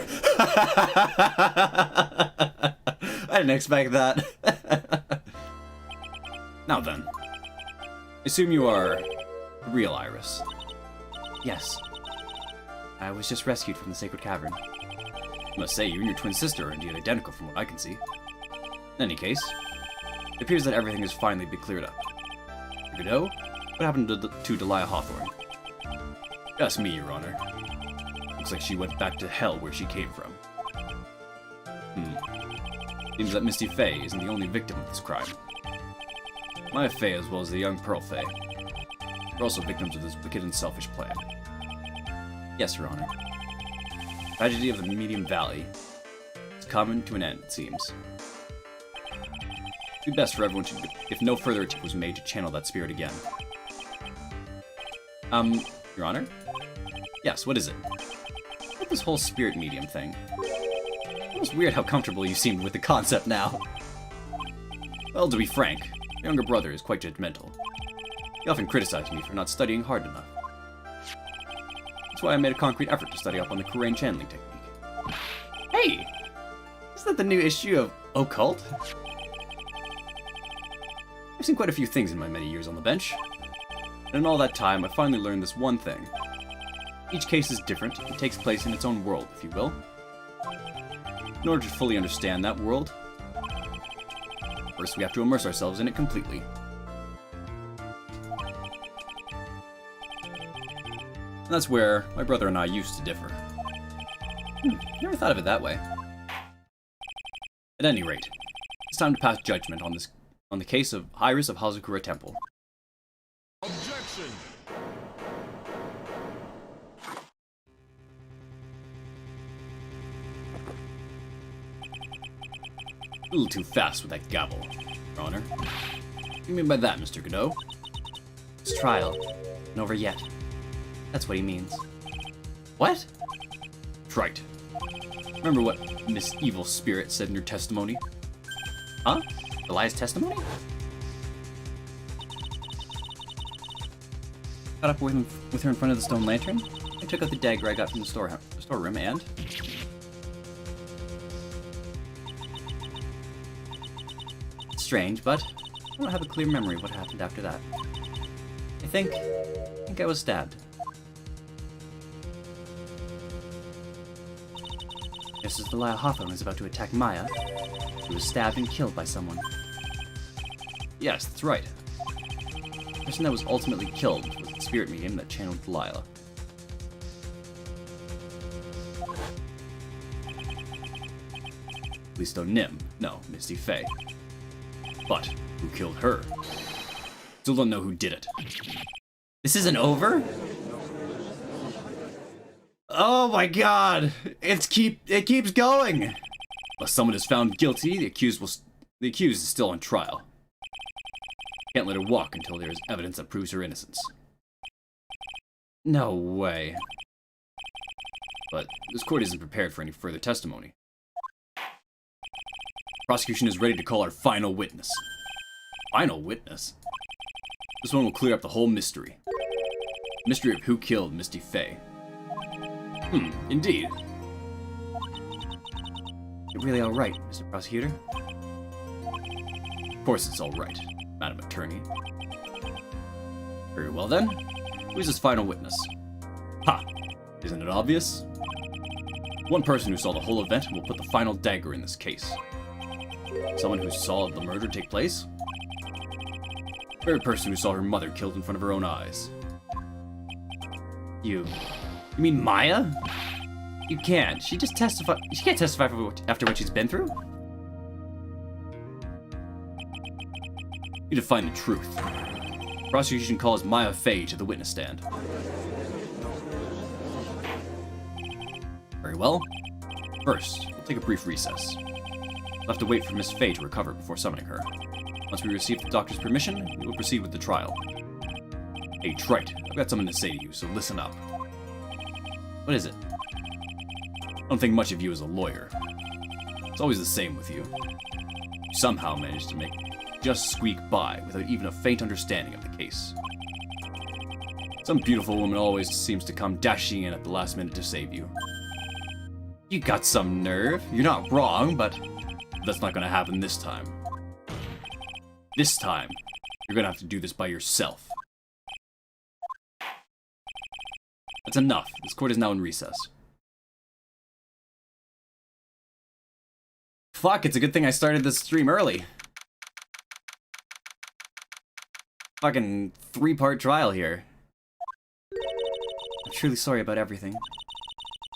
I didn't expect that. Now then, assume you are the real Iris. Yes. I was just rescued from the Sacred Cavern. I must say, you and your twin sister are indeed identical from what I can see. In any case, it appears that everything has finally been cleared up. Godot, what happened to Delia Hawthorne? Ask me, Your Honor. Looks like she went back to hell where she came from. Seems that Misty Fey isn't the only victim of this crime. Maya Fey, as well as the young Pearl Fey, are also victims of this wicked and selfish plan. Yes, Your Honor. The tragedy of the Medium Valley is coming to an end, it seems. It'd be best for everyone if no further attempt was made to channel that spirit again. Your Honor? Yes, what is it? What this whole spirit medium thing? It's weird how comfortable you seemed with the concept now. Well, to be frank, my younger brother is quite judgmental. He often criticized me for not studying hard enough. That's why I made a concrete effort to study up on the Korean channeling technique. Hey! Isn't that the new issue of Occult? I've seen quite a few things in my many years on the bench. And in all that time, I finally learned this one thing. Each case is different and takes place in its own world, if you will. In order to fully understand that world, first we have to immerse ourselves in it completely. And that's where my brother and I used to differ. Never thought of it that way. At any rate, it's time to pass judgment on the case of Iris of Hazakura Temple. Objection! A little too fast with that gavel, Your Honor. What do you mean by that, Mr. Godot? This trial isn't over yet. That's what he means. What? Trite. Remember what Miss Evil Spirit said in her testimony? Huh? Elias' testimony? Got up with her in front of the stone lantern. I took out the dagger I got from the storeroom and... It's strange, but I don't have a clear memory of what happened after that. I think I was stabbed. Just as Delia Hawthorne was about to attack Maya, she was stabbed and killed by someone. Yes, that's right. The person that was ultimately killed was the spirit medium that channeled Delilah. At least Nim, no, Misty Faye. But who killed her? Still don't know who did it. This isn't over? Oh my god! It keeps going! Unless someone is found guilty, the accused is still on trial. Can't let her walk until there is evidence that proves her innocence. No way. But this court isn't prepared for any further testimony. Prosecution is ready to call our final witness. Final witness? This one will clear up the whole mystery. Mystery of who killed Misty Faye. Indeed. You're really alright, Mr. Prosecutor? Of course it's alright, Madam Attorney. Very well then. Who's this final witness? Ha! Isn't it obvious? One person who saw the whole event will put the final dagger in this case. Someone who saw the murder take place? Very person who saw her mother killed in front of her own eyes. You mean Maya? You can't. She can't testify after what she's been through? You need to find the truth. Prosecution calls Maya Faye to the witness stand. Very well. First, we'll take a brief recess. We'll have to wait for Miss Faye to recover before summoning her. Once we receive the doctor's permission, we will proceed with the trial. Hey, Trite, I've got something to say to you, so listen up. What is it? I don't think much of you as a lawyer. It's always the same with you. You somehow managed to make just squeak by without even a faint understanding of the case. Some beautiful woman always seems to come dashing in at the last minute to save you. You got some nerve. You're not wrong, but that's not gonna happen this time. This time, you're gonna have to do this by yourself. That's enough. This court is now in recess. Fuck, it's a good thing I started this stream early. Fucking 3-part trial here. I'm truly sorry about everything.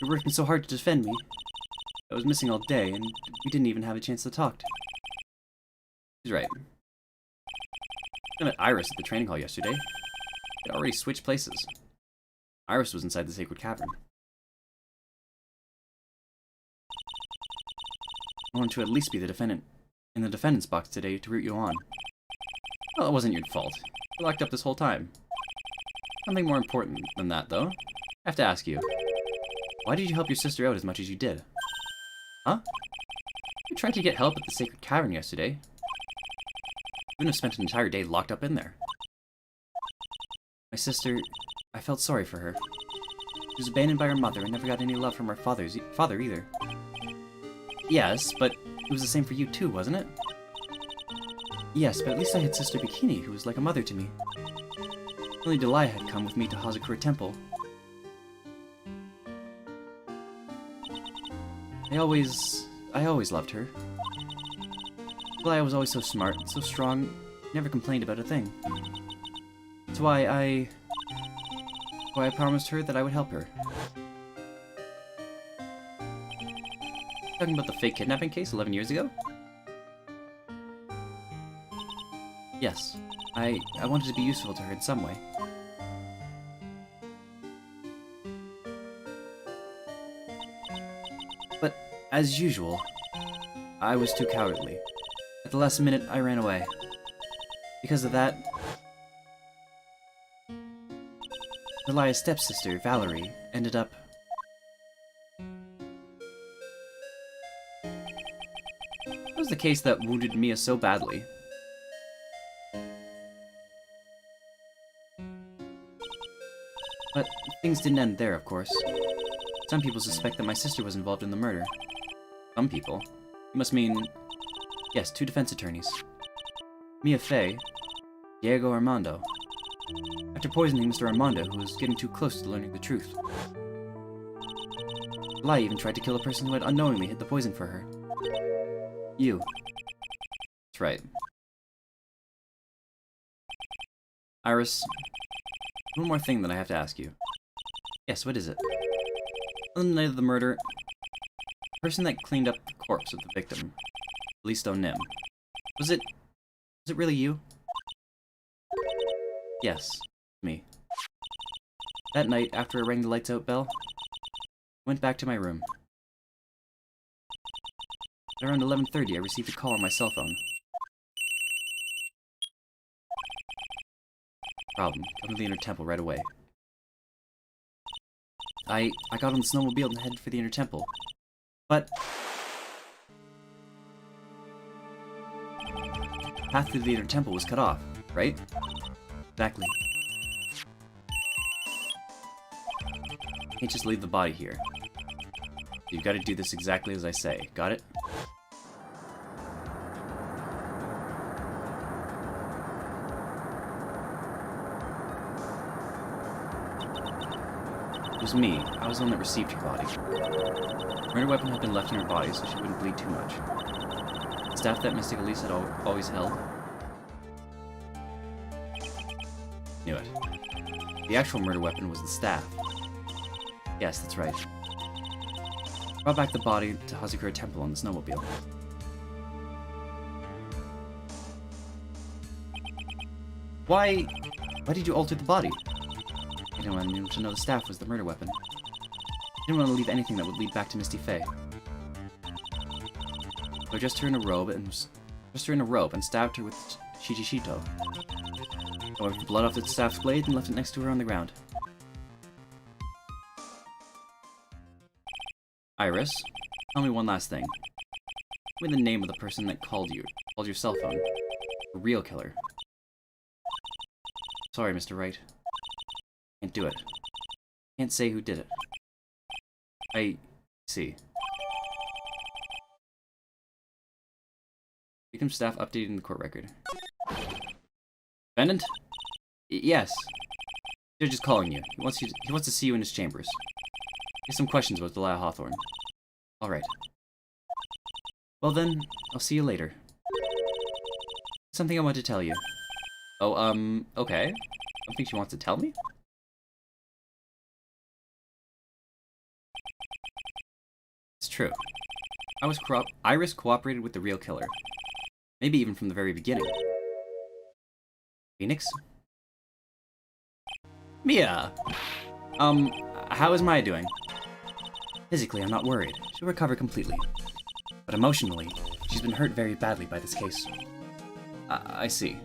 You're working so hard to defend me. I was missing all day, and we didn't even have a chance to talk. He's right. I met Iris at the training hall yesterday. They already switched places. Iris was inside the sacred cavern. I wanted to at least be the defendant in the defendant's box today to root you on. Well, it wasn't your fault. You locked up this whole time. Something more important than that, though. I have to ask you. Why did you help your sister out as much as you did? Huh? You tried to get help at the Sacred Cavern yesterday. You wouldn't have spent an entire day locked up in there. My sister... I felt sorry for her. She was abandoned by her mother and never got any love from her father either. Yes, but it was the same for you too, wasn't it? Yes, but at least I had Sister Bikini, who was like a mother to me. Only Delia had come with me to Hazakura Temple. I always loved her. Delia was always so smart, so strong, never complained about a thing. That's why I promised her that I would help her. Talking about the fake kidnapping case 11 years ago? Yes. I wanted to be useful to her in some way. But, as usual, I was too cowardly. At the last minute, I ran away. Because of that, Delia's stepsister, Valerie, ended up... That was the case that wounded Mia so badly. But things didn't end there, of course. Some people suspect that my sister was involved in the murder. Some people? You must mean... Yes, 2 defense attorneys. Mia Fey, Diego Armando. After poisoning Mr. Armando, who was getting too close to learning the truth. Lai even tried to kill a person who had unknowingly hid the poison for her. You. That's right. Iris, one more thing that I have to ask you. Yes, what is it? On the night of the murder, the person that cleaned up the corpse of the victim, Listo Nim, was it really you? Yes, me. That night, after I rang the lights out bell, I went back to my room. At around 11:30, I received a call on my cell phone. Problem. Come to the Inner Temple right away. I got on the snowmobile and headed for the Inner Temple. But... the path to the Inner Temple was cut off, right? Exactly. Can't just leave the body here. You've got to do this exactly as I say. Got it? It was me. I was the one that received her body. The murder weapon had been left in her body so she wouldn't bleed too much. The staff that Mystic Elise had always held. Knew it. The actual murder weapon was the staff. Yes, that's right. Brought back the body to Hazakura Temple on the snowmobile. Why did you alter the body? I didn't want anyone to know the staff was the murder weapon. I didn't want to leave anything that would lead back to Misty Faye. So I dressed her in a robe and stabbed her with Shijishito. I wiped the blood off the staff's blade and left it next to her on the ground. Iris, tell me one last thing. Tell me the name of the person that called your cell phone. The real killer. Sorry, Mr. Wright. Can't do it. Can't say who did it. I see. Victim staff updating the court record. Defendant? Yes. Judge is calling you. He wants to see you in his chambers. He has some questions about Delia Hawthorne. Alright. Well then, I'll see you later. Something I want to tell you. Oh, okay. Something she wants to tell me? It's true. Iris cooperated with the real killer. Maybe even from the very beginning. Phoenix? Mia! How is Maya doing? Physically, I'm not worried. She'll recover completely. But emotionally, she's been hurt very badly by this case. I see.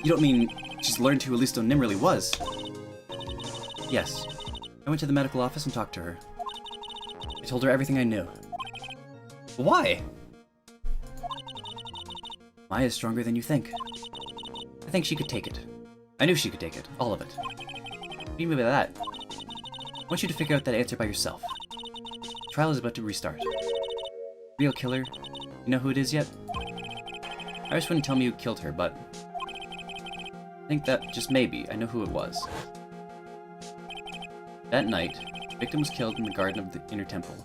You don't mean She's learned who Alisto Nim really was. Yes. I went to the medical office and talked to her. I told her everything I knew. Why? Maya's stronger than you think. I think she could take it. I knew she could take it. All of it. What do you mean by that? I want you to figure out that answer by yourself. The trial is about to restart. Real killer? You know who it is yet? Iris wouldn't tell me who killed her, but I think that, just maybe, I know who it was. That night, the victim was killed in the garden of the Inner Temple.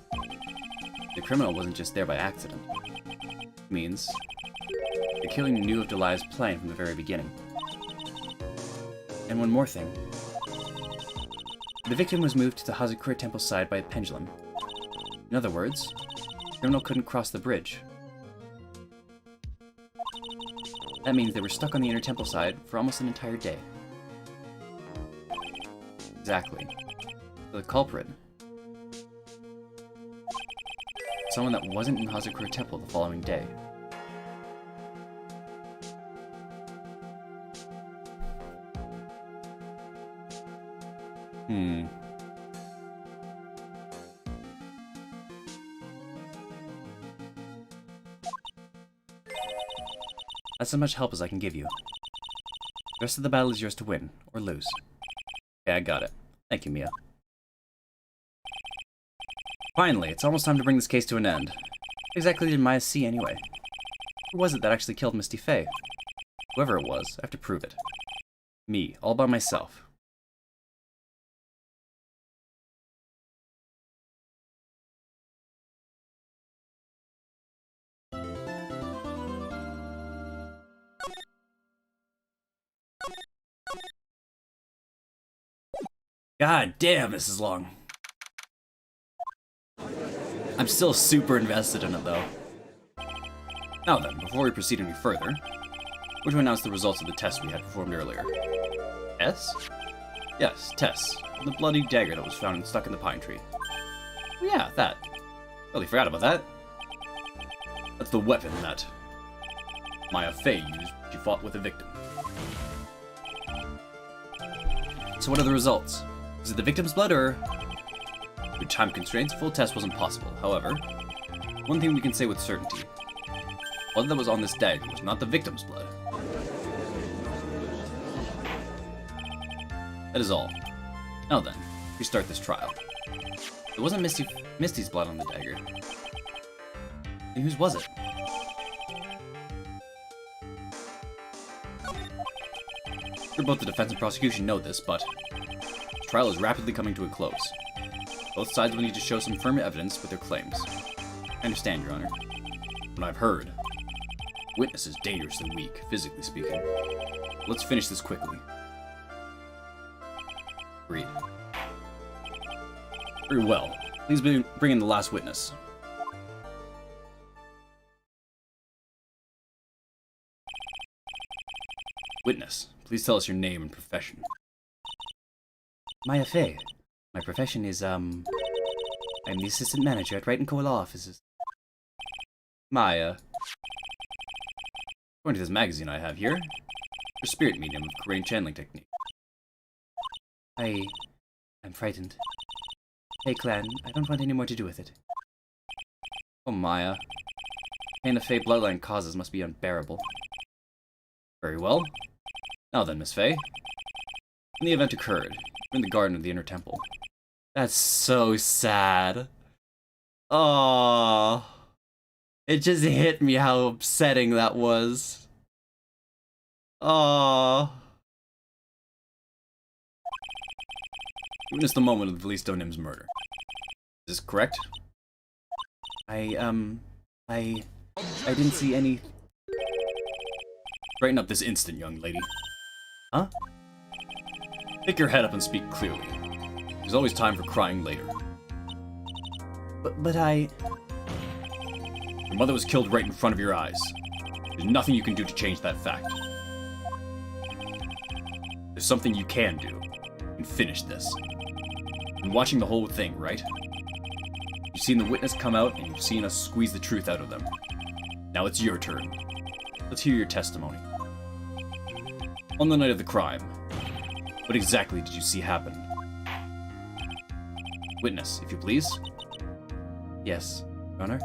The criminal wasn't just there by accident. It means the killer knew of Delia's plan from the very beginning. And one more thing. The victim was moved to the Hazakura Temple side by a pendulum. In other words, the criminal couldn't cross the bridge. That means they were stuck on the Inner Temple side for almost an entire day. Exactly. The culprit. Someone that wasn't in Hazakura Temple the following day. That's as much help as I can give you. The rest of the battle is yours to win, or lose. Okay, I got it. Thank you, Mia. Finally, it's almost time to bring this case to an end. What exactly did Maya see anyway? Who was it that actually killed Misty Faye? Whoever it was, I have to prove it. Me, all by myself. God damn, this is long. I'm still super invested in it, though. Now then, before we proceed any further, we're to announce the results of the test we had performed earlier. Tests? Yes, tests. The bloody dagger that was found and stuck in the pine tree. Oh yeah, that. Totally forgot about that. That's the weapon that Maya Fey used when she fought with the victim. So what are the results? Is it the victim's blood, or... Due to time constraints, full test wasn't possible. However, one thing we can say with certainty. The blood that was on this dagger was not the victim's blood. That is all. Now then, we start this trial. It wasn't Misty's blood on the dagger. Then whose was it? Sure, both the defense and prosecution know this, but the trial is rapidly coming to a close. Both sides will need to show some firm evidence with their claims. I understand, Your Honor. What I've heard, witness is dangerously weak, physically speaking. Let's finish this quickly. Agreed. Very well. Please bring in the last witness. Witness, please tell us your name and profession. Maya Fey. My profession is, I'm the assistant manager at Wright & Co. Law Offices. Maya. According to this magazine I have here, your spirit medium of Korean channeling technique. I'm frightened. Hey, clan, I don't want any more to do with it. Oh, Maya. Pain the Fey bloodline causes must be unbearable. Very well. Now then, Miss Fey. When the event occurred, you were in the garden of the Inner Temple. That's so sad. Oh, it just hit me how upsetting that was. Oh. You witnessed the moment of Alisto Nim's murder. Is this correct? I didn't see any... Straighten up this instant, young lady. Huh? Pick your head up and speak clearly. There's always time for crying later. But I... Your mother was killed right in front of your eyes. There's nothing you can do to change that fact. There's something you can do. You can finish this. You've been watching the whole thing, right? You've seen the witness come out, and you've seen us squeeze the truth out of them. Now it's your turn. Let's hear your testimony. On the night of the crime, what exactly did you see happen? Witness, if you please. Yes, Your Honor.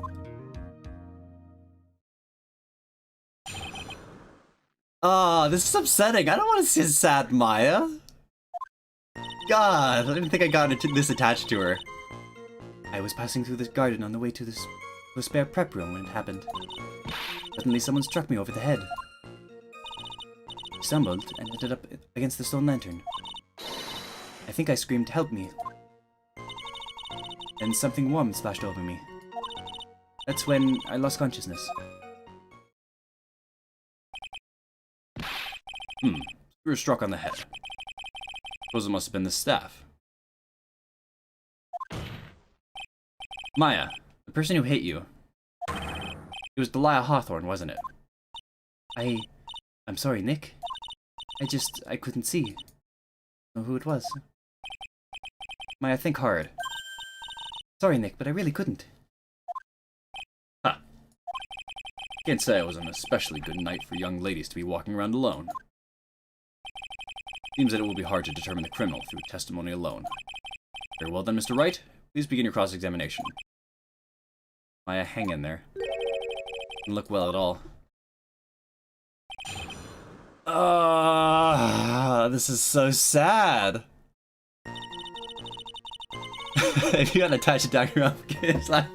Ah, this is upsetting. I don't want to see sad Maya. God, I didn't think I got this attached to her. I was passing through this garden on the way to a spare prep room when it happened. Suddenly someone struck me over the head. I stumbled and ended up against the stone lantern. I think I screamed, "Help me!" And something warm splashed over me. That's when I lost consciousness. You were struck on the head. Suppose it must have been the staff. Maya, The person who hit you. it was Delia Hawthorne, wasn't it? I'm sorry, Nick. I couldn't see. Know who it was. Maya, think hard. Sorry, Nick, but I really couldn't. Ha. Can't say it was an especially good night for young ladies to be walking around alone. Seems that it will be hard to determine the criminal through testimony alone. Very well then, Mr. Wright. Please begin your cross-examination. Maya, hang in there. Didn't look well at all. This is so sad. If you got an attached dagger up, it's like,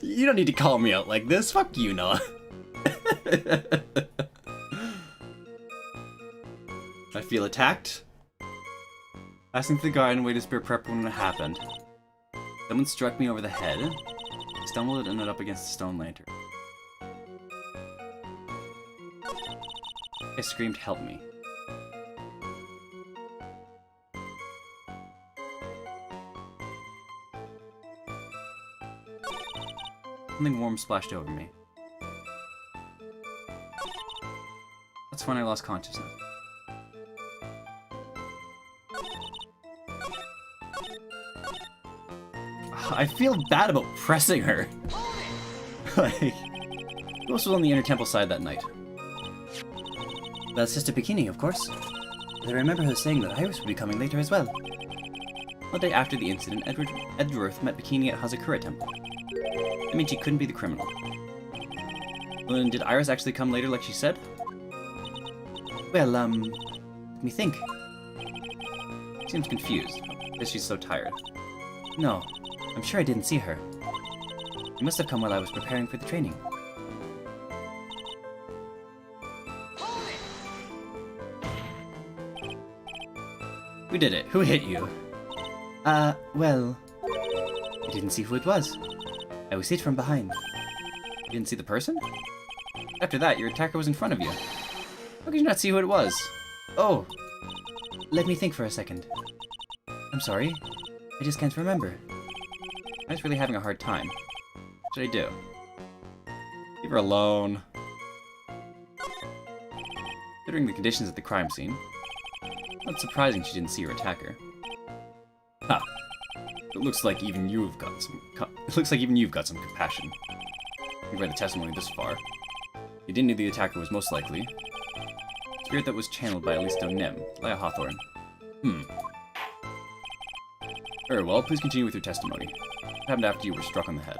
you don't need to call me out like this. Fuck you, Noah. I feel attacked. Passing through the garden, way to spare prep when it happened. Someone struck me over the head. I stumbled and ended up against the stone lantern. I screamed, "Help me." Something warm splashed over me. That's when I lost consciousness. I feel bad about pressing her. Like, who else was on the inner temple side that night? That's Sister Bikini, of course. But I remember her saying that Iris would be coming later as well. One day after the incident, Edgeworth met Bikini at Hazakura Temple. I mean, she couldn't be the criminal. Well, then, did Iris actually come later like she said? Well, let me think. Seems confused, because she's so tired. No, I'm sure I didn't see her. She must have come while I was preparing for the training. Who did it? Who hit you? Well, I didn't see who it was. I was hit from behind. You didn't see the person? After that, your attacker was in front of you. How could you not see who it was? Oh, let me think for a second. I'm sorry, I just can't remember. I was really having a hard time. What should I do? Leave her alone. Considering the conditions at the crime scene, not surprising she didn't see her attacker. Huh. It looks like even you've got some. It looks like even you've got some compassion. You've read the testimony this far. You didn't know the attacker was most likely a spirit that was channeled by at least Nim, Leia Hawthorne. Very well. Please continue with your testimony. What happened after you were struck on the head?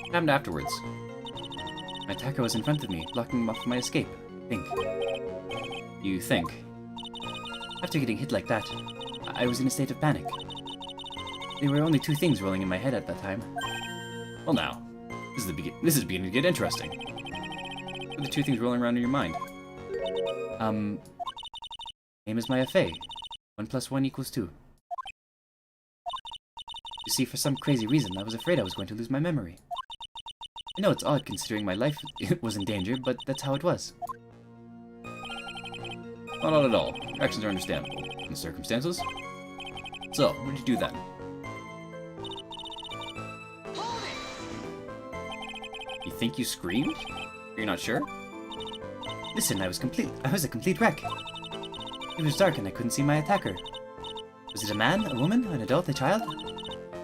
What happened afterwards? My attacker was in front of me, blocking off my escape. Think. You think? After getting hit like that, I was in a state of panic. There were only two things rolling in my head at that time. Well now, this is beginning to get interesting. What are the two things rolling around in your mind? Name is Maya Fey. 1 + 1 = 2. You see, for some crazy reason, I was afraid I was going to lose my memory. I know it's odd considering my life was in danger, but that's how it was. Well, not at all. Your actions are understandable in the circumstances. So, what did you do then? You think you screamed? You're not sure? Listen, I was a complete wreck. It was dark and I couldn't see my attacker. Was it a man, a woman, an adult, a child?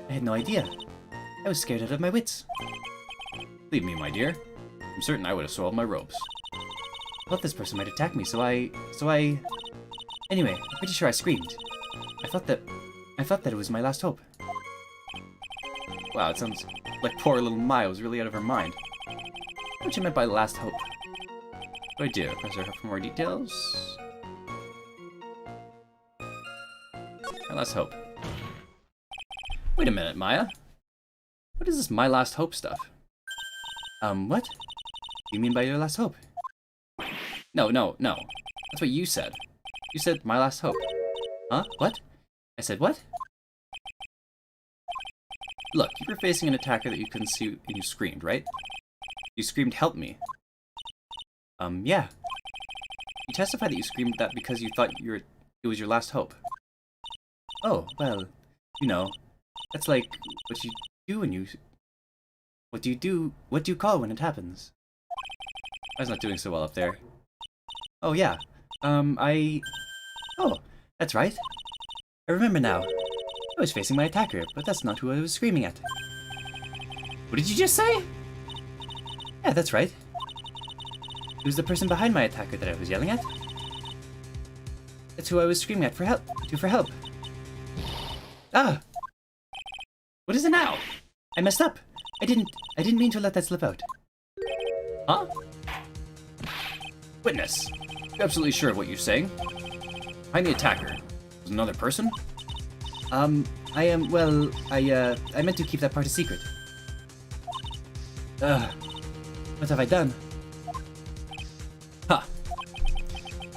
I had no idea. I was scared out of my wits. Leave me, my dear. I'm certain I would have soiled my robes. I thought this person might attack me, so I... Anyway, I'm pretty sure I screamed. I thought that it was my last hope. Wow, it sounds like poor little Maya was really out of her mind. What you meant by last hope? What do I do? Press her for more details? My last hope. Wait a minute, Maya. What is this my last hope stuff? What? You mean by your last hope? No. That's what you said. You said my last hope. Huh? What? I said what? Look, you were facing an attacker that you couldn't see and you screamed, right? You screamed, help me. Yeah. You testified that you screamed that because you thought it was your last hope. Oh, well, you know, that's like what you do when you... What do you call when it happens? I was not doing so well up there. Oh, yeah. Oh, that's right. I remember now. I was facing my attacker, but that's not who I was screaming at. What did you just say? Yeah, that's right. It was the person behind my attacker that I was yelling at. That's who I was screaming at for help. Ah! What is it now? I messed up. I didn't mean to let that slip out. Huh? Witness, you're absolutely sure of what you're saying? Behind the attacker was another person? I am, well, I meant to keep that part a secret. What have I done? Ha!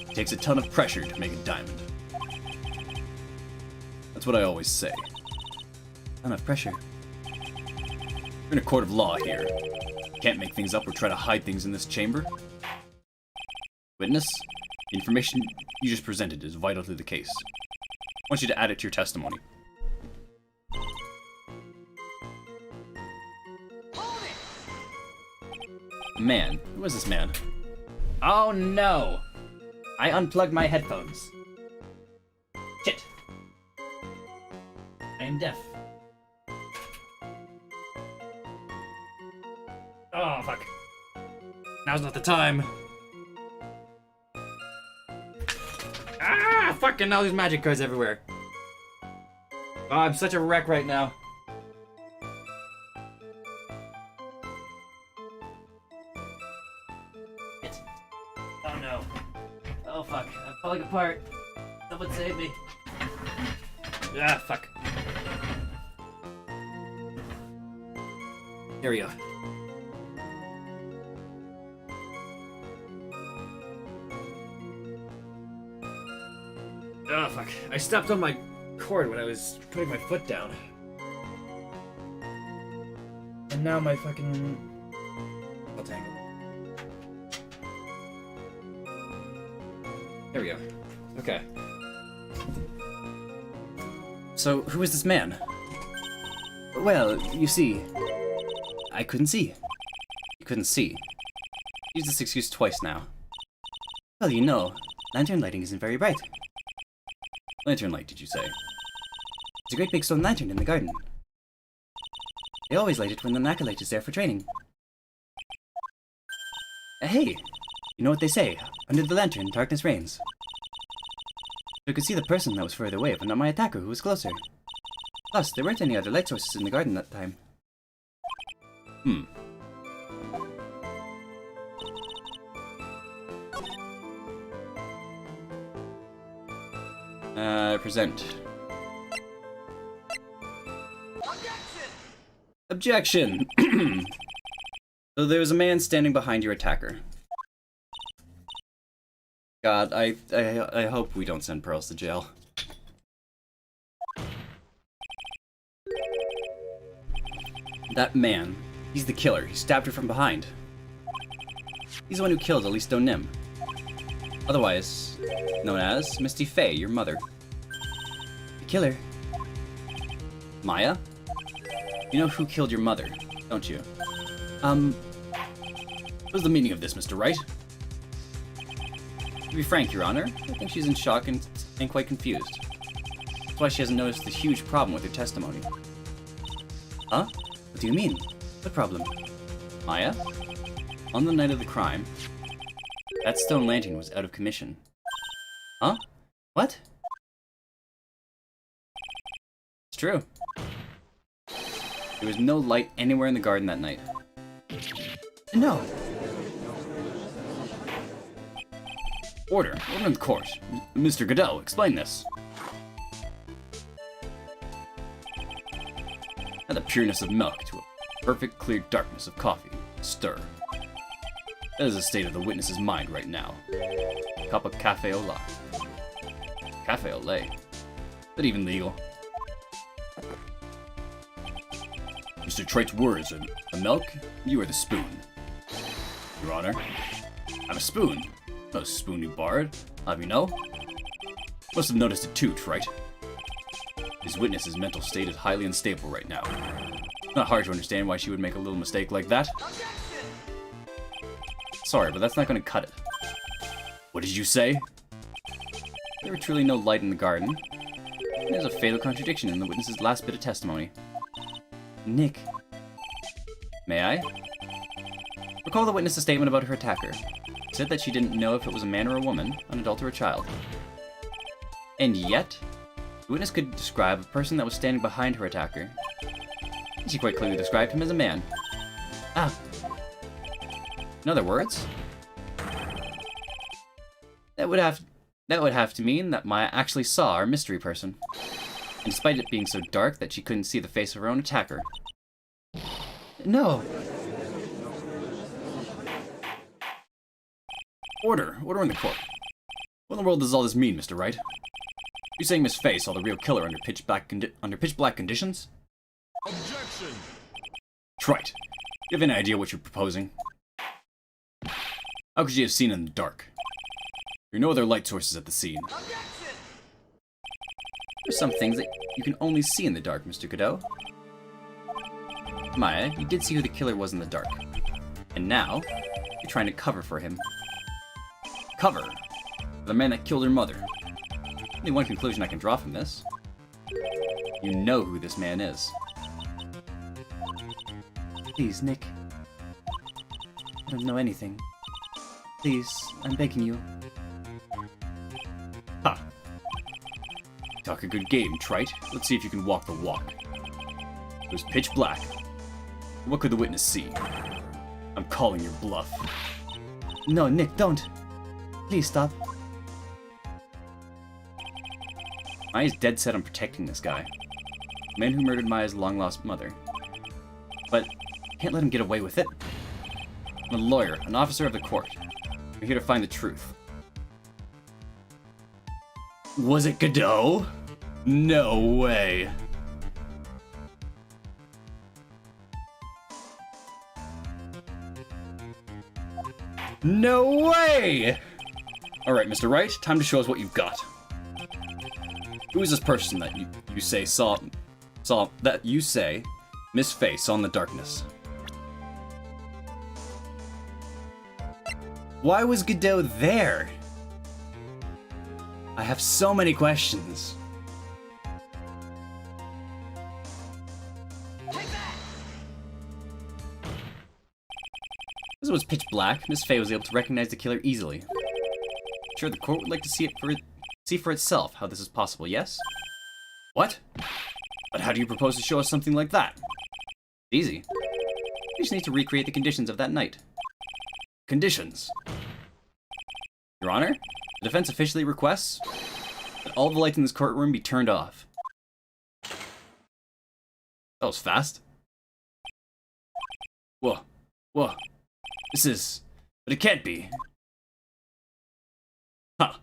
It takes a ton of pressure to make a diamond. That's what I always say. Ton of pressure. We're in a court of law here. Can't make things up or try to hide things in this chamber. Witness, the information you just presented is vital to the case. I want you to add it to your testimony. Man, who is this man? Oh no! I unplugged my headphones. Shit. I am deaf. Oh, fuck. Now's not the time. Ah, fucking now there's magic cards everywhere. Oh, I'm such a wreck right now. Shit. Oh no. Oh fuck, I'm falling apart. Someone save me. Ah, fuck. There we go. Oh fuck, I stepped on my cord when I was putting my foot down. And now my fucking... I'll tangle. There we go. Okay. So, who is this man? Well, you see, I couldn't see. You couldn't see. Use this excuse twice now. Well, you know, lantern lighting isn't very bright. Lantern light, did you say? It's a great big stone lantern in the garden. They always light it when the acolyte is there for training. Hey, you know what they say? Under the lantern, darkness reigns. I could see the person that was further away, but not my attacker who was closer. Plus, there weren't any other light sources in the garden that time. Present. Objection! So there's a man standing behind your attacker. God, I hope we don't send Pearls to jail. That man, he's the killer. He stabbed her from behind. He's the one who killed Alisto Nim. Otherwise known as Misty Faye, your mother. The killer? Maya? You know who killed your mother, don't you? What's the meaning of this, Mr. Wright? To be frank, Your Honor, I think she's in shock and quite confused. That's why she hasn't noticed the huge problem with her testimony. Huh? What do you mean? What problem? Maya? On the night of the crime, that stone lantern was out of commission. Huh? What? It's true. There was no light anywhere in the garden that night. No! Order in the court. Mr. Goodell, explain this. Add the pureness of milk to a perfect clear darkness of coffee. Stir. That is the state of the witness's mind right now. Cup of cafe au lait. Cafe au lait? Is that even legal? Mr. Trite's words are the milk, you are the spoon. Your Honor, I'm a spoon. Not a spoon you borrowed. Have you know? Must have noticed it too, Trite. His witness's mental state is highly unstable right now. Not hard to understand why she would make a little mistake like that. Sorry, but that's not going to cut it. What did you say? There were truly no light in the garden. There's a fatal contradiction in the witness's last bit of testimony. Nick. May I? Recall the witness's statement about her attacker. She said that she didn't know if it was a man or a woman, an adult or a child. And yet, the witness could describe a person that was standing behind her attacker. She quite clearly described him as a man. Ah. In other words, that would have to mean that Maya actually saw our mystery person. And despite it being so dark that she couldn't see the face of her own attacker. No! Order in the court. What in the world does all this mean, Mr. Wright? You saying Miss Faye saw the real killer under pitch black conditions? Objection! Trite, you have any idea what you're proposing? How could she have seen in the dark? There are no other light sources at the scene. There's some things that you can only see in the dark, Mr. Godot. Maya, you did see who the killer was in the dark. And now, you're trying to cover for him. Cover? The man that killed her mother. Only one conclusion I can draw from this. You know who this man is. Please, Nick. I don't know anything. Please, I'm begging you. Ha! Talk a good game, Trite. Let's see if you can walk the walk. It was pitch black. What could the witness see? I'm calling your bluff. No, Nick, don't. Please stop. Maya's dead set on protecting this guy. The man who murdered Maya's long-lost mother. But can't let him get away with it. I'm a lawyer, an officer of the court. I'm here to find the truth. Was it Godot? No way. No way! Alright, Mr. Wright, time to show us what you've got. Who is this person that you say saw that you say Miss Faye saw in the darkness? Why was Godot there? I have so many questions. As it was pitch black, Miss Faye was able to recognize the killer easily. I'm sure the court would like to see for itself how this is possible, yes? What? But how do you propose to show us something like that? Easy. We just need to recreate the conditions of that night. Conditions? Your Honor, the defense officially requests that all the lights in this courtroom be turned off. That was fast. Whoa. This is... But it can't be. Huh.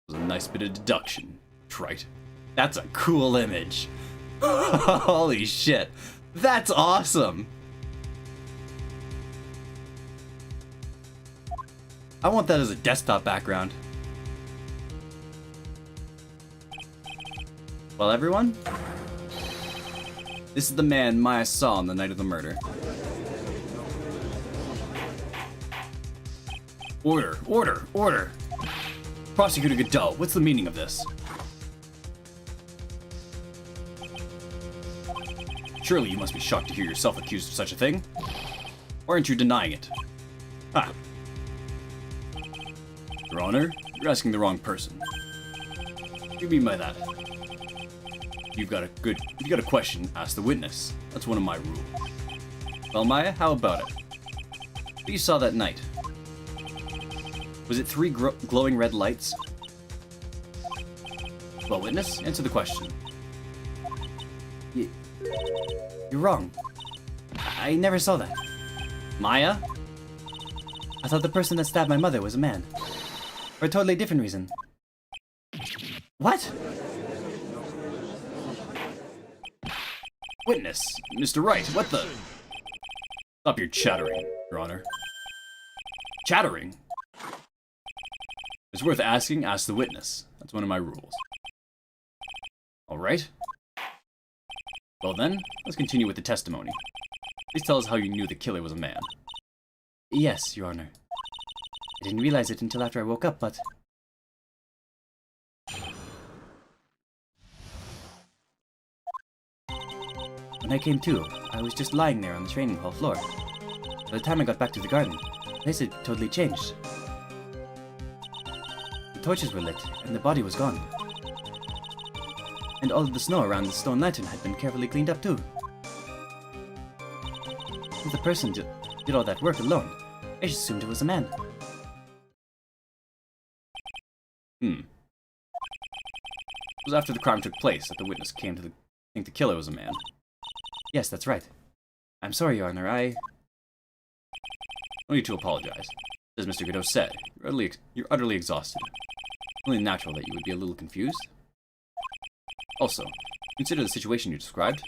That was a nice bit of deduction, Trite. That's a cool image. Holy shit. That's awesome. I want that as a desktop background. Well, everyone, this is the man Maya saw on the night of the murder. Order! Prosecutor Godot, what's the meaning of this? Surely you must be shocked to hear yourself accused of such a thing. Why aren't you denying it? Ah. Your Honor, you're asking the wrong person. What do you mean by that? If you've got a question, ask the witness. That's one of my rules. Well, Maya, how about it? What you saw that night? Was it 3 glowing red lights? Well, witness, answer the question. You're wrong. I never saw that. Maya? I thought the person that stabbed my mother was a man. For a totally different reason. What? Witness, Mr. Wright, what the? Stop your chattering, Your Honor. Chattering? It's worth asking, ask the witness. That's one of my rules. Alright. Well then, let's continue with the testimony. Please tell us how you knew the killer was a man. Yes, Your Honor. I didn't realize it until after I woke up, but... When I came to, I was just lying there on the training hall floor. By the time I got back to the garden, the place had totally changed. The torches were lit, and the body was gone. And all of the snow around the stone lantern had been carefully cleaned up too. Since the person did all that work alone, I just assumed it was a man. It was after the crime took place that the witness came to think the killer was a man. Yes, that's right. I'm sorry, Your Honor, No need to apologize. As Mr. Godot said, you're utterly exhausted. Only natural that you would be a little confused. Also, consider the situation you described.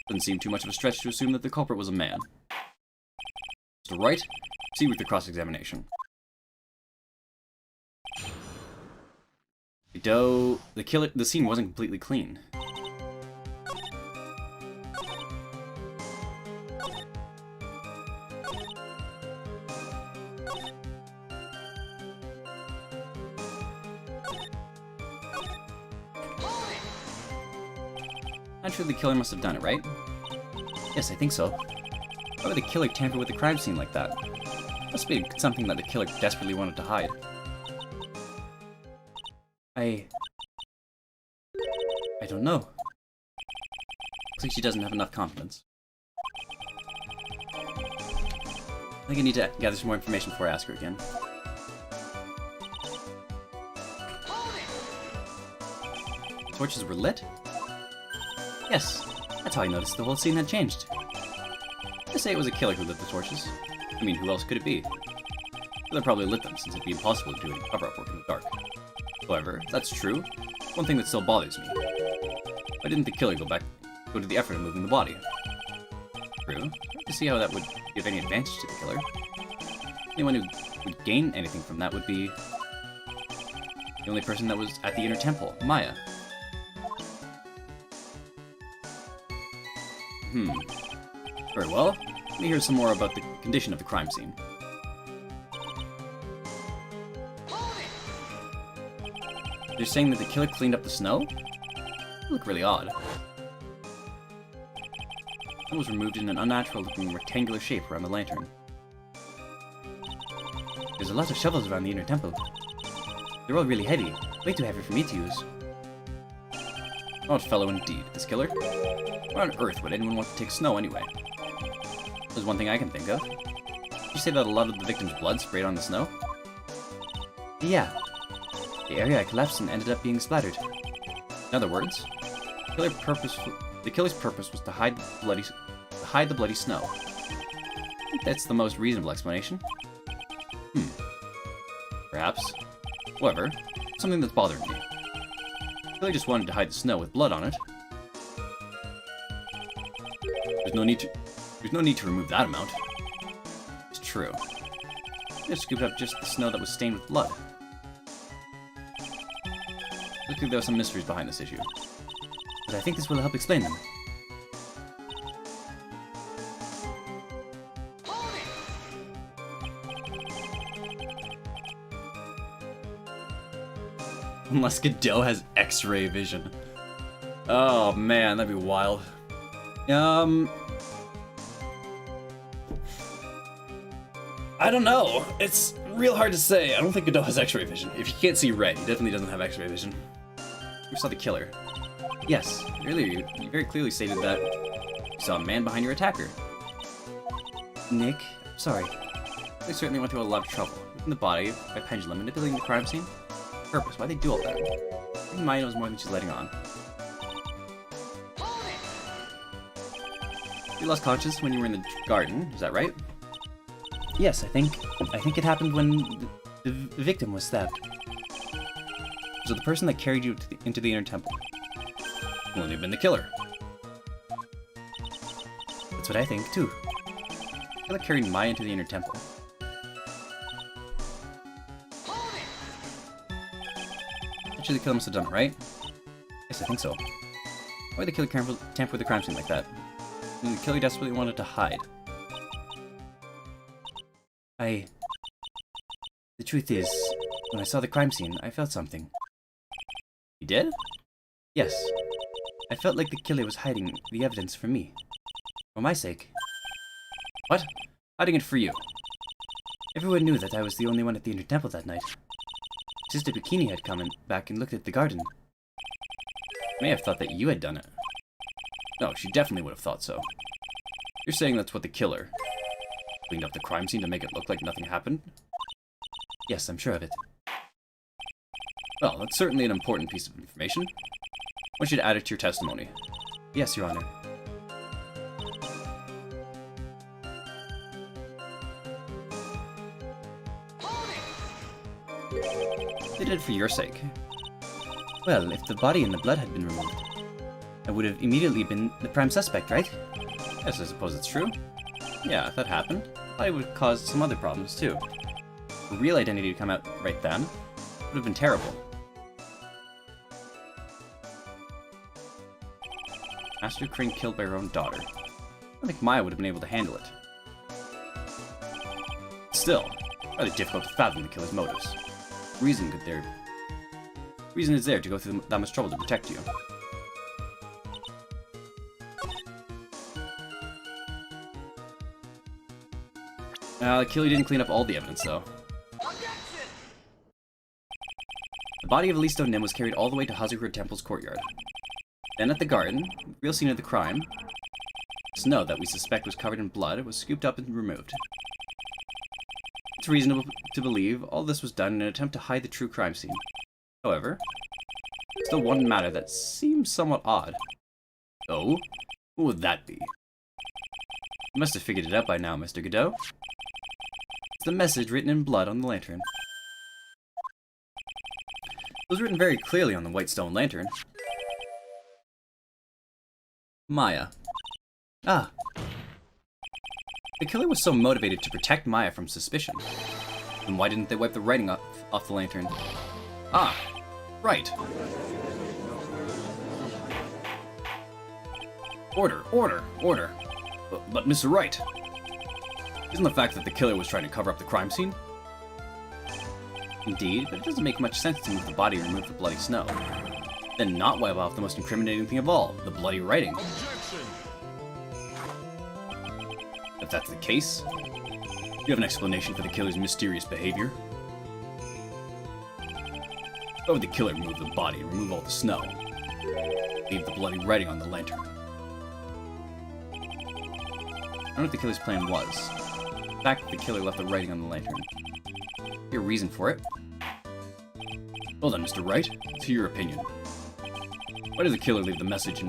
Doesn't seem too much of a stretch to assume that the culprit was a man. Mr. Wright, proceed with your cross-examination. Godot, the scene wasn't completely clean. Not sure the killer must have done it, right? yes, I think so. Why would the killer tamper with the crime scene like that? Must be something that the killer desperately wanted to hide. I don't know. Looks like she doesn't have enough confidence. I think I need to gather some more information before I ask her again. Torches were lit? Yes, that's how I noticed the whole scene had changed. I say it was a killer who lit the torches. I mean, who else could it be? The killer probably lit them, since it'd be impossible to do any cover-up work in the dark. However, if that's true, one thing that still bothers me. Why didn't the killer go to the effort of moving the body? True. Hard to see how that would give any advantage to the killer. Anyone who would gain anything from that would be the only person that was at the inner temple, Maya. Very well. Let me hear some more about the condition of the crime scene. They're saying that the killer cleaned up the snow? That look really odd. It was removed in an unnatural-looking rectangular shape around the lantern. There's a lot of shovels around the inner temple. They're all really heavy, way too heavy for me to use. Odd fellow indeed, this killer. Why on earth would anyone want to take snow anyway? There's one thing I can think of. Did you say that a lot of the victim's blood sprayed on the snow? Yeah. The area I collapsed in ended up being splattered. In other words, the killer's purpose was to hide the bloody snow. I think that's the most reasonable explanation. Perhaps. However, something that's bothering me. The killer just wanted to hide the snow with blood on it. There's no need to remove that amount. It's true. I just scooped up just the snow that was stained with blood. Looks like there are some mysteries behind this issue. But I think this will help explain them. Unless Godot has X-ray vision. Oh man, that'd be wild. I don't know. It's real hard to say. I don't think Godot has X-ray vision. If you can't see red, he definitely doesn't have X-ray vision. You saw the killer. Yes, earlier you very clearly stated that you saw a man behind your attacker. Nick, sorry. They certainly went through a lot of trouble. Moving the body by pendulum, manipulating the crime scene. Purpose, why'd they do all that? I think Maya knows more than she's letting on. You lost consciousness when you were in the garden, is that right? Yes, I think it happened when the victim was stabbed. So the person that carried you into the inner temple wouldn't have been the killer. That's what I think, too. The killer carried Maya into the inner temple. Actually, the killer must have done it, right? Yes, I think so. Why did the killer tamper with the crime scene like that? And the killer desperately wanted to hide. The truth is, when I saw the crime scene, I felt something. You did? Yes. I felt like the killer was hiding the evidence from me. For my sake. What? Hiding it for you? Everyone knew that I was the only one at the inner temple that night. Sister Bikini had come back and looked at the garden. May have thought that you had done it. No, she definitely would have thought so. You're saying that's what the killer cleaned up the crime scene to make it look like nothing happened? Yes, I'm sure of it. Well, that's certainly an important piece of information. I want you to add it to your testimony. Yes, Your Honor. They did it for your sake. Well, if the body and the blood had been removed, I would have immediately been the prime suspect, right? Yes, I suppose it's true. Yeah, if that happened, I would have caused some other problems too. The real identity to come out right then would have been terrible. Master Crane killed by her own daughter. I don't think Maya would have been able to handle it. Still, rather difficult to fathom the killer's motives. Reason is there to go through that much trouble to protect you. The killer didn't clean up all the evidence, though. The body of Alisto Nim was carried all the way to Hazukura Temple's courtyard. Then at the garden, the real scene of the crime, snow that we suspect was covered in blood was scooped up and removed. It's reasonable to believe all this was done in an attempt to hide the true crime scene. However, still one matter that seems somewhat odd. Oh? What would that be? You must have figured it out by now, Mr. Godot. It's the message written in blood on the lantern. It was written very clearly on the white stone lantern. Maya. Ah, The killer was so motivated to protect Maya from suspicion. Then why didn't they wipe the writing off the lantern? Ah, right. Order, order, order. But Mr. Wright, isn't the fact that the killer was trying to cover up the crime scene? Indeed, but it doesn't make much sense to move the body and remove the bloody snow. Then not wipe off the most incriminating thing of all, the bloody writing. Objection! If that's the case, you have an explanation for the killer's mysterious behavior? Why would the killer move the body and remove all the snow? Leave the bloody writing on the lantern. I don't know what the killer's plan was. The fact that the killer left the writing on the lantern. Your reason for it? Well then, Mr. Wright, to your opinion. Why did the killer leave the message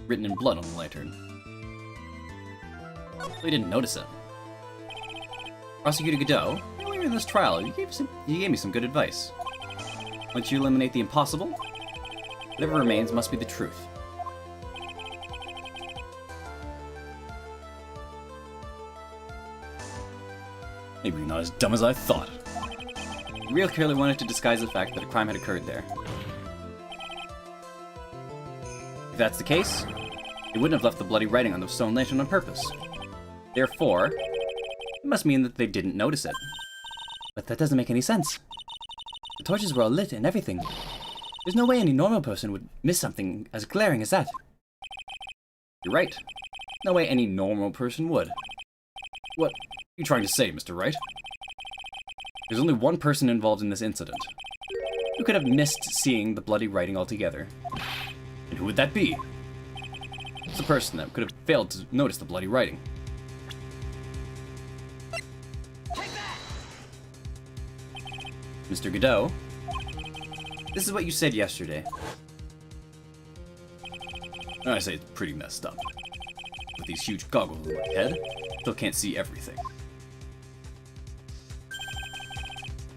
written in blood on the lantern? Well, he didn't notice it. Prosecutor Godot, earlier in this trial, you gave me some good advice. Once you eliminate the impossible, whatever remains must be the truth. Maybe you're not as dumb as I thought. The real killer wanted to disguise the fact that a crime had occurred there. If that's the case, they wouldn't have left the bloody writing on the stone lantern on purpose. Therefore, it must mean that they didn't notice it. but that doesn't make any sense. The torches were all lit and everything. There's no way any normal person would miss something as glaring as that. You're right. No way any normal person would. What are you trying to say, Mr. Wright? There's only one person involved in this incident. Who could have missed seeing the bloody writing altogether? And who would that be? It's the person that could have failed to notice the bloody writing. Mr. Godot, this is what you said yesterday. I say it's pretty messed up. With these huge goggles on my head, still can't see everything.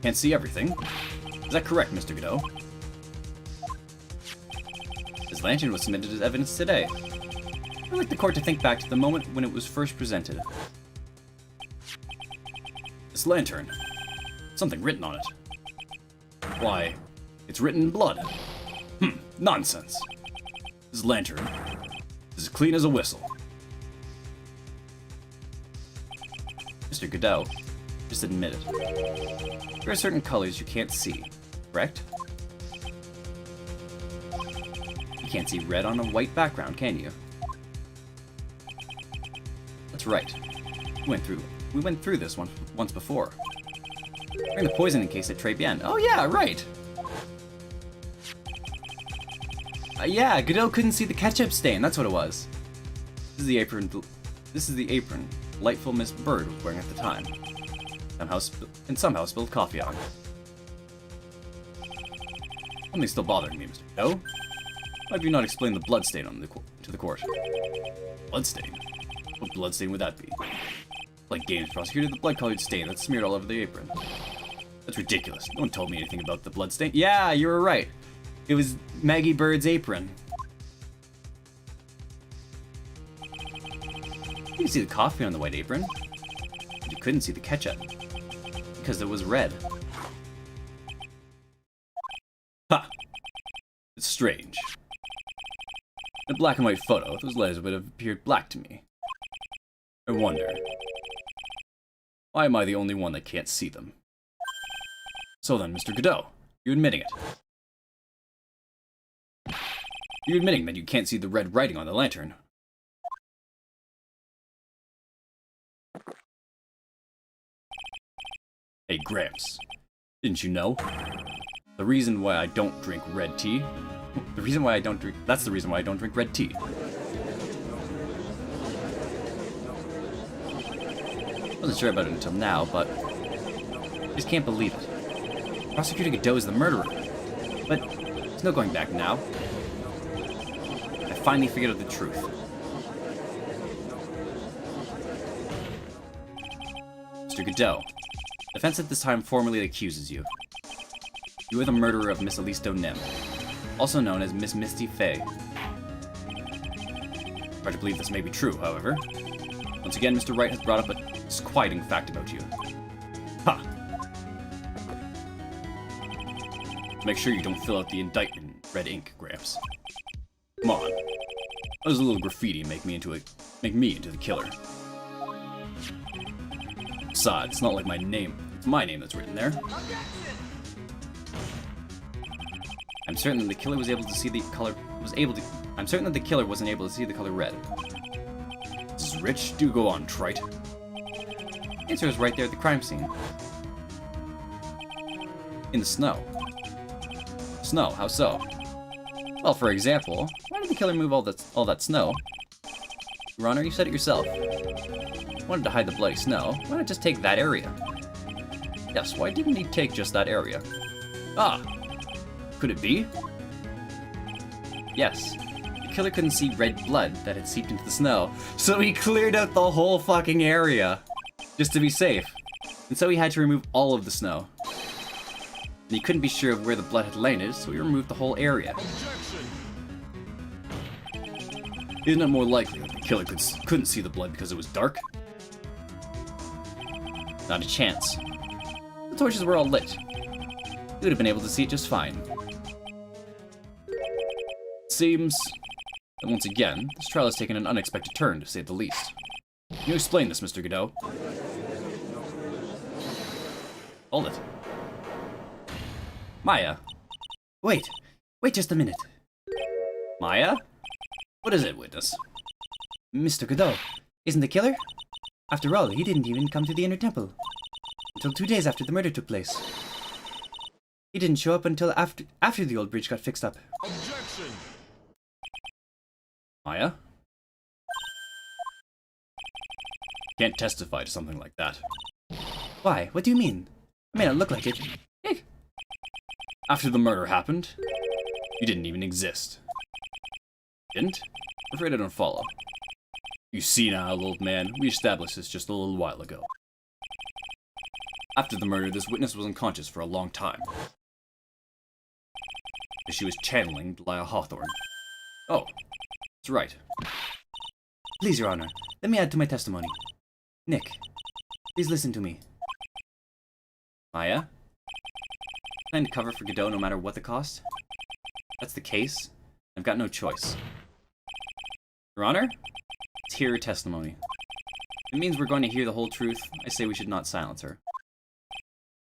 Can't see everything? Is that correct, Mr. Godot? This lantern was submitted as evidence today. I'd like the court to think back to the moment when it was first presented. This lantern. Something written on it. Why, it's written in blood. Nonsense. This lantern is as clean as a whistle. Mr. Godot, just admit it. There are certain colors you can't see, correct? You can't see red on a white background, can you? That's right. We went through this once before. During the poisoning case at Tribulations. Oh yeah, right! Yeah, Godot couldn't see the ketchup stain, that's what it was. This is the apron Lightful Miss Bird was wearing at the time. Somehow spilled coffee on. Something's still bothering me, Mr. Godot. Why have you not explained the bloodstain to the court? Bloodstain? What bloodstain would that be? Like games prosecutor, the blood-colored stain that's smeared all over the apron. That's ridiculous. No one told me anything about the bloodstain. Yeah, you were right. It was Maggie Bird's apron. You could see the coffee on the white apron, but you couldn't see the ketchup because it was red. Ha! It's strange. In a black and white photo, those letters would have appeared black to me. I wonder, why am I the only one that can't see them? So then, Mr. Godot, you're admitting it. You're admitting that you can't see the red writing on the lantern. Hey, Gramps, didn't you know? The reason why I don't drink red tea... The reason why I don't drink... That's the reason why I don't drink red tea. I wasn't sure about it until now, but I just can't believe it. Prosecutor Godot is the murderer. But there's no going back now. I finally figured out the truth. Mr. Godot, defense at this time formally accuses you. You are the murderer of Miss Elise Donem, also known as Miss Misty Fey. Hard to believe this may be true, however. Once again, Mr. Wright has brought up a disquieting fact about you. Ha! Make sure you don't fill out the indictment in red ink, Gramps. Come on. How does a little graffiti make me into the killer? Besides, it's not like my name. It's my name that's written there. I'm certain that the killer was able to see the color. I'm certain that the killer wasn't able to see the color red. This is rich. Do go on, trite. The answer is right there at the crime scene. In the snow. Snow? How so? Well, for example, why did the killer move all that snow? Your Honor, you said it yourself. He wanted to hide the bloody snow. Why not just take that area? Yes, why didn't he take just that area? Ah! Could it be? Yes. The killer couldn't see red blood that had seeped into the snow, so he cleared out the whole fucking area. Just to be safe. And so he had to remove all of the snow. And he couldn't be sure of where the blood had landed, so he removed the whole area. Isn't it more likely that the killer couldn't see the blood because it was dark? Not a chance. The torches were all lit. He would have been able to see it just fine. It seems that once again, this trial has taken an unexpected turn, to say the least. Can you explain this, Mr. Godot? Hold it. Maya. Wait just a minute. Maya? What is it, witness? Mr. Godot isn't the killer? After all, he didn't even come to the inner temple until 2 days after the murder took place. He didn't show up until after the old bridge got fixed up. Objection! Maya? Can't testify to something like that. Why? What do you mean? I may not look like it. Hey. After the murder happened, you didn't even exist. Didn't? I'm afraid I don't follow. You see now, old man, we established this just a little while ago. After the murder, this witness was unconscious for a long time. She was channeling Delia Hawthorne. Oh, that's right. Please, Your Honor, let me add to my testimony. Nick, please listen to me. Maya? Plan to cover for Godot no matter what the cost? That's the case. I've got no choice. Your Honor? Let's hear her testimony. It means we're going to hear the whole truth. I say we should not silence her.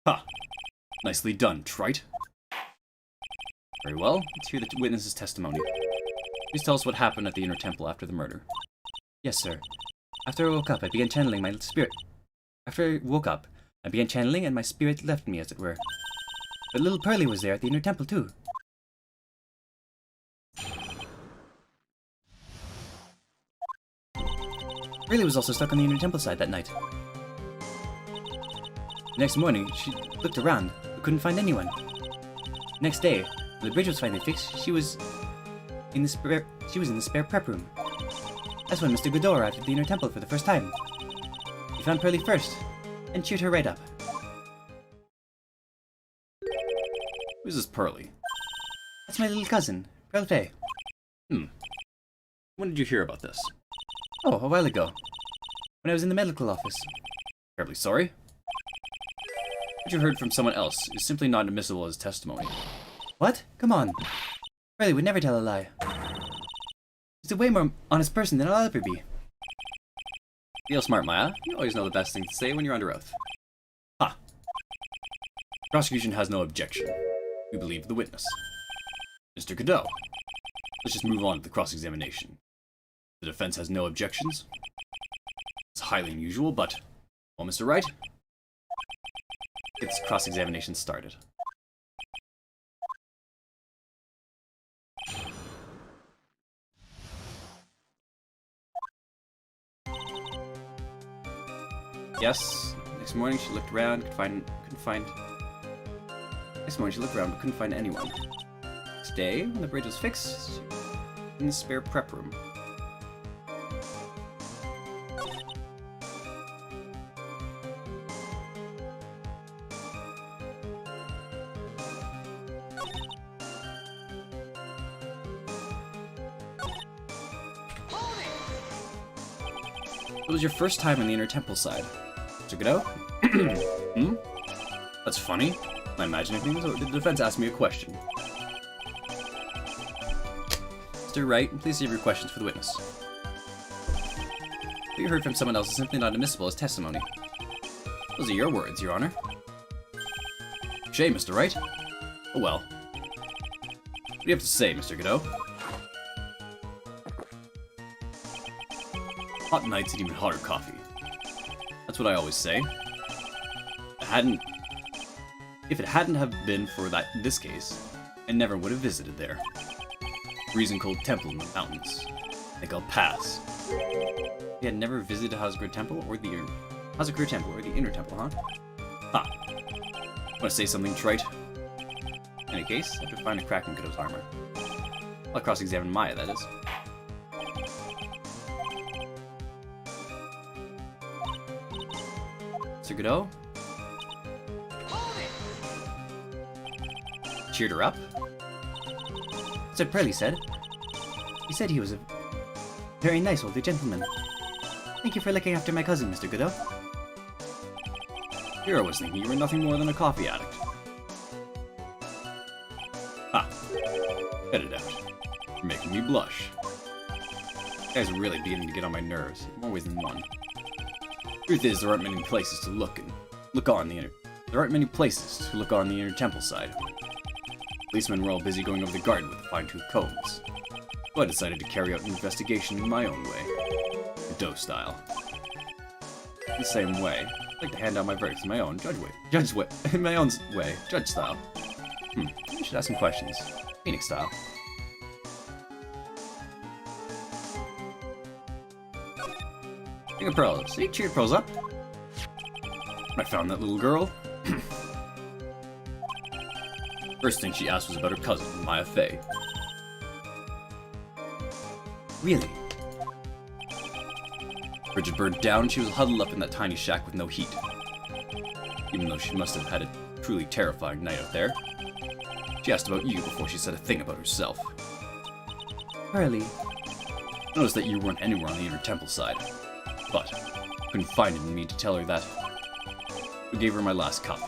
Ha! Nicely done, trite. Very well, let's hear the witness's testimony. Please tell us what happened at the inner temple after the murder. Yes, sir. After I woke up, I began channeling my spirit. After I woke up, I began channeling and my spirit left me, as it were. But little Pearly was there at the inner temple, too. Pearly was also stuck on the inner temple side that night. The next morning, she looked around, but couldn't find anyone. The next day, when the bridge was finally fixed, she was in the spare prep room. That's when Mr. Godot arrived at the inner temple for the first time. He found Pearly first, and cheered her right up. Who's this Pearly? That's my little cousin, Pearl Faye. When did you hear about this? Oh, a while ago. When I was in the medical office. Terribly sorry. What you heard from someone else is simply not admissible as testimony. What? Come on. Pearly would never tell a lie. He's a way more honest person than I'll ever be. Feel smart, Maya. You always know the best thing to say when you're under oath. Ha! Prosecution has no objection. We believe the witness. Mr. Godot, let's just move on to the cross-examination. The defense has no objections. It's highly unusual, but... Well, Mr. Wright? Get this cross-examination started. Yes. Next morning she looked around, couldn't find. Next morning she looked around but couldn't find anyone. Next day, when the bridge was fixed, she was in the spare prep room. It was your first time on the inner temple side. Mr. Godot? That's funny. I imagine things. The defense asked me a question. Mr. Wright, please save your questions for the witness. What you heard from someone else is simply not admissible as testimony. Those are your words, Your Honor. Shay, Mr. Wright. Oh well. What do you have to say, Mr. Godot? Hot nights and even hotter coffee. That's what I always say. If it hadn't have been for this case, I never would have visited there. Freezing cold temple in the mountains. I think I'll pass. He had never visited Hazakura Temple or the inner temple, huh? Ha! Want to say something trite? In any case, I have to find a crack in Godot's armor. I'll cross-examine Maya, that is. Mr. Godot? Cheered her up? That's what Pearly said. He said he was a very nice older gentleman. Thank you for looking after my cousin, Mr. Godot. Hero was thinking you were nothing more than a coffee addict. Ha! Cut it out. You're making me blush. You guys are really beginning to get on my nerves, in more ways than one. Truth is, there aren't many places to look on the inner temple side. Policemen were all busy going over the garden with fine-tooth combs. So I decided to carry out an investigation in my own way. Godot style. The same way, I'd like to hand out my verdicts in my own judge style. I should ask some questions. Phoenix style. King of Pearls. So you cheered Pearls up? I found that little girl. First thing she asked was about her cousin, Maya Fey. Really? Bridge had burned down, she was huddled up in that tiny shack with no heat. Even though she must have had a truly terrifying night out there. She asked about you before she said a thing about herself. Really? Noticed that you weren't anywhere on the inner temple side. But, couldn't find it in me to tell her that. I gave her my last cup.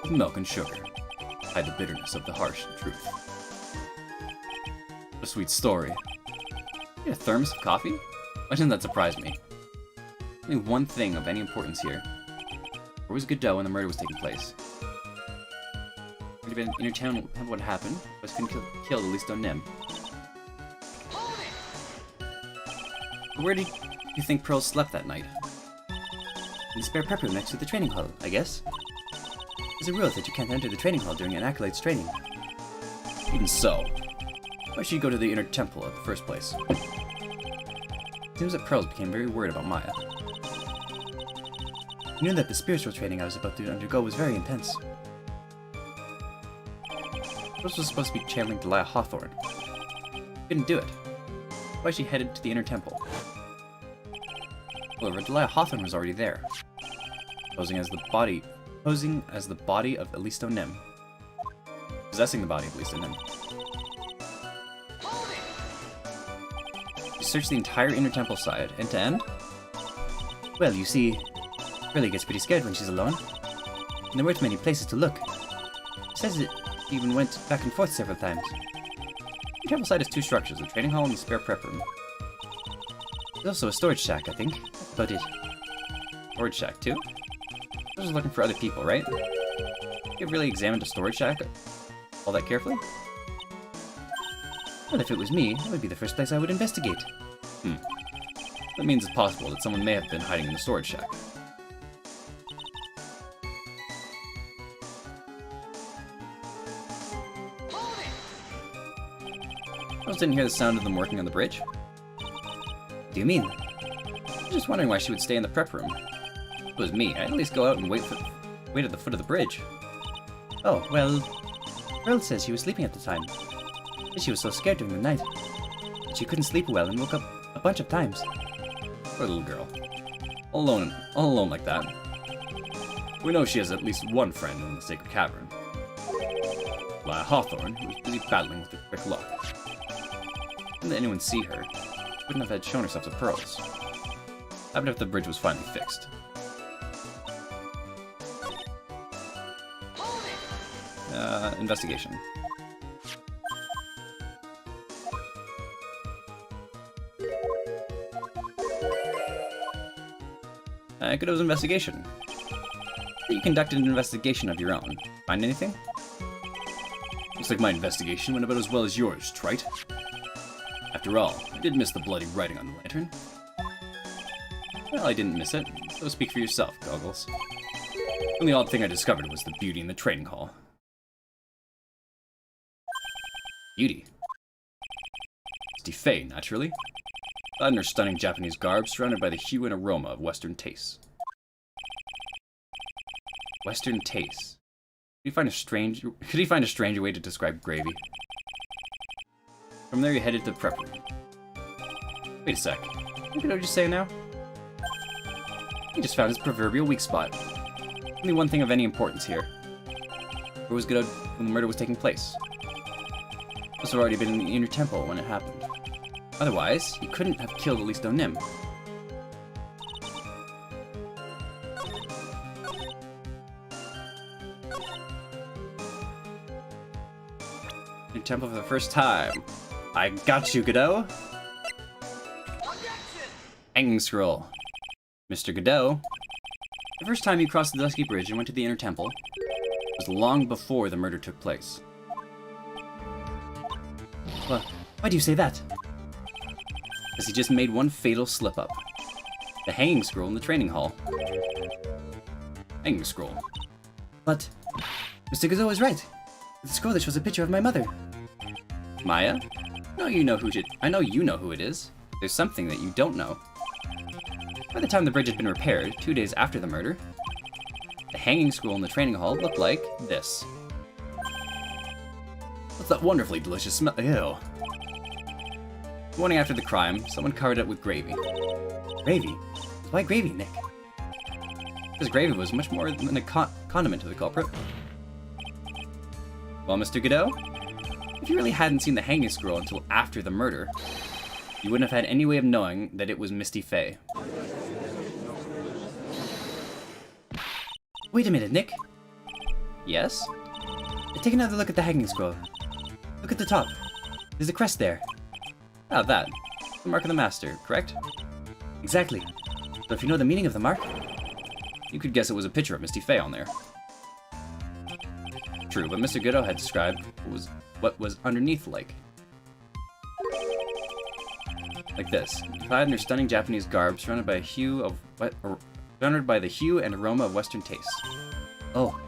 With milk and sugar. Hide the bitterness of the harsh truth. What a sweet story. You get a thermos of coffee? Why didn't that surprise me? Only one thing of any importance here. Where was Godot when the murder was taking place? Could have been inner town what happened, but couldn't kill the least on Nim. Where did you think Pearl slept that night? In the spare prep room next to the training hall, I guess. There's a rule that you can't enter the training hall during an Acolyte's training. Even so, why should you go to the inner temple in the first place? It seems that Pearl became very worried about Maya. I knew that the spiritual training I was about to undergo was very intense. Pearl was supposed to be channeling Delia Hawthorne. Couldn't do it. Why she headed to the inner temple? However, Delia Hawthorne was already there, posing as the body of Elisto Nim. Possessing the body of Elisto Nim. She searched the entire inner temple side, end to end? Well, you see, Riley gets pretty scared when she's alone. And there weren't many places to look. She says it even went back and forth several times. The temple side has two structures, the training hall and the spare prep room. There's also a storage shack, I think. That's about it. Storage shack, too? I was just looking for other people, right? You really examined a storage shack all that carefully? Well, if it was me, that would be the first place I would investigate. That means it's possible that someone may have been hiding in the storage shack. I just didn't hear the sound of them working on the bridge. What do you mean? I'm just wondering why she would stay in the prep room. If it was me, I'd at least go out and wait at the foot of the bridge. Oh, well, Pearl says she was sleeping at the time. She was so scared during the night. She couldn't sleep well and woke up a bunch of times. Poor little girl. All alone like that. We know she has at least one friend in the Sacred Cavern. Delia Hawthorne, who was busy battling with the brick lock. Didn't let anyone see her. She wouldn't have had shown herself to Pearls. Happened if the bridge was finally fixed. Investigation. Godot's investigation. You conducted an investigation of your own. Find anything? Looks like my investigation went about as well as yours, trite. After all, I did miss the bloody writing on the lantern. Well, I didn't miss it, so speak for yourself, Goggles. The only odd thing I discovered was the beauty in the training hall. Beauty? Misty Fey, naturally. Clad in her stunning Japanese garb, surrounded by the hue and aroma of Western tastes. Western tastes. Could he find a stranger way to describe gravy? From there, he headed to the prep room. Wait a sec. What did I just say now? He just found his proverbial weak spot. Only one thing of any importance here. Where was Godot when the murder was taking place? He must have already been in the inner temple when it happened. Otherwise, he couldn't have killed Elisto Nim. Inner temple for the first time. I got you, Godot. Hanging scroll. Mr. Godot. The first time you crossed the Dusky Bridge and went to the inner temple was long before the murder took place. Well, why do you say that? as he just made one fatal slip-up. The hanging scroll in the training hall. Hanging scroll. But Mr. Godot is right. The scroll that shows a picture of my mother. Maya? No, you know who I know you know who it is. There's something that you don't know. By the time the bridge had been repaired, 2 days after the murder, the hanging scroll in the training hall looked like this. What's that wonderfully delicious smell? Ew. The morning after the crime, someone covered it with gravy. Gravy? Why gravy, Nick? Because gravy was much more than a condiment to the culprit. Well, Mr. Godot, if you really hadn't seen the hanging scroll until after the murder, you wouldn't have had any way of knowing that it was Misty Faye. Wait a minute, Nick. Yes? Take another look at the hanging scroll. Look at the top. There's a crest there. Ah, that. The mark of the master, correct? Exactly. But if you know the meaning of the mark, You could guess it was a picture of Misty Faye on there. True, but Mr. Godot had described what was underneath like. Like this. Clad in her stunning Japanese garb, surrounded by the hue and aroma of Western taste. oh,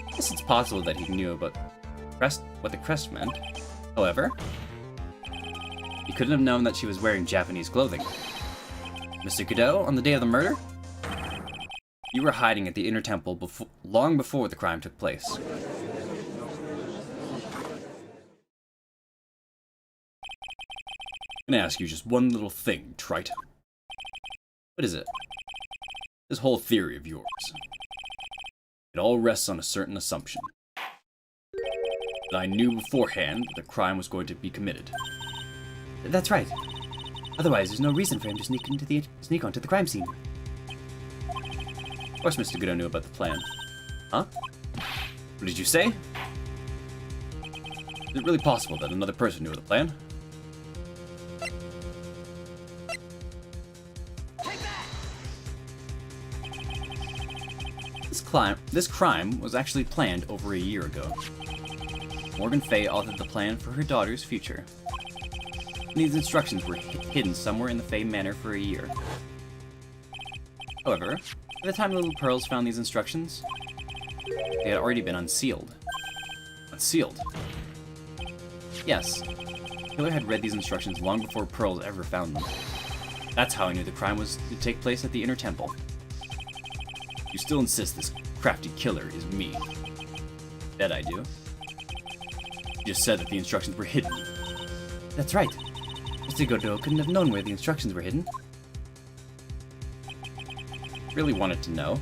I guess it's possible that he knew about what the crest meant. However, he couldn't have known that she was wearing Japanese clothing. Mr. Godot, on the day of the murder, you were hiding at the Inner Temple long before the crime took place. I'm gonna ask you just one little thing, trite. What is it? This whole theory of yours. It all rests on a certain assumption. That I knew beforehand that the crime was going to be committed. that's right. Otherwise, there's no reason for him to sneak onto the crime scene. Of course Mr. Godot knew about the plan. Huh? What did you say? Is it really possible that another person knew of the plan? This crime was actually planned over a year ago. Morgan Faye authored the plan for her daughter's future. And these instructions were hidden somewhere in the Faye Manor for a year. However, by the time the little Pearls found these instructions, they had already been unsealed. Unsealed? Yes. The killer had read these instructions long before Pearls ever found them. That's how I knew the crime was to take place at the Inner Temple. You still insist this crafty killer is me. Bet I do. You just said that the instructions were hidden. That's right. Mr. Godot couldn't have known where the instructions were hidden. Really wanted to know.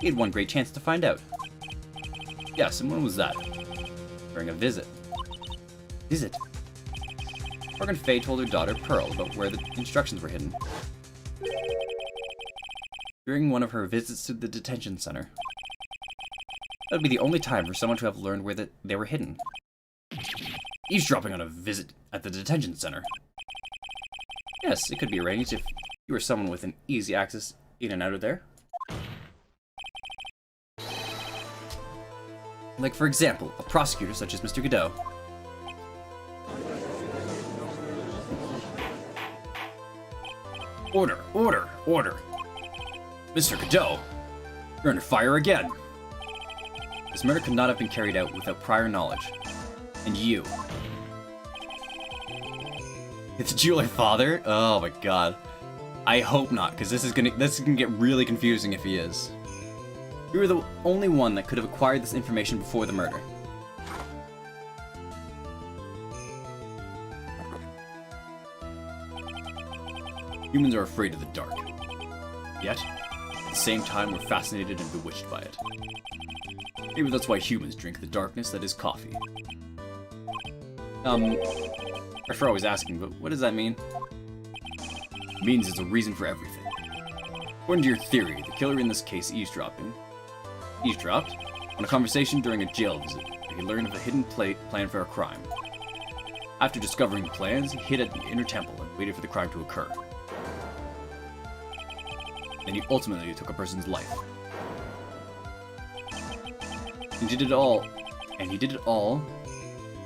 He had one great chance to find out. Yes, and when was that? During a visit. Visit? Morgan Faye told her daughter Pearl about where the instructions were hidden. During one of her visits to the detention center. That would be the only time for someone to have learned where they were hidden. Eavesdropping on a visit at the detention center. Yes, it could be arranged if you were someone with an easy access in and out of there. Like, for example, a prosecutor such as Mr. Godot. Order, order, order. Mr. Godot, you're under fire again. This murder could not have been carried out without prior knowledge. And you. It's Julie Father? Oh my god. I hope not, because this is gonna get really confusing if he is. You were the only one that could have acquired this information before the murder. Humans are afraid of the dark. Yet, at the same time, we're fascinated and bewitched by it. Maybe that's why humans drink the darkness that is coffee. Sorry for always asking, but what does that mean? It means it's a reason for everything. According to your theory, the killer in this case eavesdropped on a conversation during a jail visit where he learned of a hidden plan for a crime. After discovering the plans, he hid at the Inner Temple and waited for the crime to occur. Then he ultimately took a person's life. He did all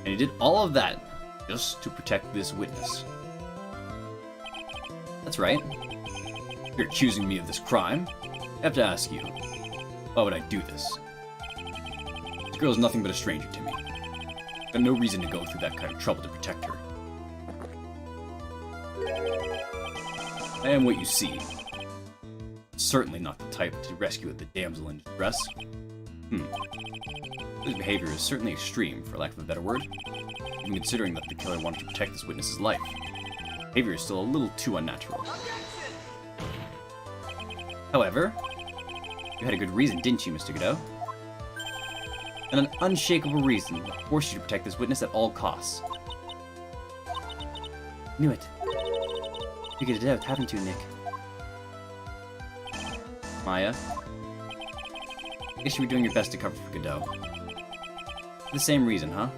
of that just to protect this witness. That's right. You're accusing me of this crime? I have to ask you, why would I do this? This girl is nothing but a stranger to me. I've got no reason to go through that kind of trouble to protect her. I am what you see. Certainly not the type to rescue the damsel in distress. This behavior is certainly extreme, for lack of a better word, even considering that the killer wanted to protect this witness's life. Behavior is still a little too unnatural. However, you had a good reason, didn't you, Mr. Godot? And an unshakable reason that forced you to protect this witness at all costs. Knew it. Figured it out, haven't you, Nick? Maya, I guess you were doing your best to cover for Godot. For the same reason, huh?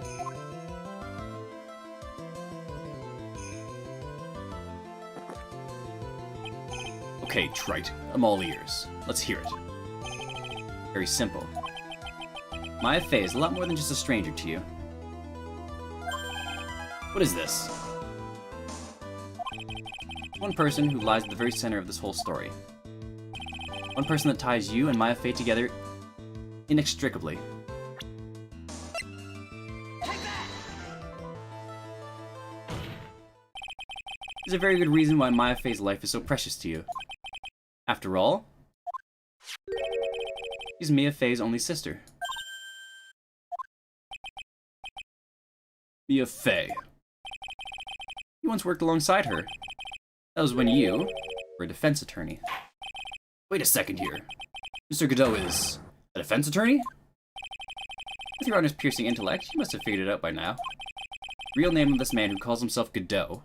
Okay, Trite, I'm all ears. Let's hear it. Very simple. Maya Fey is a lot more than just a stranger to you. What is this? One person who lies at the very center of this whole story. One person that ties you and Maya Fey together inextricably. There's a very good reason why Maya Fey's life is so precious to you. After all, she's Mia Fey's only sister. Mia Fey. You once worked alongside her. That was when you were a defense attorney. Wait a second here. Mr. Godot is a defense attorney? With your honest piercing intellect, you must have figured it out by now. Real name of this man who calls himself Godot.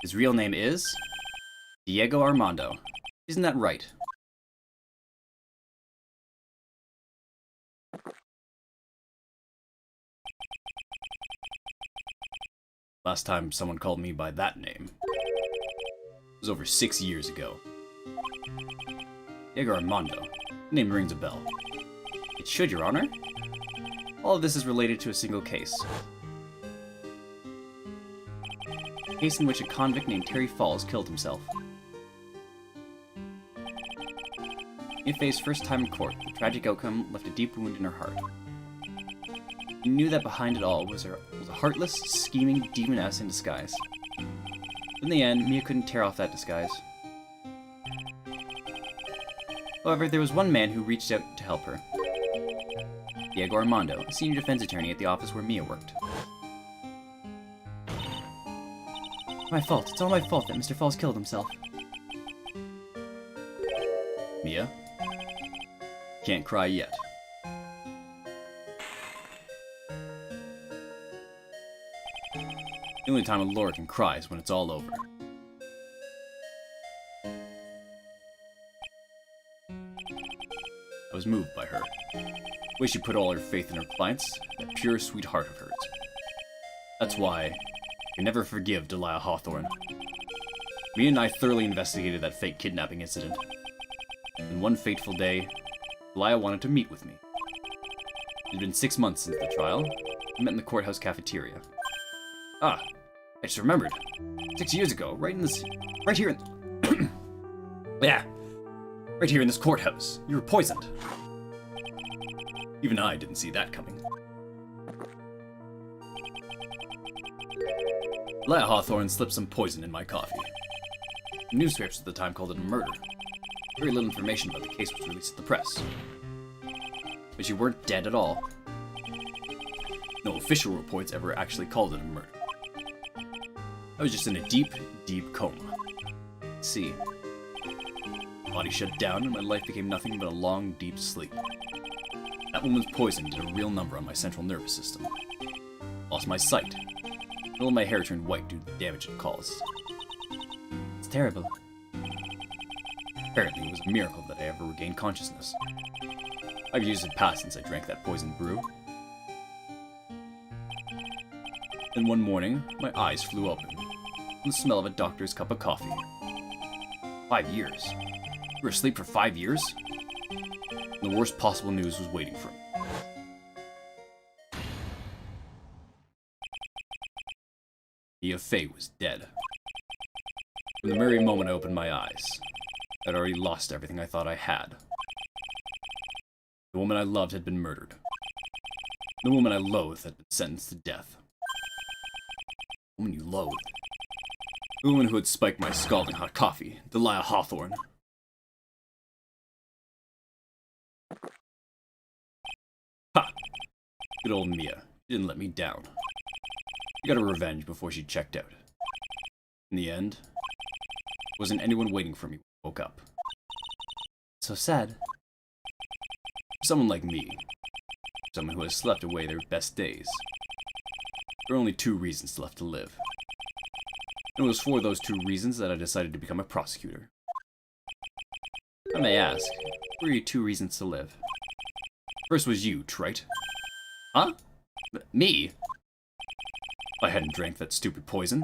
His real name is Diego Armando. Isn't that right? Last time someone called me by that name was over 6 years ago. Diego Armando. The name rings a bell. It should, Your Honor. All of this is related to a single case. A case in which a convict named Terry Falls killed himself. Mia Fey's first time in court, the tragic outcome left a deep wound in her heart. She knew that behind it all was a heartless, scheming demoness in disguise. In the end, Mia couldn't tear off that disguise. However, there was one man who reached out to help her. Diego Armando, a senior defense attorney at the office where Mia worked. My fault. It's all my fault that Mr. Falls killed himself. Mia? Can't cry yet. The only time a Laura can cry is when it's all over. I was moved by her. The way she put all her faith in her clients, that pure, sweet heart of hers. That's why I can never forgive Delia Hawthorne. Mia and I thoroughly investigated that fake kidnapping incident. And one fateful day, Delia wanted to meet with me. It had been 6 months since the trial. We met in the courthouse cafeteria. Ah, I just remembered. 6 years ago, right here in yeah, right here in this courthouse, you were poisoned. Even I didn't see that coming. Delia Hawthorne slipped some poison in my coffee. The newspapers at the time called it a murder. Very little information about the case was released to the press. But you weren't dead at all. No official reports ever actually called it a murder. I was just in a deep, deep coma. See, body shut down and my life became nothing but a long, deep sleep. That woman's poison did a real number on my central nervous system. Lost my sight. All of my hair turned white due to the damage it caused. It's terrible. Apparently, it was a miracle that I ever regained consciousness. I've used it past since I drank that poisoned brew. Then one morning, my eyes flew open, from the smell of a doctor's cup of coffee. 5 years? You were asleep for 5 years? And the worst possible news was waiting for me. Mia Fey was dead. From the very moment I opened my eyes, I'd already lost everything I thought I had. The woman I loved had been murdered. The woman I loathed had been sentenced to death. The woman you loathed. The woman who had spiked my scalding hot coffee, Delia Hawthorne. Ha! Good old Mia. She didn't let me down. She got her revenge before she checked out. In the end, wasn't anyone waiting for me when I woke up. So sad. For someone like me, someone who has slept away their best days, there are only 2 reasons left to live. And it was for those 2 reasons that I decided to become a prosecutor. I may ask, what are your 2 reasons to live? First was you, trite. Huh? Me? If I hadn't drank that stupid poison,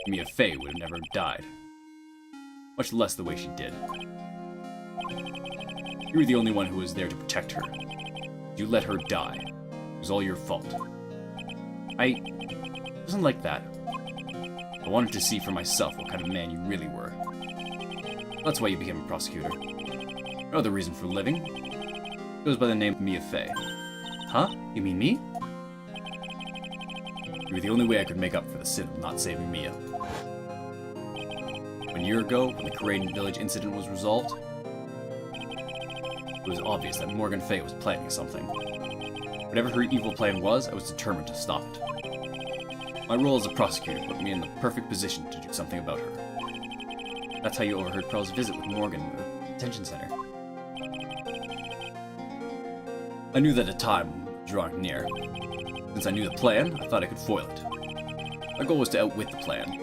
Mia Fey would have never died. Much less the way she did. You were the only one who was there to protect her. You let her die. It was all your fault. It wasn't like that. I wanted to see for myself what kind of man you really were. That's why you became a prosecutor. No other reason for living. It goes by the name Mia Fey. Huh? You mean me? You were the only way I could make up for the sin of not saving Mia. 1 year ago, when the Karaden Village incident was resolved, it was obvious that Morgan Fey was planning something. Whatever her evil plan was, I was determined to stop it. My role as a prosecutor put me in the perfect position to do something about her. That's how you overheard Pearl's visit with Morgan in the detention center. I knew that the time was drawing near. Since I knew the plan, I thought I could foil it. My goal was to outwit the plan.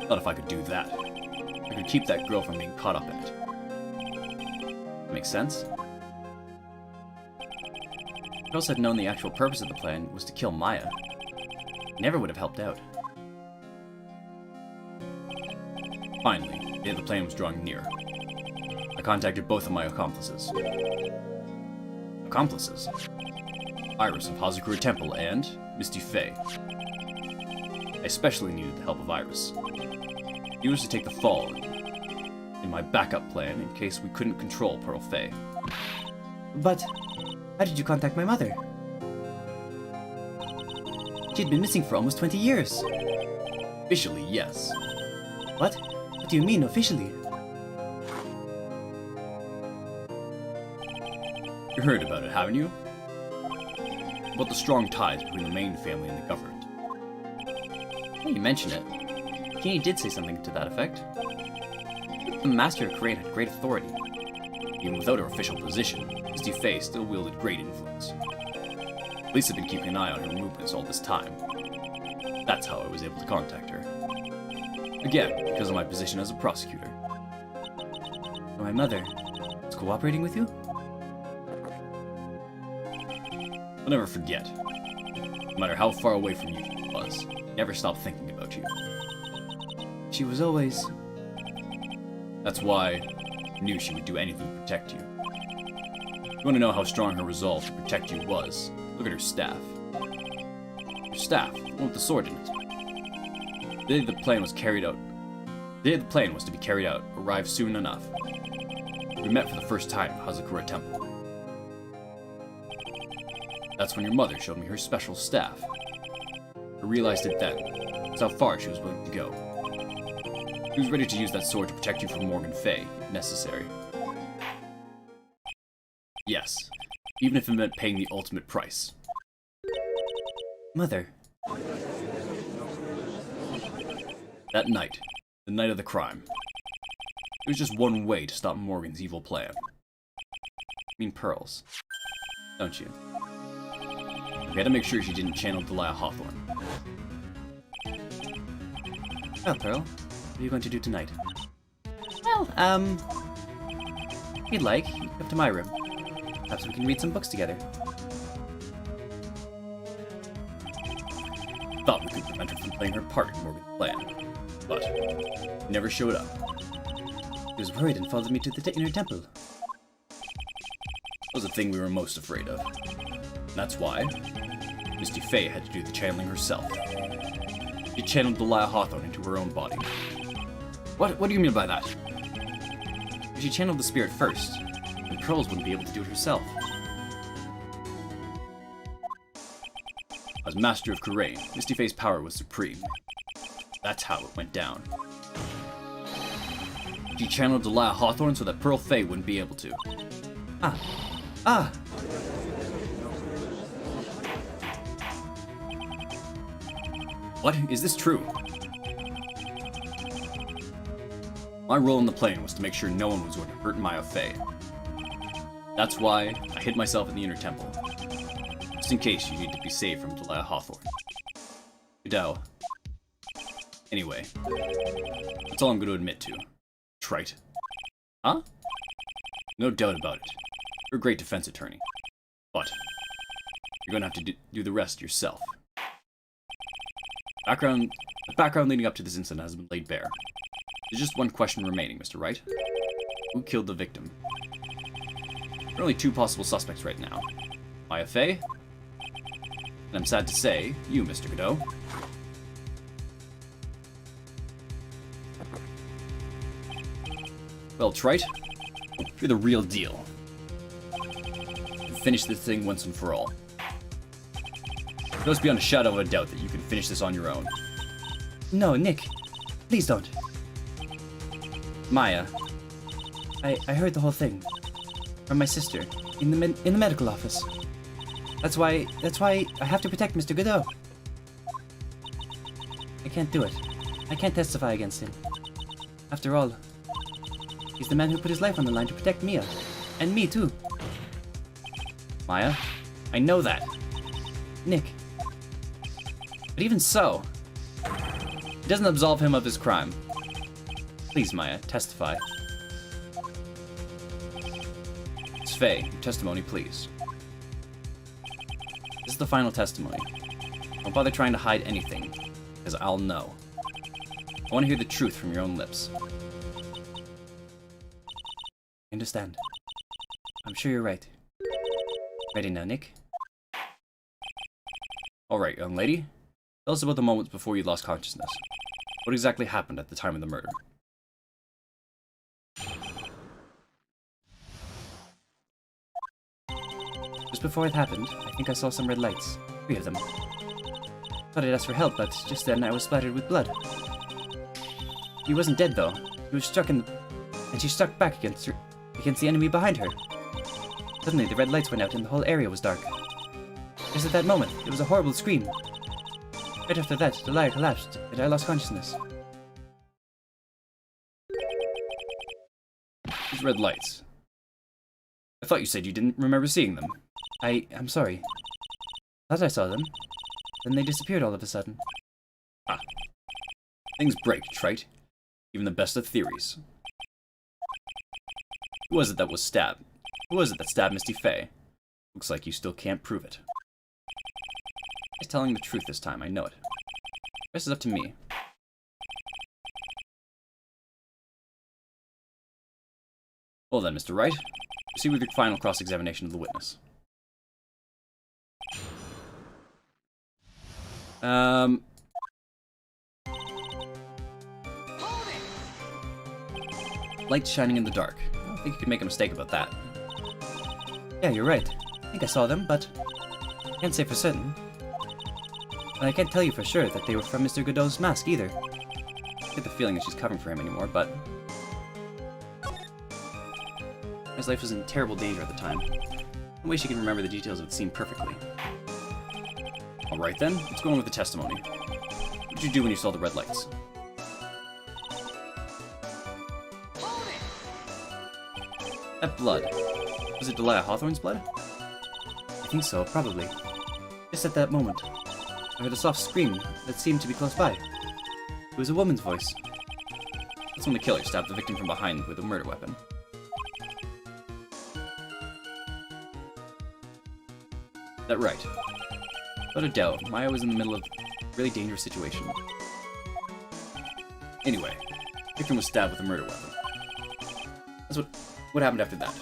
Not if I could do that. I could keep that girl from being caught up in it. Makes sense. Pearl had known the actual purpose of the plan was to kill Maya. He never would have helped out. Finally, the day the plan was drawing near. I contacted both of my accomplices. Accomplices? Iris of Hazakura Temple and Misty Fey. I especially needed the help of Iris. He was to take the fall in my backup plan in case we couldn't control Pearl Fey. But how did you contact my mother? She'd been missing for almost 20 years. Officially, yes. What? What do you mean, officially? You heard about it, haven't you? About the strong ties between the main family and the government. Well, you mention it. Kenny did say something to that effect. The Master of Crane had great authority. Even without her official position, Misty Fey still wielded great influence. Police have been keeping an eye on her movements all this time. That's how I was able to contact her. Again, because of my position as a prosecutor. My mother is cooperating with you? I'll never forget. No matter how far away from you she was, I never stopped thinking about you. She was always... That's why I knew she would do anything to protect you. You want to know how strong her resolve to protect you was? Look at her staff. Her staff, the one with the sword in it. The day the plan was carried out. The day the plan was to be carried out arrived soon enough. We met for the first time at Hazakura Temple. That's when your mother showed me her special staff. I realized it then. That's how far she was willing to go. She was ready to use that sword to protect you from Morgan Fey, if necessary. Yes, even if it meant paying the ultimate price. Mother. That night, the night of the crime, there was just one way to stop Morgan's evil plan. You mean Pearl's, don't you? We had to make sure she didn't channel Delia Hawthorne. Well, Pearl, what are you going to do tonight? Well, if you'd like, you can come to my room. Perhaps we can read some books together. Thought we could prevent her from playing her part in Morgan's plan, but she never showed up. She was worried and followed me to the inner temple. That was the thing we were most afraid of. And that's why Misty Fey had to do the channeling herself. She channeled Delia Hawthorne into her own body. What do you mean by that? If she channeled the spirit first, then Pearls wouldn't be able to do it herself. As Master of Kurain, Misty Fae's power was supreme. That's how it went down. She channeled Delia Hawthorne so that Pearl Fae wouldn't be able to. Ah! What? Is this true? My role in the plan was to make sure no one was going to hurt Maya Fae. That's why I hid myself in the Inner Temple. Just in case you need to be saved from Delia Hawthorne. Goodell. Anyway, that's all I'm going to admit to. Trite. Huh? No doubt about it. You're a great defense attorney. But you're going to have to do the rest yourself. The background leading up to this incident has been laid bare. There's just one question remaining, Mr. Wright. Who killed the victim? There are only two possible suspects right now. Maya Fae, and I'm sad to say, you, Mr. Godot. Well, Trite, you're the real deal. Finish this thing once and for all. It goes beyond a shadow of a doubt that you can finish this on your own. No, Nick. Please don't. Maya. I heard the whole thing. From my sister. In the medical office. That's why I have to protect Mr. Godot. I can't do it. I can't testify against him. After all, he's the man who put his life on the line to protect Mia. And me too. Maya, I know that. Nick. But even so, it doesn't absolve him of his crime. Please, Maya, testify. Miss Fae, your testimony, please. This is the final testimony. Don't bother trying to hide anything, because I'll know. I want to hear the truth from your own lips. I understand. I'm sure you're right. Ready now, Nick? Alright, young lady. Tell us about the moments before you lost consciousness. What exactly happened at the time of the murder? Just before it happened, I think I saw some red lights. 3 of them. Thought I'd ask for help, but just then I was splattered with blood. He wasn't dead though. He was struck and she struck back against the enemy behind her. Suddenly the red lights went out and the whole area was dark. Just at that moment, it was a horrible scream. Right after that, Delia collapsed and I lost consciousness. These red lights. I thought you said you didn't remember seeing them. I'm sorry. Thought I saw them. Then they disappeared all of a sudden. Ah. Things break, Trite. Even the best of theories. Who was it that was stabbed? Who was it that stabbed Misty Fae? Looks like you still can't prove it. He's telling the truth this time, I know it. The rest is up to me. Well then, Mr. Wright, proceed with your final cross-examination of the witness. Lights shining in the dark. I don't think you could make a mistake about that. Yeah, you're right. I think I saw them, but I can't say for certain. And I can't tell you for sure that they were from Mr. Godot's mask either. I get the feeling that she's covering for him anymore, but his life was in terrible danger at the time. No way she can remember the details of the scene perfectly. Alright then, let's go on with the testimony. What did you do when you saw the red lights? That blood. Was it Delia Hawthorne's blood? I think so, probably. Just at that moment, I heard a soft scream that seemed to be close by. It was a woman's voice. That's when the killer stabbed the victim from behind with a murder weapon. Is that right? Without a doubt, Maya was in the middle of a really dangerous situation. Anyway, the victim was stabbed with a murder weapon. That's what happened after that.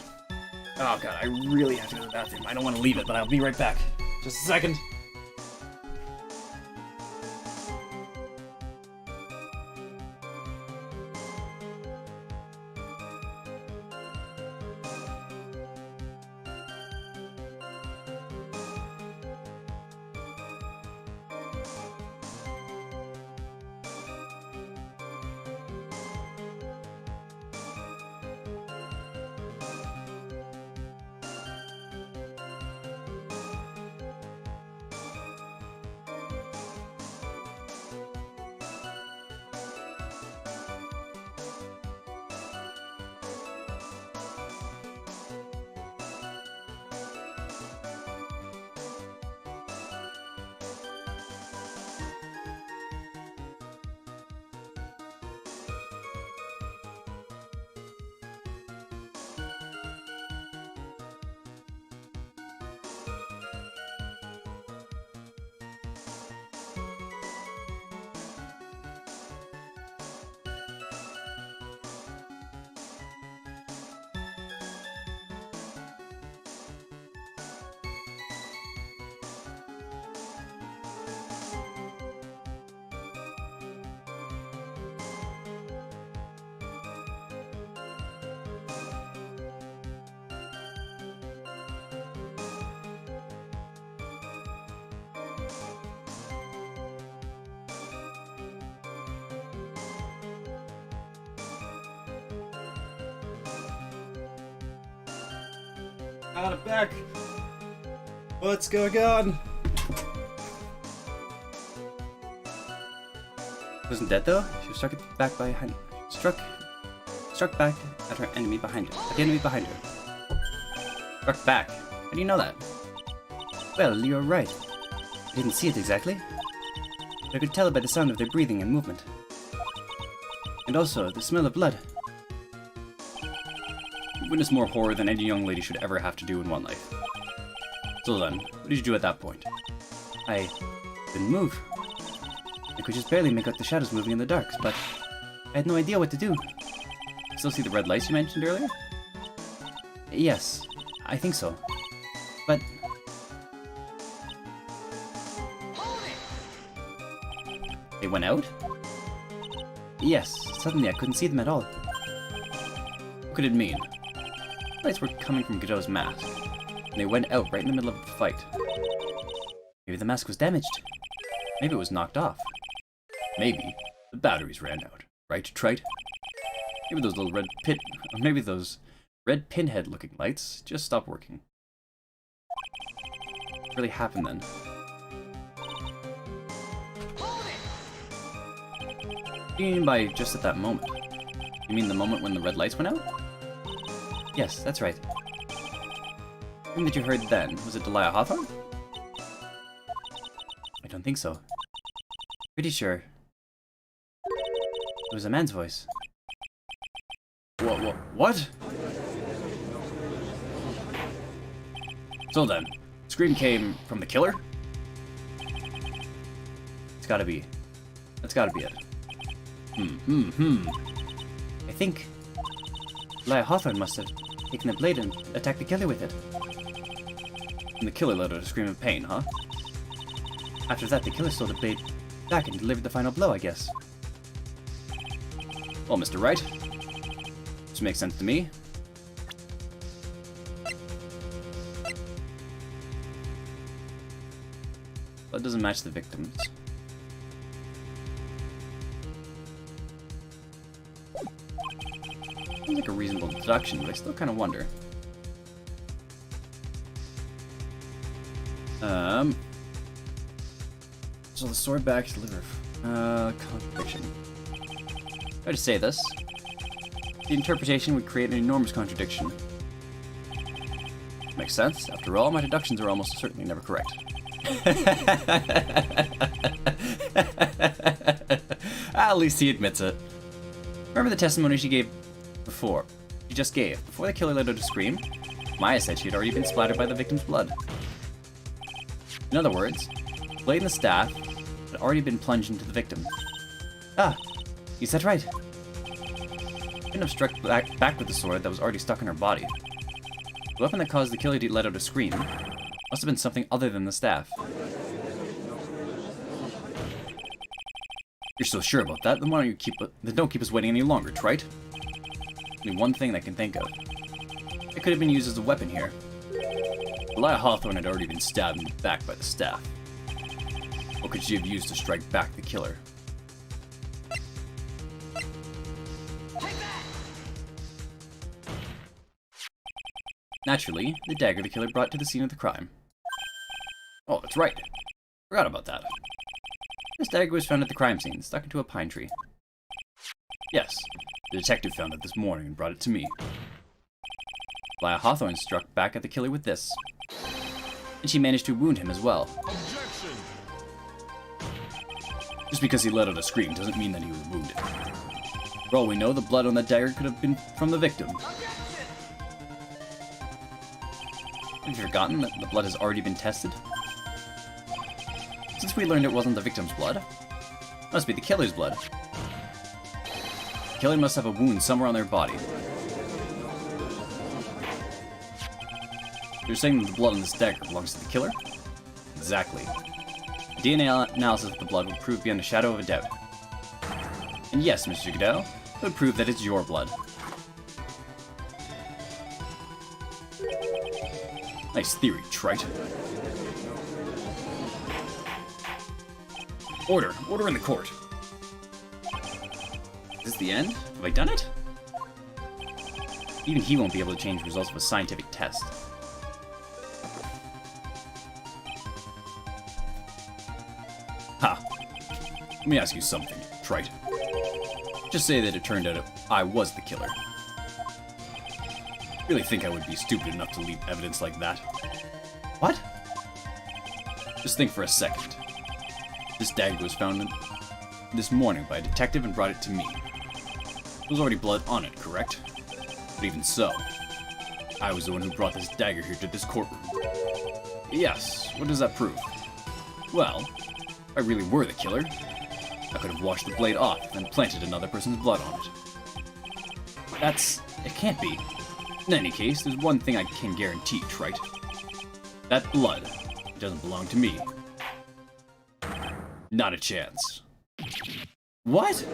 Oh god, I really have to go to the bathroom. I don't want to leave it, but I'll be right back. Just a second. Got it back. What's going on? She wasn't dead though. She was struck back behind. Struck back at her enemy behind her. At the enemy behind her. Struck back. How do you know that? Well, you're right. I didn't see it exactly. But I could tell by the sound of their breathing and movement. And also the smell of blood. You witnessed more horror than any young lady should ever have to do in one life. So then, what did you do at that point? I didn't move. I could just barely make out the shadows moving in the dark, but I had no idea what to do. Still see the red lights you mentioned earlier? Yes, I think so. But... They went out? Yes, suddenly I couldn't see them at all. What could it mean? The lights were coming from Godot's mask, and they went out right in the middle of the fight. Maybe the mask was damaged. Maybe it was knocked off. Maybe the batteries ran out. Right, Trite? Maybe those little maybe those red pinhead-looking lights just stopped working. What really happened then? What do you mean by just at that moment? You mean the moment when the red lights went out? Yes, that's right. The thing that you heard then, was it Delia Hawthorne? I don't think so. Pretty sure. It was a man's voice. What? So then, the scream came from the killer? It's gotta be. That's gotta be it. I think Delia Hawthorne must have taken the blade and attacked the killer with it. And the killer let out a scream of pain, huh? After that, the killer stole the blade back and delivered the final blow, I guess. Well, Mr. Wright, this makes sense to me. Blood doesn't match the victims. Seems like a reasonable deduction, but I still kind of wonder. So the sword back to liver. Contradiction. Try to say this. The interpretation would create an enormous contradiction. Makes sense. After all, my deductions are almost certainly never correct. At least he admits it. Remember the testimony she gave before? She just gave. Before the killer let out a scream, Maya said she had already been splattered by the victim's blood. In other words, the blade and the staff had already been plunged into the victim. Ah, you said right. She couldn't have struck back with the sword that was already stuck in her body. The weapon that caused the killer to let out a scream must have been something other than the staff. You're so sure about that? Then why don't you don't keep us waiting any longer, Trite? Only one thing I can think of. It could have been used as a weapon here. Delia Hawthorne had already been stabbed in the back by the staff. What could she have used to strike back the killer? Naturally, the dagger the killer brought to the scene of the crime. Oh, that's right. Forgot about that. This dagger was found at the crime scene, stuck into a pine tree. Yes, the detective found it this morning and brought it to me. Delia Hawthorne struck back at the killer with this. And she managed to wound him as well. Objection! Just because he let out a scream doesn't mean that he was wounded. For all we know, the blood on that dagger could have been from the victim. Have you forgotten that the blood has already been tested? Since we learned it wasn't the victim's blood, it must be the killer's blood. The killer must have a wound somewhere on their body. You're saying that the blood on this dagger belongs to the killer? Exactly. The DNA analysis of the blood would prove beyond a shadow of a doubt. And yes, Mr. Godot, it would prove that it's your blood. Nice theory, Trite. Order! Order in the court! Is this the end? Have I done it? Even he won't be able to change the results of a scientific test. Let me ask you something, Trite. Just say that it turned out I was the killer. Really think I would be stupid enough to leave evidence like that? What? Just think for a second. This dagger was found this morning by a detective and brought it to me. There was already blood on it, correct? But even so, I was the one who brought this dagger here to this courtroom. Yes, what does that prove? Well, if I really were the killer, I could have washed the blade off and planted another person's blood on it. It can't be. In any case, there's one thing I can guarantee, Trite. That blood doesn't belong to me. Not a chance. What?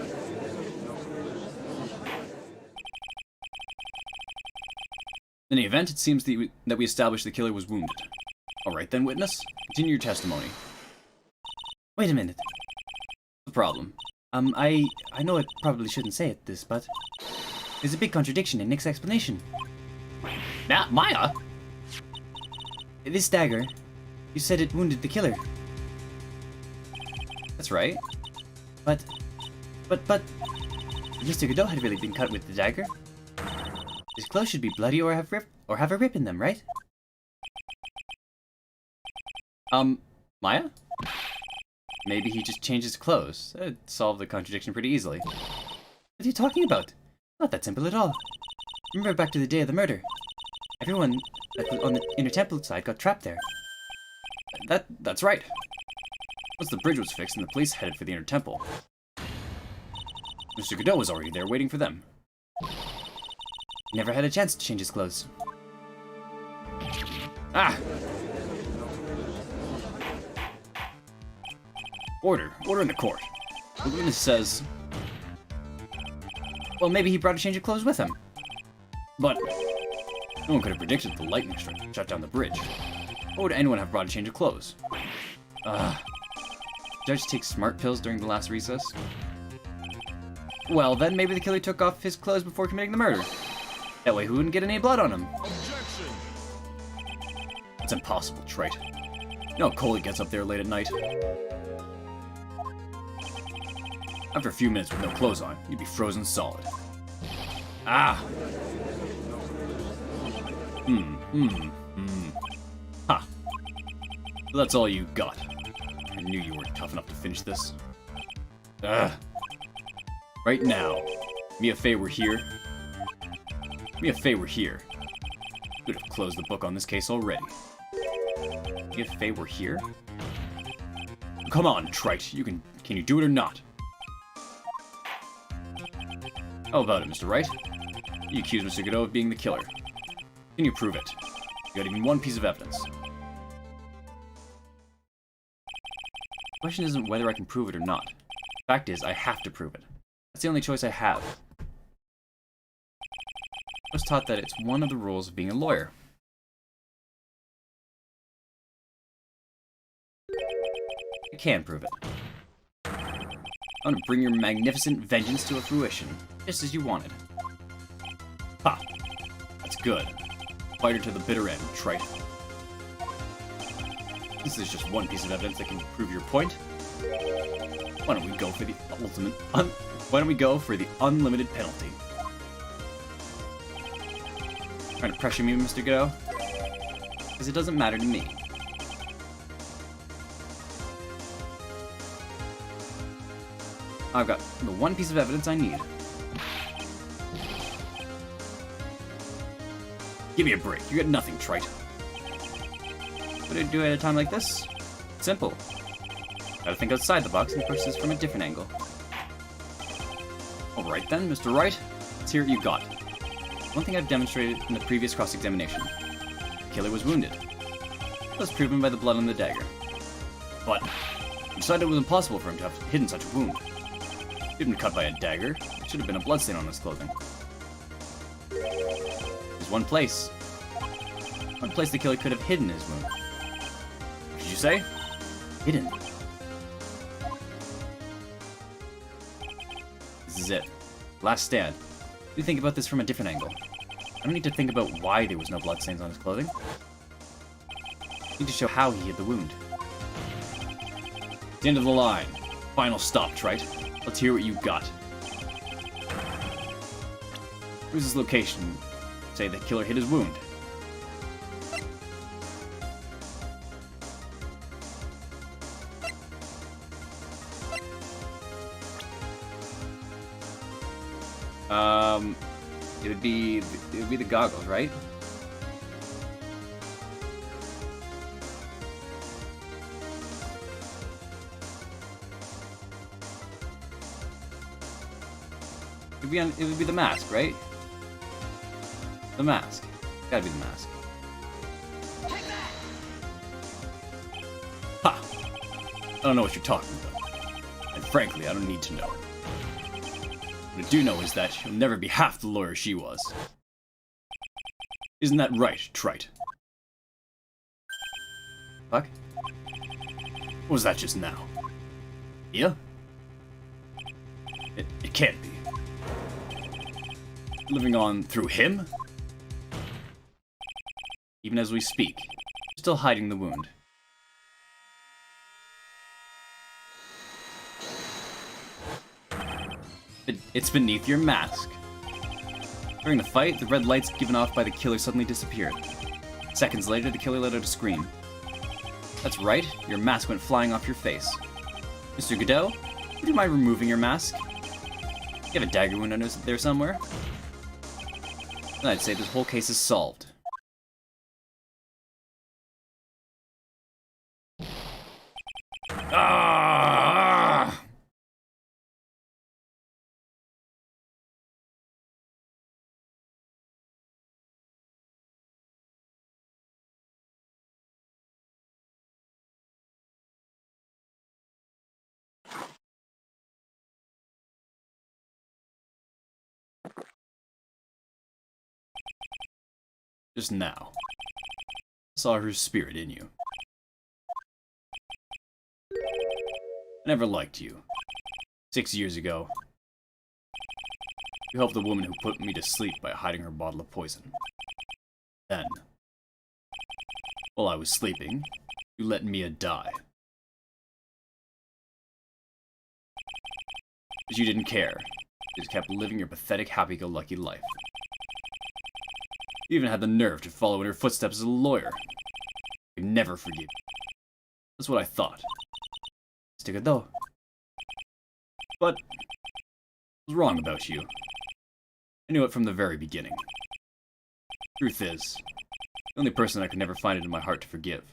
In any event, it seems that we established the killer was wounded. Alright then, witness. Continue your testimony. Wait a minute. What's the problem? I know I probably shouldn't say this, but there's a big contradiction in Nick's explanation. Now, Maya? This dagger, you said it wounded the killer. That's right. But Mr. Godot had really been cut with the dagger. His clothes should be bloody or have a rip in them, right? Maya? Maybe he just changed his clothes. That'd solve the contradiction pretty easily. What are you talking about? Not that simple at all. Remember back to the day of the murder. Everyone that was on the inner temple side got trapped there. That's right. Once the bridge was fixed and the police headed for the inner temple, Mr. Godot was already there waiting for them. He never had a chance to change his clothes. Ah! Order in the court. The witness says... Well, maybe he brought a change of clothes with him. But no one could have predicted the lightning strike to shut down the bridge. Why would anyone have brought a change of clothes? Judge takes smart pills during the last recess. Well, then maybe the killer took off his clothes before committing the murder. That way he wouldn't get any blood on him. Objection! That's impossible, Trite. You know Coley gets up there late at night. After a few minutes with no clothes on, you'd be frozen solid. Ah! Ha! So that's all you got. I knew you weren't tough enough to finish this. Right now, Mia Fey were here. Mia Fey were here. Could have closed the book on this case already. Mia Fey were here? Come on, Trite. Can you do it or not? How about it, Mr. Wright? You accuse Mr. Godot of being the killer. Can you prove it? You got even one piece of evidence. The question isn't whether I can prove it or not. The fact is, I have to prove it. That's the only choice I have. I was taught that it's one of the rules of being a lawyer. I can prove it. I'm gonna bring your magnificent vengeance to a fruition, just as you wanted. Ha! That's good. Fight her to the bitter end, Trite. This is just one piece of evidence that can prove your point. Why don't we go for the unlimited penalty? Trying to pressure me, Mr. Godot? Because it doesn't matter to me. I've got the one piece of evidence I need. Give me a break. You got nothing, Trite. What do I do at a time like this? Simple. Gotta think outside the box and approach this from a different angle. Alright then, Mr. Wright. Let's hear what you got. One thing I've demonstrated in the previous cross-examination. The killer was wounded. That was proven by the blood on the dagger. But you decided it was impossible for him to have hidden such a wound. He'd been cut by a dagger. It should have been a bloodstain on his clothing. There's one place. One place the killer could have hidden his wound. What did you say? Hidden. This is it. Last stand. Let me think about this from a different angle. I don't need to think about why there was no bloodstains on his clothing. I need to show how he hid the wound. The end of the line. Final stop, Trite. Let's hear what you got. Where's his location? Say the killer hit his wound. It would be the goggles, right? It would be the mask, right? The mask. Gotta be the mask. Ha! I don't know what you're talking about. And frankly, I don't need to know. What I do know is that you'll never be half the lawyer she was. Isn't that right, Trite? Fuck? What was that just now? Yeah? It can't be. Living on through him? Even as we speak, you're still hiding the wound. It's beneath your mask. During the fight, the red lights given off by the killer suddenly disappeared. Seconds later, the killer let out a scream. That's right, your mask went flying off your face. Mr. Godot, would you mind removing your mask? You have a dagger wound under there somewhere? Then I'd say this whole case is solved. Ah! Just now, I saw her spirit in you. I never liked you. 6 years ago, you helped the woman who put me to sleep by hiding her bottle of poison. Then, while I was sleeping, you let Mia die. But you didn't care. You just kept living your pathetic, happy-go-lucky life. You even had the nerve to follow in her footsteps as a lawyer. I could never forgive you. That's what I thought. Stick it though. But I was wrong about you. I knew it from the very beginning. Truth is, the only person I could never find it in my heart to forgive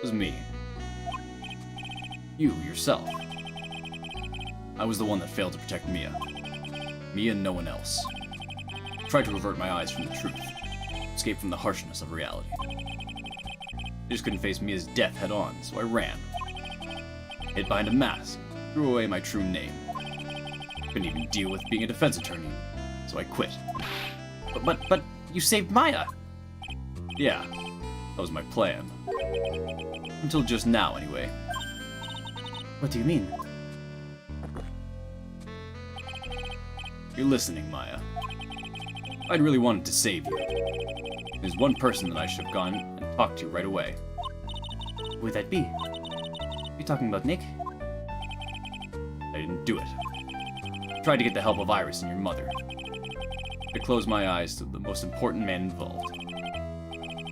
was me. You, yourself. I was the one that failed to protect Mia. Me and no one else. I tried to avert my eyes from the truth, escape from the harshness of reality. I just couldn't face Mia's death head on, so I ran. Hid behind a mask, threw away my true name. Couldn't even deal with being a defense attorney, so I quit. But you saved Maya! Yeah, that was my plan. Until just now, anyway. What do you mean? You're listening, Maya. I'd really wanted to save you. There's one person that I should have gone and talked to right away. Who would that be? You talking about Nick? I didn't do it. I tried to get the help of Iris and your mother. I closed my eyes to the most important man involved.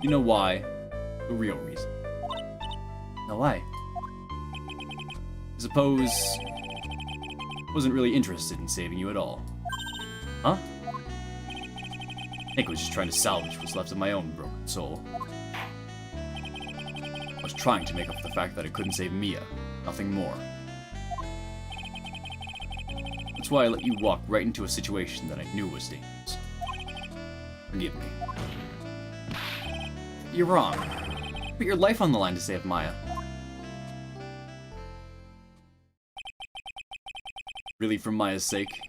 You know why? The real reason. No, why? I suppose I wasn't really interested in saving you at all. Huh? Nick was just trying to salvage what's left of my own broken soul. I was trying to make up for the fact that I couldn't save Mia. Nothing more. That's why I let you walk right into a situation that I knew was dangerous. Forgive me. You're wrong. Put your life on the line to save Maya. Really for Maya's sake?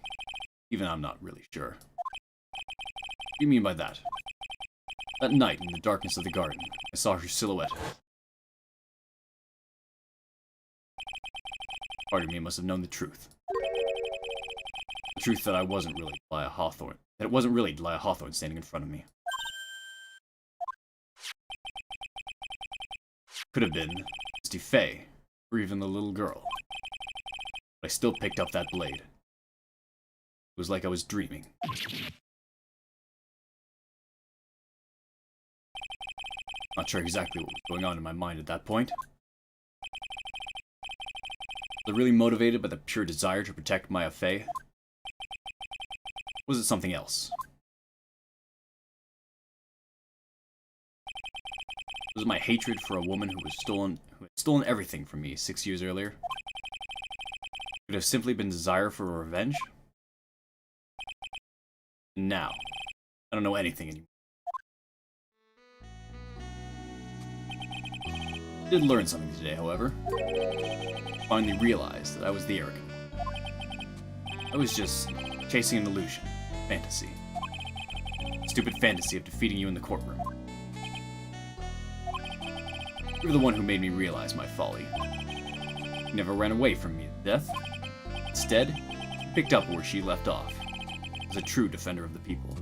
Even I'm not really sure. What do you mean by that? That night, in the darkness of the garden, I saw her silhouette. Part of me must have known the truth. The truth that I wasn't really Delia Hawthorne. That it wasn't really Delia Hawthorne standing in front of me. Could have been Misty Faye, or even the little girl. But I still picked up that blade. It was like I was dreaming. Not sure exactly what was going on in my mind at that point. Was I really motivated by the pure desire to protect Maya Fey? Was it something else? Was it my hatred for a woman who had stolen everything from me 6 years earlier? Could it have simply been desire for revenge? And now, I don't know anything anymore. I did learn something today, however. I finally realized that I was the arrogant one. I was just chasing an illusion, fantasy. Stupid fantasy of defeating you in the courtroom. You were the one who made me realize my folly. You never ran away from me to death. Instead, you picked up where she left off, as a true defender of the people.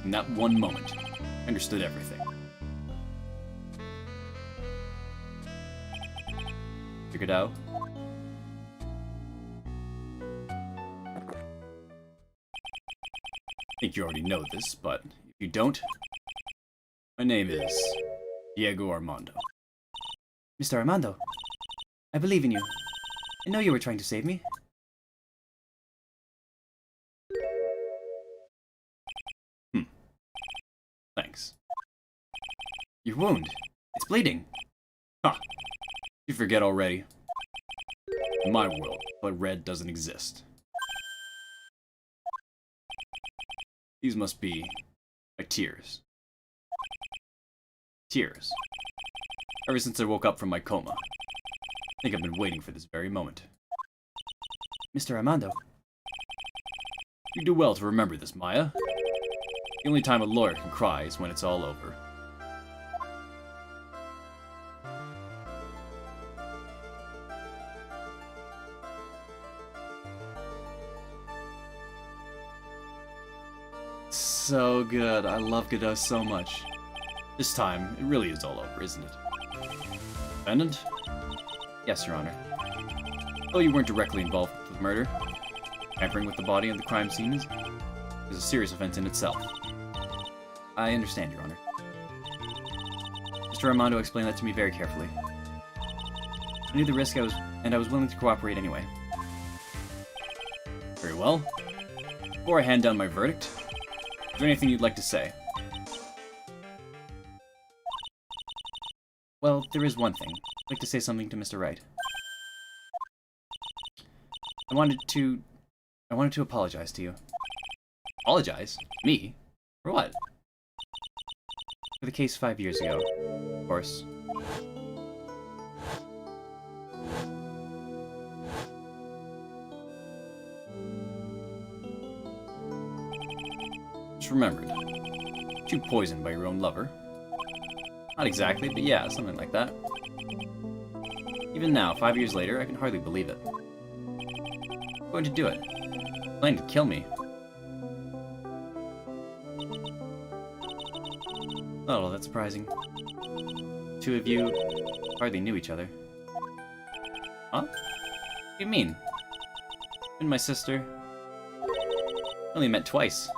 In that one moment, I understood everything. Figured out. I think you already know this, but if you don't, my name is Diego Armando. Mr. Armando, I believe in you. I know you were trying to save me. Thanks. Your wound. It's bleeding. Huh. You forget already. In my world, blood red doesn't exist. These must be my tears. Tears. Ever since I woke up from my coma. I think I've been waiting for this very moment. Mr. Armando. You do well to remember this, Maya. The only time a lawyer can cry is when it's all over. So good. I love Godot so much. This time, it really is all over, isn't it? Defendant? Yes, Your Honor. Though you weren't directly involved with the murder, tampering with the body at the crime scene is a serious offense in itself. I understand, Your Honor. Mr. Armando explained that to me very carefully. I knew the risk and I was willing to cooperate anyway. Very well. Before I hand down my verdict, is there anything you'd like to say? Well, there is one thing. I'd like to say something to Mr. Wright. I wanted to apologize to you. Apologize? Me? For what? For the case 5 years ago, of course. Just remembered. You poisoned by your own lover. Not exactly, but yeah, something like that. Even now, 5 years later, I can hardly believe it. I'm going to do it. Planning to kill me. Not all that surprising. Two of you hardly knew each other. Huh? What do you mean? You and my sister only met twice.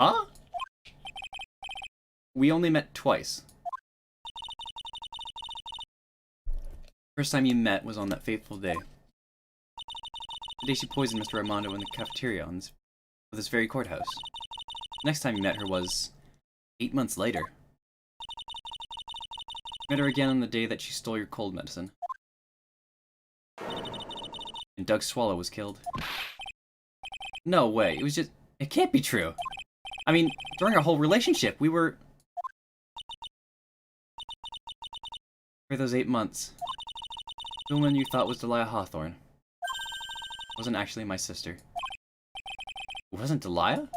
Huh? We only met twice. First time you met was on that fateful day. The day she poisoned Mr. Armando in the cafeteria of this very courthouse. Next time you met her was 8 months later. Met her again on the day that she stole your cold medicine. And Doug Swallow was killed. No way, it can't be true. I mean, during our whole relationship, we were... For those 8 months, the woman you thought was Delia Hawthorne wasn't actually my sister. It wasn't Delia?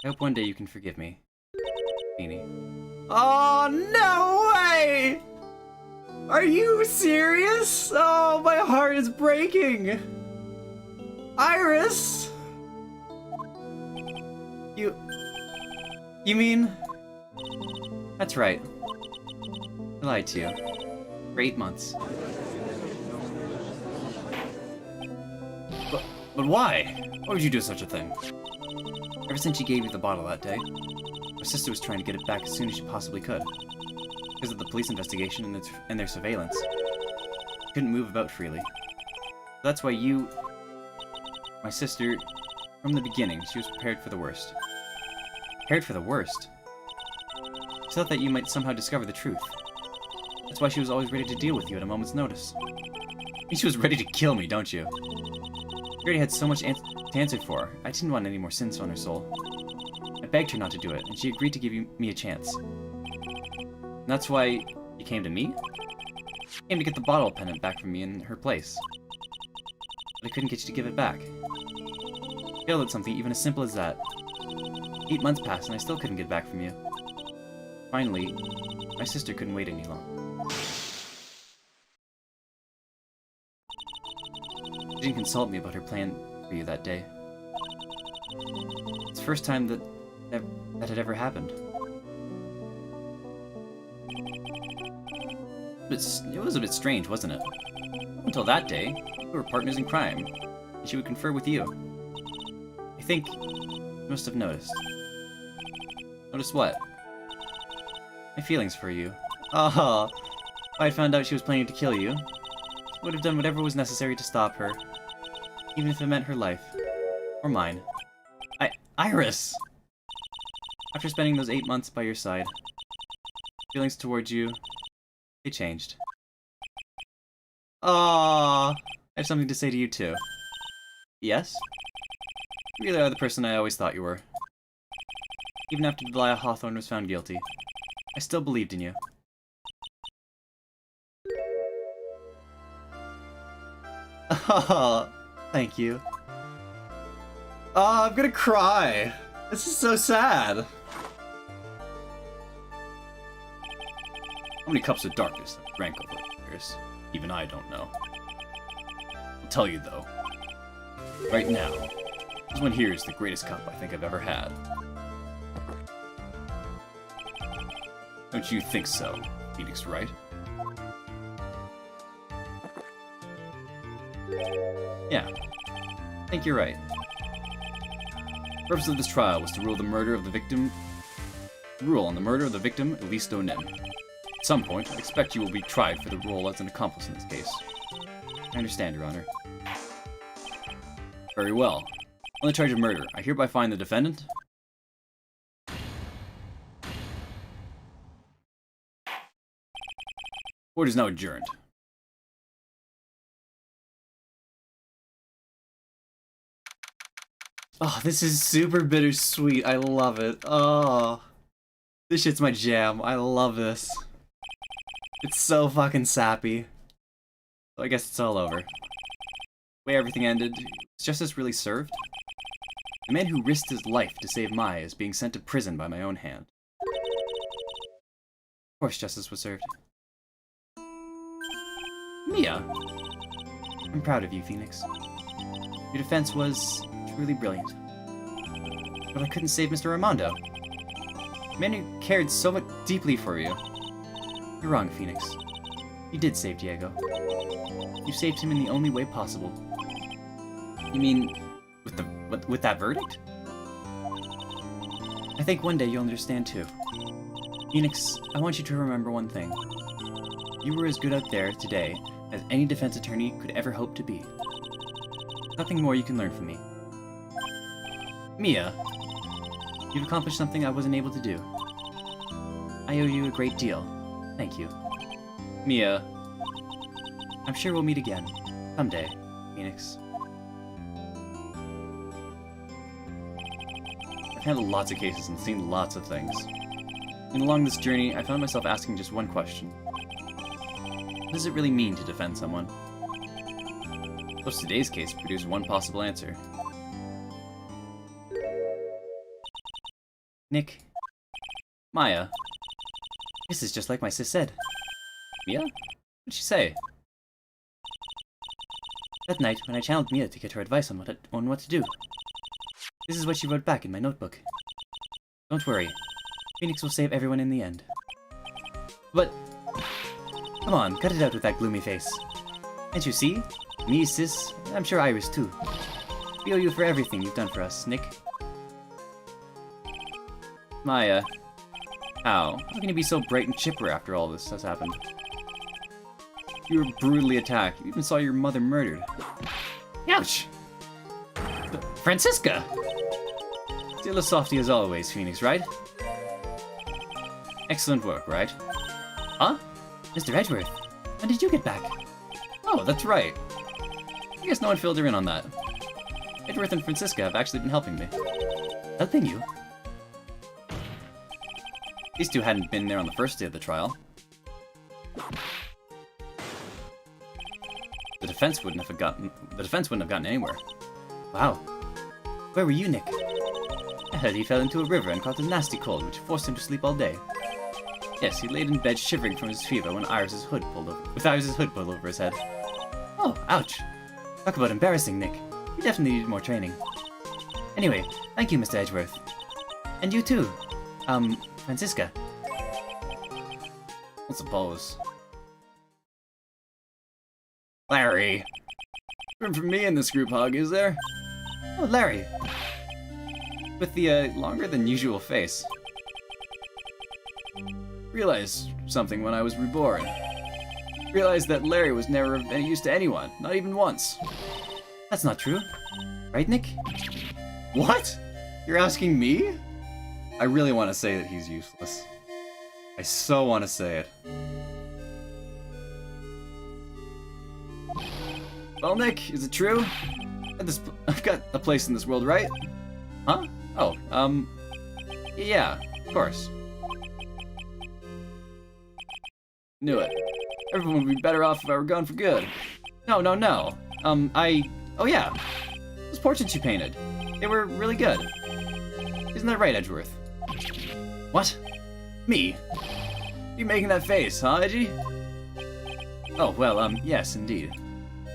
I hope one day you can forgive me, Beanie. Oh, no way! Are you serious? Oh, my heart is breaking! Iris! You mean... That's right. I lied to you. For 8 months. But why? Why would you do such a thing? Ever since she gave you the bottle that day, my sister was trying to get it back as soon as she possibly could. Because of the police investigation and their surveillance. She couldn't move about freely. That's why you... My sister... From the beginning, she was prepared for the worst. Prepared for the worst? She thought that you might somehow discover the truth. That's why she was always ready to deal with you at a moment's notice. I think she was ready to kill me, don't you? You already had so much to answer for. I didn't want any more sins on her soul. I begged her not to do it, and she agreed to give me a chance. And that's why you came to me? You came to get the bottle pendant back from me in her place. But I couldn't get you to give it back. I failed at something even as simple as that. 8 months passed and I still couldn't get it back from you. Finally, my sister couldn't wait any longer. She didn't consult me about her plan for you that day. It's the first time that had ever happened. It was a bit strange, wasn't it? Until that day, we were partners in crime, and she would confer with you. I think you must have noticed. Notice what? My feelings for you. Ah, if I had found out she was planning to kill you, I would have done whatever was necessary to stop her, even if it meant her life. Or mine. Iris! After spending those 8 months by your side, feelings towards you, they changed. Ah, I have something to say to you too. Yes? You really are the person I always thought you were. Even after Delia Hawthorne was found guilty, I still believed in you. Oh, thank you. Oh, I'm gonna cry. This is so sad. How many cups of darkness have drank over the years? Even I don't know. I'll tell you though. Right now, this one here is the greatest cup I think I've ever had. Don't you think so, Phoenix, right? Yeah, I think you're right. The purpose of this trial was to rule on the murder of the victim, Elisto Nim. At some point, I expect you will be tried for the role as an accomplice in this case. I understand, Your Honor. Very well. On the charge of murder, I hereby find the defendant... Court is now adjourned. Oh, this is super bittersweet. I love it. Oh, this shit's my jam. I love this. It's so fucking sappy. So I guess it's all over. The way everything ended, is justice really served? The man who risked his life to save Maya is being sent to prison by my own hand. Of course justice was served. Mia? I'm proud of you, Phoenix. Your defense was truly brilliant. But I couldn't save Mr. Armando. A man who cared so much deeply for you. You're wrong, Phoenix. You did save Diego. You saved him in the only way possible. You mean, with that verdict? I think one day you'll understand too. Phoenix, I want you to remember one thing. You were as good out there today as any defense attorney could ever hope to be. Nothing more you can learn from me. Mia? You've accomplished something I wasn't able to do. I owe you a great deal. Thank you. Mia? I'm sure we'll meet again. Someday, Phoenix. I've handled lots of cases and seen lots of things. And along this journey, I found myself asking just one question. What does it really mean to defend someone? Suppose today's case produced one possible answer. Nick, Maya? this is just like my sis said. Mia? What'd she say? That night, when I challenged Mia to get her advice on what to do. This is what she wrote back in my notebook. Don't worry. Phoenix will save everyone in the end. But... Come on, cut it out with that gloomy face. Can't you see? Me, Sis, and I'm sure Iris too. We owe you for everything you've done for us, Nick. Maya. How can you be so bright and chipper after all this has happened? You were brutally attacked. You even saw your mother murdered. Ouch! Francisca! Still as softy as always, Phoenix, right? Excellent work, right? Huh? Mr. Edgeworth, when did you get back? Oh, that's right. I guess no one filled her in on that. Edgeworth and Francisca have actually been helping me. Helping you? These two hadn't been there on the first day of the trial. The defense wouldn't have gotten anywhere. Wow. Where were you, Nick? I heard he fell into a river and caught a nasty cold, which forced him to sleep all day. Yes, he laid in bed shivering from his fever when Iris's hood pulled over his head. Oh, ouch. Talk about embarrassing, Nick. You definitely need more training. Anyway, thank you, Mr. Edgeworth. And you too. Francisca. I suppose. Larry. Room for me in this group hug, is there? Oh, Larry. With the, longer than usual face. Realized something when I was reborn. Realized that Larry was never of any use to anyone, not even once. That's not true. Right, Nick? What? You're asking me? I really want to say that he's useless. I so want to say it. Well, Nick, is it true? I've got a place in this world, right? Huh? Oh, yeah, of course. Knew it. Everyone would be better off if I were gone for good. No. Oh yeah. Those portraits you painted. They were really good. Isn't that right, Edgeworth? What? Me? You making that face, huh, Edgy? Oh, well, yes, indeed.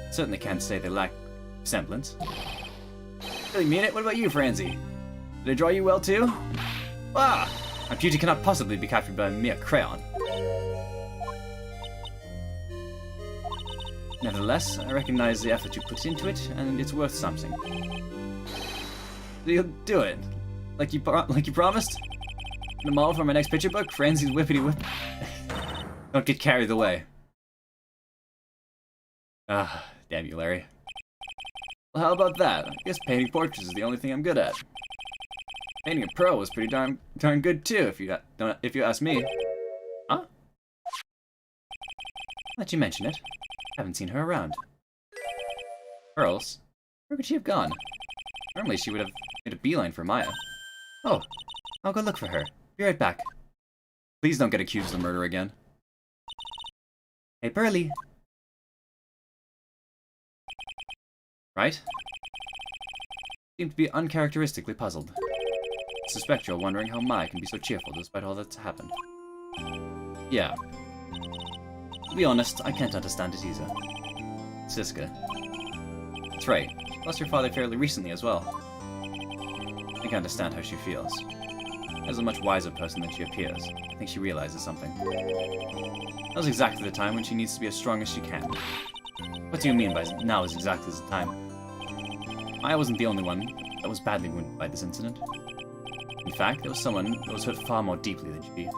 Certainly can't say they lack semblance. Really mean it? What about you, Franzi? Did I draw you well, too? Ah! My beauty cannot possibly be captured by a mere crayon. Nevertheless, I recognize the effort you put into it, and it's worth something. You'll do it, like you promised. The model for my next picture book, Franzi's whippity whip. Don't get carried away. Ah, damn you, Larry. Well, how about that? I guess painting portraits is the only thing I'm good at. Painting a pro was pretty darn good too, if you ask me. Huh? Let you mention it. Haven't seen her around. Pearls? Where could she have gone? Normally she would have made a beeline for Maya. Oh, I'll go look for her. Be right back. Please don't get accused of murder again. Hey, Pearly. Right? Seem to be uncharacteristically puzzled. I suspect you're wondering how Maya can be so cheerful despite all that's happened. Yeah. To be honest, I can't understand it either. Siska. That's right. She lost her father fairly recently as well. I think I understand how she feels. As a much wiser person than she appears, I think she realizes something. Now's exactly the time when she needs to be as strong as she can. What do you mean by now is exactly the time? Maya wasn't the only one that was badly wounded by this incident. In fact, there was someone that was hurt far more deeply than she.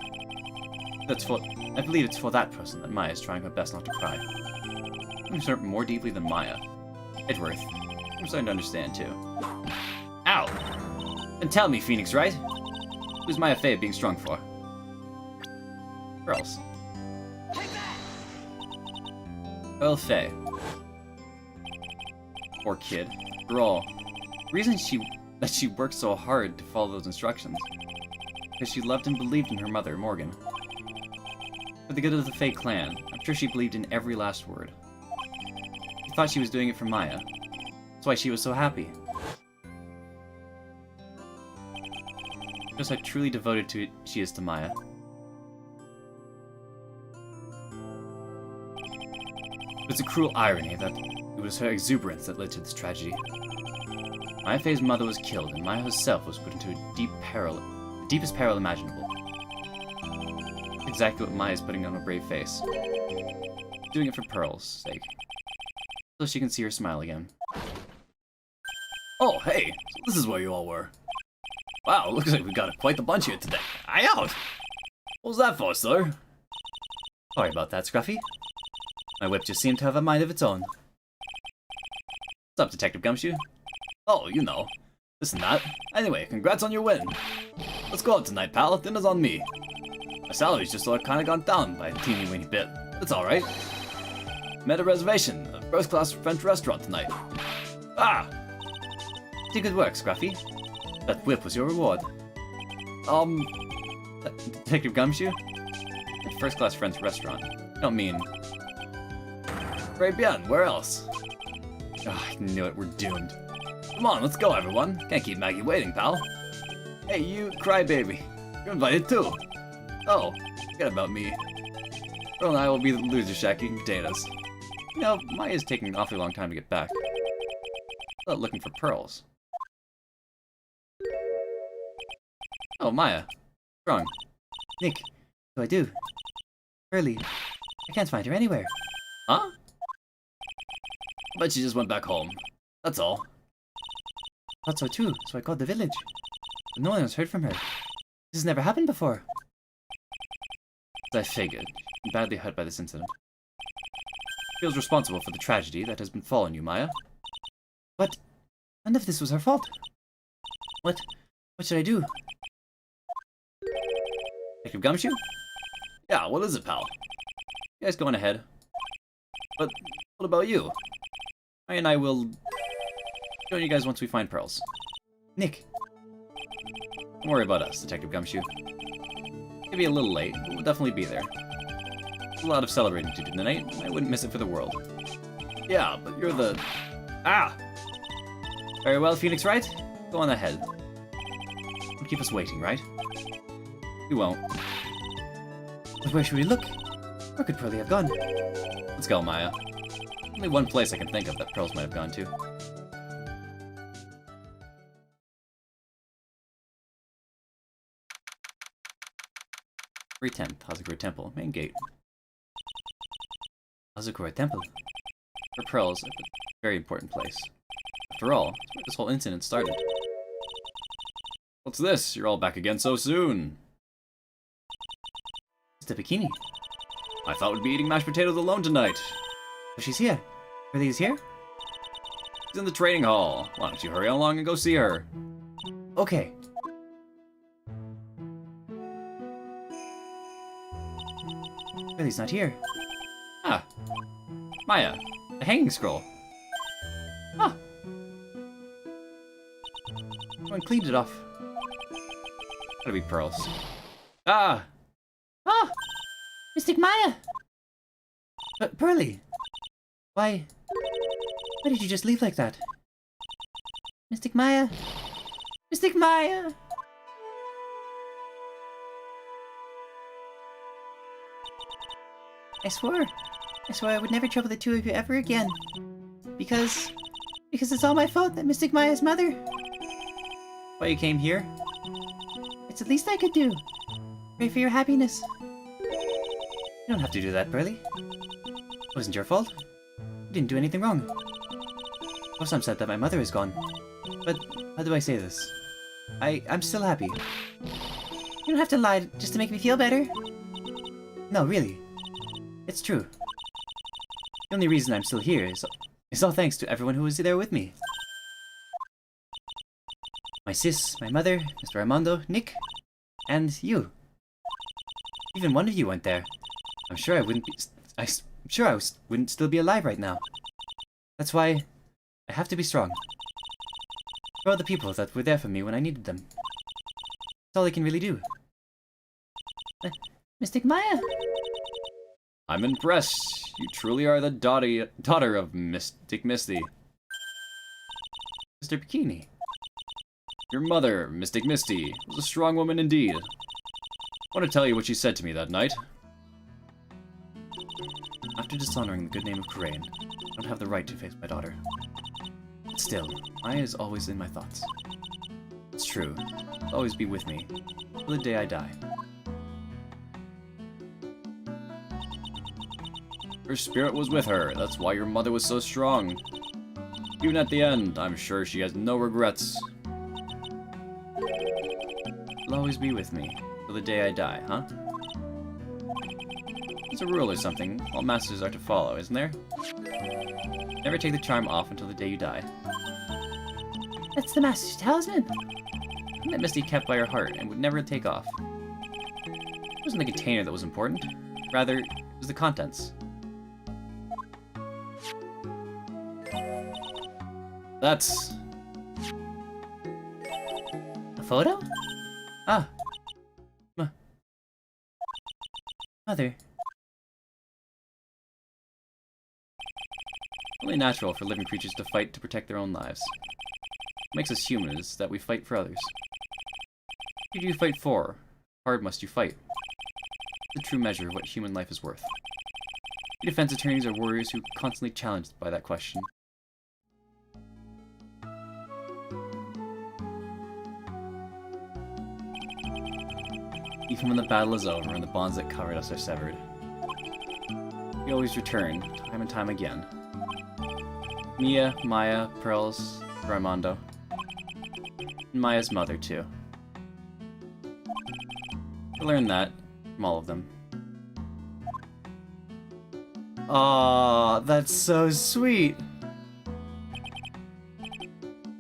I believe it's for that person that Maya is trying her best not to cry. I'm hurt more deeply than Maya. Edgeworth, I'm starting to understand too. Ow! And tell me, Phoenix, right? Who's Maya Fey being strong for? Girls. Well, Faye. Poor kid. After all, the reason she worked so hard to follow those instructions because she loved and believed in her mother, Morgan. For the good of the Faye clan, I'm sure she believed in every last word. She thought she was doing it for Maya. That's why she was so happy. Just how truly devoted she is to Maya. It's a cruel irony that it was her exuberance that led to this tragedy. Maya Fey's mother was killed, and Maya herself was put into deep peril deepest peril imaginable. Exactly what Maya's putting on a brave face. Doing it for Pearl's sake. So she can see her smile again. Oh, hey, so this is where you all were. Wow, looks like we got quite the bunch here today. Aye out! What was that for, sir? Sorry about that, Scruffy. My whip just seemed to have a mind of its own. What's up, Detective Gumshoe? Oh, you know. This and that. Anyway, congrats on your win. Let's go out tonight, pal. Dinner's on me. My salary's just kinda gone down by a teeny weeny bit. It's alright. Made a reservation at a first-class French restaurant tonight. Ah! Did good work, Scruffy. That whip was your reward. Detective Gumshoe? At first-class French restaurant. I don't mean... Very bien, where else? Oh, I knew it, we're doomed. Come on, let's go, everyone. Can't keep Maggie waiting, pal. Hey, you crybaby. You're invited too. Oh, forget about me. Pearl and I will be the loser shacking potatoes. You know, Maya's taking an awfully long time to get back. Not looking for pearls. Oh, Maya. What's wrong? Nick, what do I do? Early. I can't find her anywhere. Huh? I bet she just went back home. That's all. Thought so too, so I called the village. But no one has heard from her. This has never happened before. As I figured, I'm badly hurt by this incident. Feels responsible for the tragedy that has befallen you, Maya. But none of this was her fault. What should I do? Detective Gumshoe? Yeah, what is it, pal? You guys going ahead? But what about you? Maya and I will join you guys once we find pearls. Nick, Don't worry about us, Detective Gumshoe. Maybe a little late, but we'll definitely be there. There's a lot of celebrating to do tonight, and I wouldn't miss it for the world. Yeah, but you're the... Ah! Very well, Phoenix Wright. Go on ahead. Don't keep us waiting, right? You won't. but where should we look? Where could Pearly have gone? Let's go, Maya. Only one place I can think of that pearls might have gone to. February 10th, Hazakura Temple, main gate. Hazakura Temple. For pearls, a very important place. After all, it's where this whole incident started. What's this? You're all back again so soon. It's the bikini. I thought we'd be eating mashed potatoes alone tonight. Oh, she's here. Pearly is here? She's in the training hall. Why don't you hurry along and go see her? Okay. Pearly's not here. Ah. Maya, a hanging scroll. Ah. Someone cleaned it off. Gotta be pearls. Ah! Ah! Mystic Maya! Pearly! Why did you just leave like that? Mystic Maya! Mystic Maya! I swore I would never trouble the two of you ever again. Because it's all my fault that Mystic Maya's mother. Why you came here? It's the least I could do. Pray for your happiness. You don't have to do that, Pearly. It wasn't your fault. You didn't do anything wrong. Of course I'm sad that my mother is gone. But how do I say this? I'm still happy. You don't have to lie just to make me feel better. No, really. It's true. The only reason I'm still here is all thanks to everyone who was there with me. My sis, my mother, Mr. Armando, Nick, and you. Even one of you went there. I'm sure I wouldn't be... I'm sure I wouldn't still be alive right now. That's why I have to be strong. For all the people that were there for me when I needed them. That's all I can really do. Mystic Maya! I'm impressed. You truly are the daughter of Mystic Misty. Mr. Bikini. Your mother, Mystic Misty, was a strong woman indeed. I want to tell you what she said to me that night. After dishonoring the good name of Kurain, I don't have the right to face my daughter. But still, Maya is always in my thoughts. It's true. It'll always be with me, till the day I die. Her spirit was with her. That's why your mother was so strong. Even at the end, I'm sure she has no regrets. It'll always be with me, till the day I die, huh? There's a rule or something all masters are to follow, isn't there? Never take the charm off until the day you die. That's the Master's talisman. Something that Misty kept by her heart and would never take off. It wasn't the container that was important. Rather, it was the contents. That's... A photo? Ah! Mother. Only natural for living creatures to fight to protect their own lives. What makes us human is that we fight for others. Who do you fight for? How hard must you fight? The true measure of what human life is worth. We defense attorneys are warriors who are constantly challenged by that question. Even when the battle is over and the bonds that covered us are severed, we always return, time and time again. Mia, Maya, Pearls, Raimondo. And Maya's mother, too. I learned that from all of them. Aww, that's so sweet!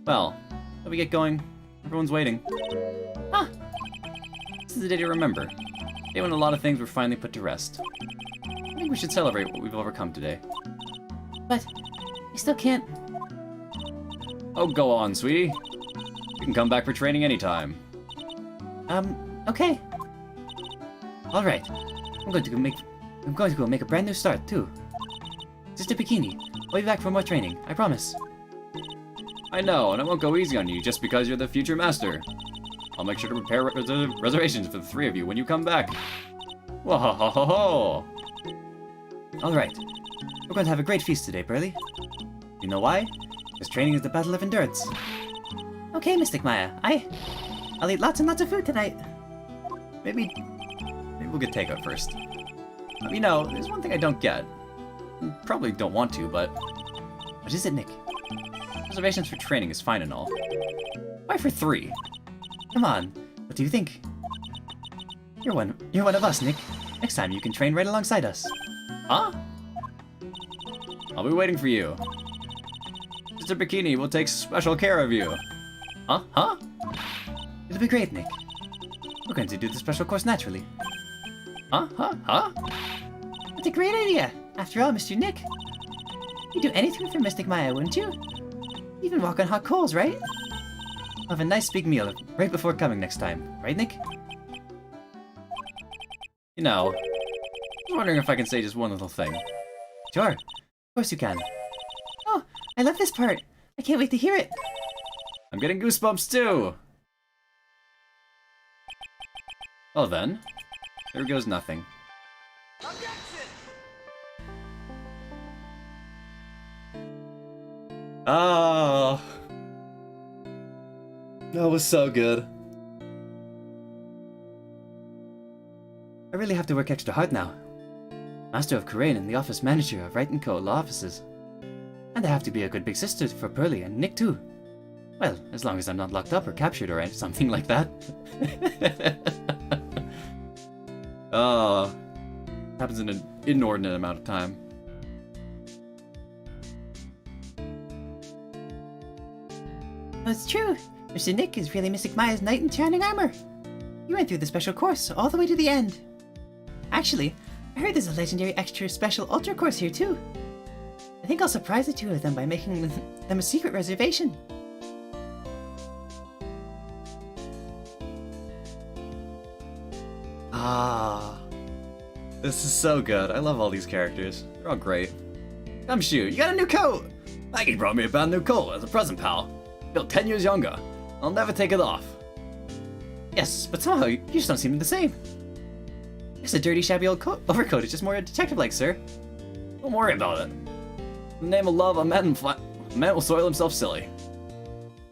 Well, let me get going. Everyone's waiting. Ah! This is the day to remember. The day when a lot of things were finally put to rest. I think we should celebrate what we've overcome today. But I still can't. Oh, go on, sweetie. You can come back for training anytime. Okay. All right. I'm going to go make a brand new start too. Sister Bikini, I'll be back for more training. I promise. I know, and I won't go easy on you just because you're the future master. I'll make sure to prepare reservations for the three of you when you come back. Whoa ho ho ho ho! All right. We're going to have a great feast today, Burly. You know why? Because training is the battle of endurance. Okay, Mystic Maya. I'll eat lots and lots of food tonight. Maybe we'll get takeout first. You know, there's one thing I don't get. Probably don't want to, but... What is it, Nick? Reservations for training is fine and all. Why for 3? Come on. What do you think? You're one of us, Nick. Next time you can train right alongside us. Huh? I'll be waiting for you. Mr. Bikini will take special care of you. Huh? Huh? It'll be great, Nick. We're going to do the special course naturally. Huh? Huh? Huh? That's a great idea. After all, Mr. Nick. You'd do anything for Mystic Maya, wouldn't you? Even walk on hot coals, right? Have a nice big meal right before coming next time. Right, Nick? You know, I'm wondering if I can say just one little thing. Sure. Of course you can. Oh, I love this part. I can't wait to hear it. I'm getting goosebumps too! Well then, there goes nothing. Oh, that was so good. I really have to work extra hard now. Master of Kurain and the office manager of Wright & Co. law offices. And I have to be a good big sister for Pearly and Nick too. Well, as long as I'm not locked up or captured or something like that. Oh, happens in an inordinate amount of time. Oh, it's true. Mr. Nick is really Mystic Maya's knight in shining armor. You went through the special course all the way to the end. Actually, I heard there's a legendary extra special ultra course here too. I think I'll surprise the two of them by making them a secret reservation. Ah, this is so good. I love all these characters. They're all great. Gumshoe, you got a new coat! Maggie brought me a brand new coat as a present, pal. Built 10 years younger. I'll never take it off. Yes, but somehow you just don't seem the same. It's a dirty, shabby old overcoat. It's just more detective-like, sir. Don't worry about it. In the name of love, a man will soil himself silly.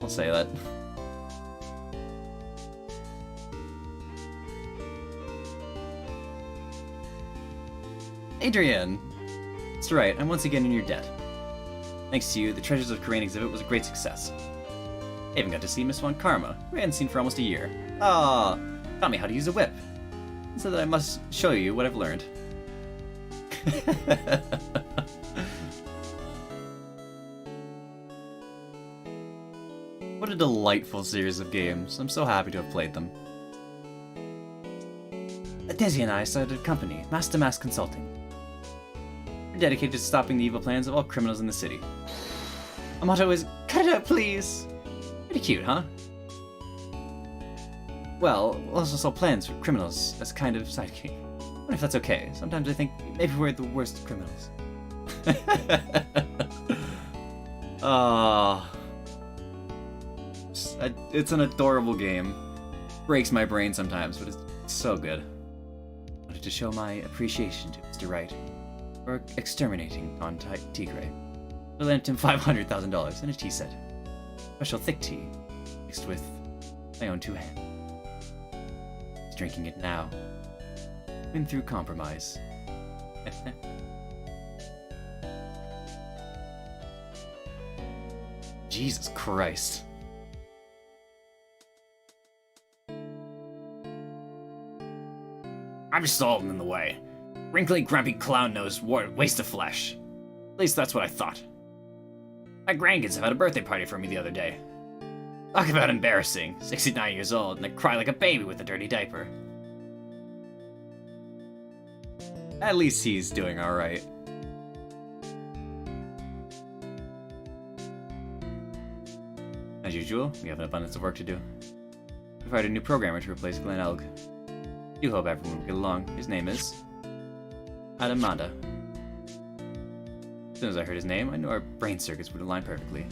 I'll say that. Adrian! That's right, I'm once again in your debt. Thanks to you, the Treasures of Karain exhibit was a great success. I even got to see Miss Von Karma, who I hadn't seen for almost a year. Ah, taught me how to use a whip. So that I must show you what I've learned. What a delightful series of games. I'm so happy to have played them. Desi and I started a company, Master Mass Consulting. We're dedicated to stopping the evil plans of all criminals in the city. Our motto is, cut it out, please! Pretty cute, huh? Well, we'll also sell plans for criminals as kind of sidekick. I wonder if that's okay. Sometimes I think maybe we're the worst criminals. It's an adorable game. Breaks my brain sometimes, but it's so good. I wanted to show my appreciation to Mr. Wright for exterminating on Tigray. I lent him $500,000 and a tea set. Special thick tea, mixed with my own 2 hands. He's drinking it now. Been through compromise. Jesus Christ. I'm Sultan in the way. Wrinkly, grumpy clown nose, waste of flesh. At least that's what I thought. My grandkids have had a birthday party for me the other day. Talk about embarrassing. 69 years old, and I cry like a baby with a dirty diaper. At least he's doing alright. As usual, we have an abundance of work to do. We've hired a new programmer to replace Glenn Elg. Do hope everyone will get along. His name is Adamada. As soon as I heard his name, I knew our brain circuits would align perfectly.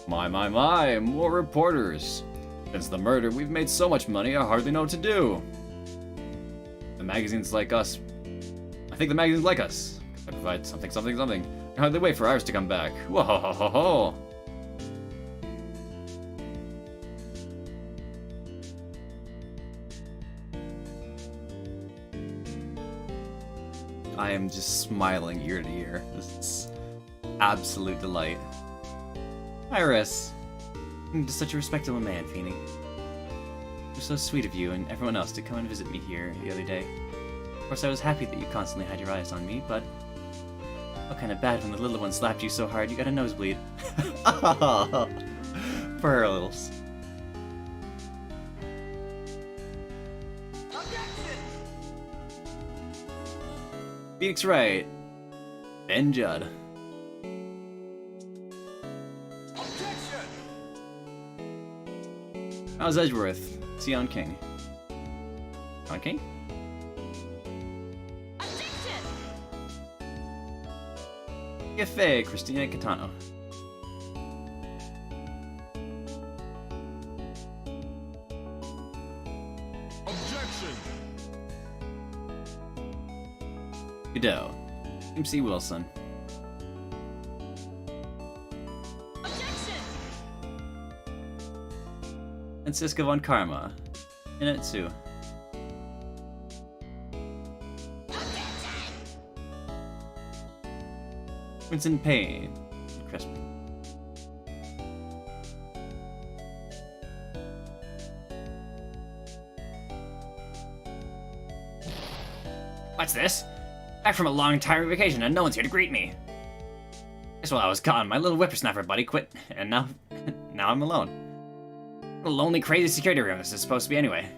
My, more reporters. Since the murder, we've made so much money, I hardly know what to do. The magazines like us. I think the magazines like us. I provide something. I hardly wait for ours to come back. Whoa ho ho ho ho. I am just smiling ear to ear. This is absolute delight. Iris! You're such a respectable man, Feeny. It was so sweet of you and everyone else to come and visit me here the other day. Of course, I was happy that you constantly had your eyes on me, but felt kind of bad when the little one slapped you so hard you got a nosebleed. Pearls. Phoenix Wright. Ben Judd. How's Edgeworth? Sion King. Sion King? Cafe, Christina Catano. Objection! Godot. MC Wilson. Francisca Von Karma. Inetsu. Vincent Payne. Crispin. What's this? Back from a long, tiring vacation and no one's here to greet me. Guess while I was gone, my little whippersnapper buddy quit, and now I'm alone. What a lonely, crazy security room this is supposed to be anyway.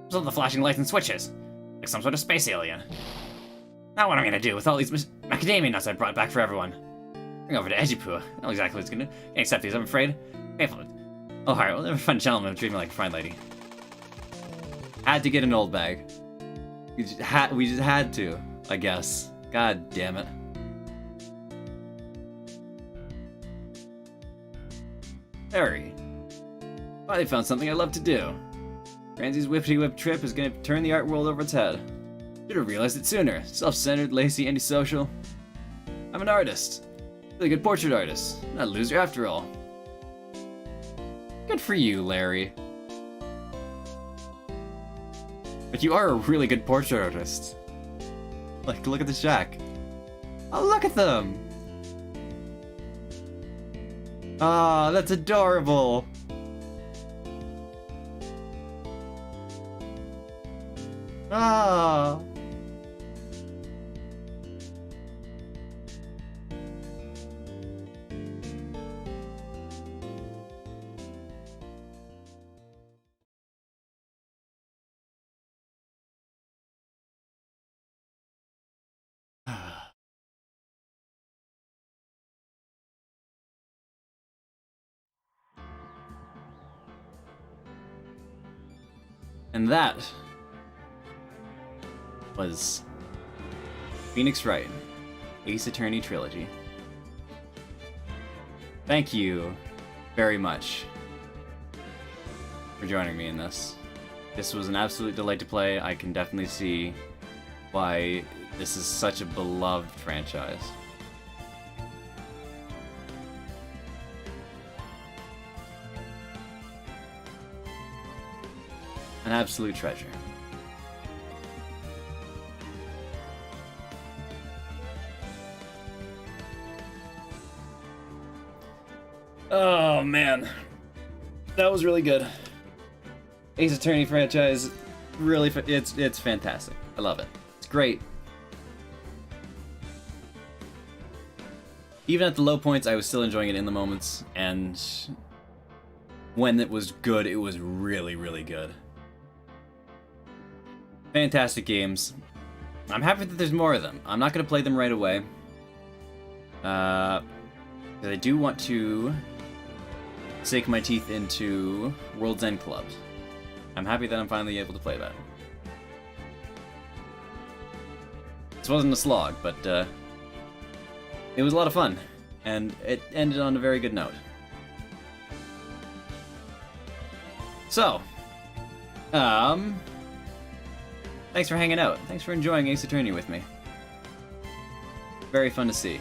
What's all the flashing lights and switches? Like some sort of space alien. Now what am I gonna do with all these macadamia nuts I brought back for everyone? Bring over to Ejipu. I know exactly what it's gonna do. Can't accept these, I'm afraid. Painful. Oh, alright, well, never fun gentleman would treat me like a fine lady. Had to get an old bag. We just had to, I guess. God damn it. Harry. Finally found something I love to do. Ramsey's Whippity Whip trip is gonna turn the art world over its head. Should have realized it sooner. Self-centered, lazy, antisocial. I'm an artist. Really good portrait artist. Not a loser after all. Good for you, Larry. But you are a really good portrait artist. Like, look at the shack. Oh, look at them! Ah, that's adorable! Ah! And that was Phoenix Wright, Ace Attorney Trilogy. Thank you very much for joining me in this. This was an absolute delight to play. I can definitely see why this is such a beloved franchise. An absolute treasure. Oh man, that was really good. Ace Attorney franchise, really, it's fantastic. I love it. It's great. Even at the low points, I was still enjoying it in the moments, and when it was good, it was really, really good. Fantastic games. I'm happy that there's more of them. I'm not going to play them right away. Because I do want to sink my teeth into World's End Clubs. I'm happy that I'm finally able to play that. This wasn't a slog, but it was a lot of fun. And it ended on a very good note. So, thanks for hanging out. Thanks for enjoying Ace Attorney with me. Very fun to see.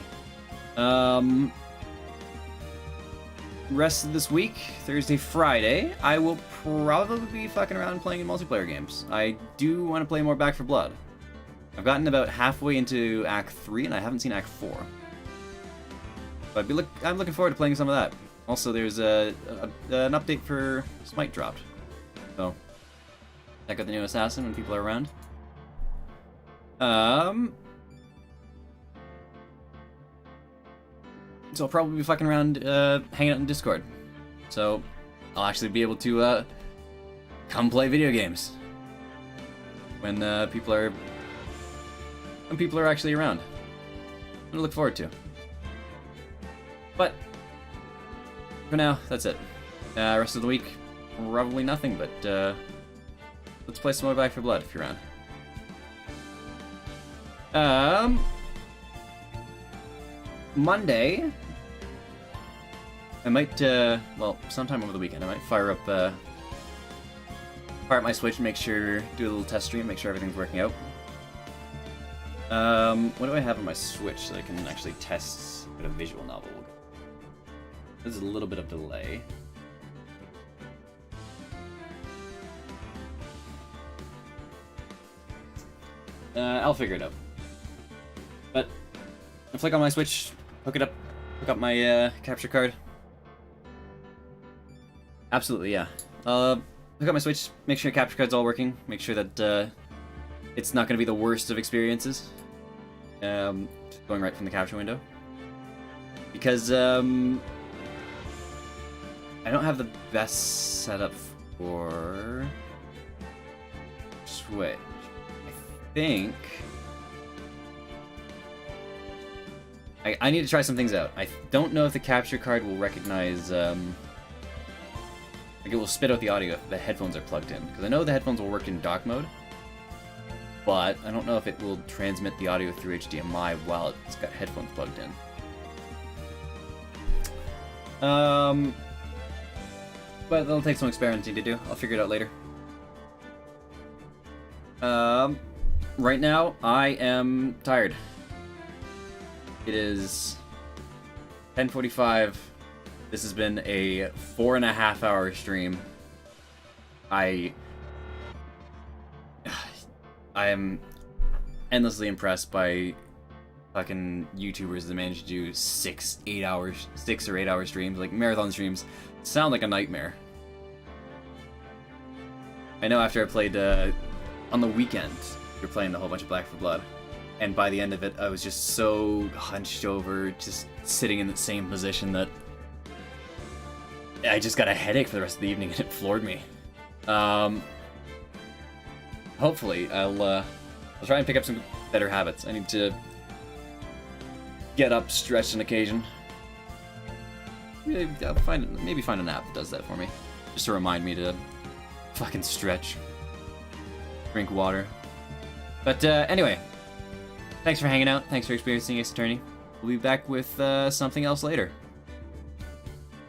Rest of this week, Thursday, Friday, I will probably be fucking around playing in multiplayer games. I do want to play more Back 4 Blood. I've gotten about halfway into Act 3 and I haven't seen Act 4. But I'm looking forward to playing some of that. Also, there's an update for Smite dropped. So, check out the new Assassin when people are around. So I'll probably be fucking around, hanging out in Discord. So I'll actually be able to come play video games when people are actually around. I'm gonna look forward to. But for now, that's it. Rest of the week, probably nothing. But let's play some more Back 4 Blood if you're around. Monday, I might, well, sometime over the weekend, I might fire up my Switch and do a little test stream, make sure everything's working out. What do I have on my Switch so I can actually test what a visual novel will go? There's a little bit of delay. I'll figure it out. But I flick on my Switch, hook up my capture card. Absolutely, yeah. Hook up my Switch, make sure capture card's all working, make sure that it's not going to be the worst of experiences. Going right from the capture window. Because I don't have the best setup for Switch. I think I need to try some things out. I don't know if the capture card will recognize like it will spit out the audio if the headphones are plugged in, because I know the headphones will work in dock mode, but I don't know if it will transmit the audio through HDMI while it's got headphones plugged in. But that'll take some experimenting to do. I'll figure it out later. Right now, I am tired. It is 10:45. This has been a 4.5-hour stream. I am endlessly impressed by fucking YouTubers that manage to do 6 or 8 hour streams, like marathon streams. Sound like a nightmare. I know after I played on the weekend, we were playing a whole bunch of Black 4 Blood, and by the end of it, I was just so hunched over, just sitting in the same position that I just got a headache for the rest of the evening, and it floored me. Hopefully, I'll try and pick up some better habits. I need to get up, stretch on occasion. Maybe find an app that does that for me, just to remind me to fucking stretch, drink water. But anyway, thanks for hanging out. Thanks for experiencing Ace Attorney. We'll be back with something else later.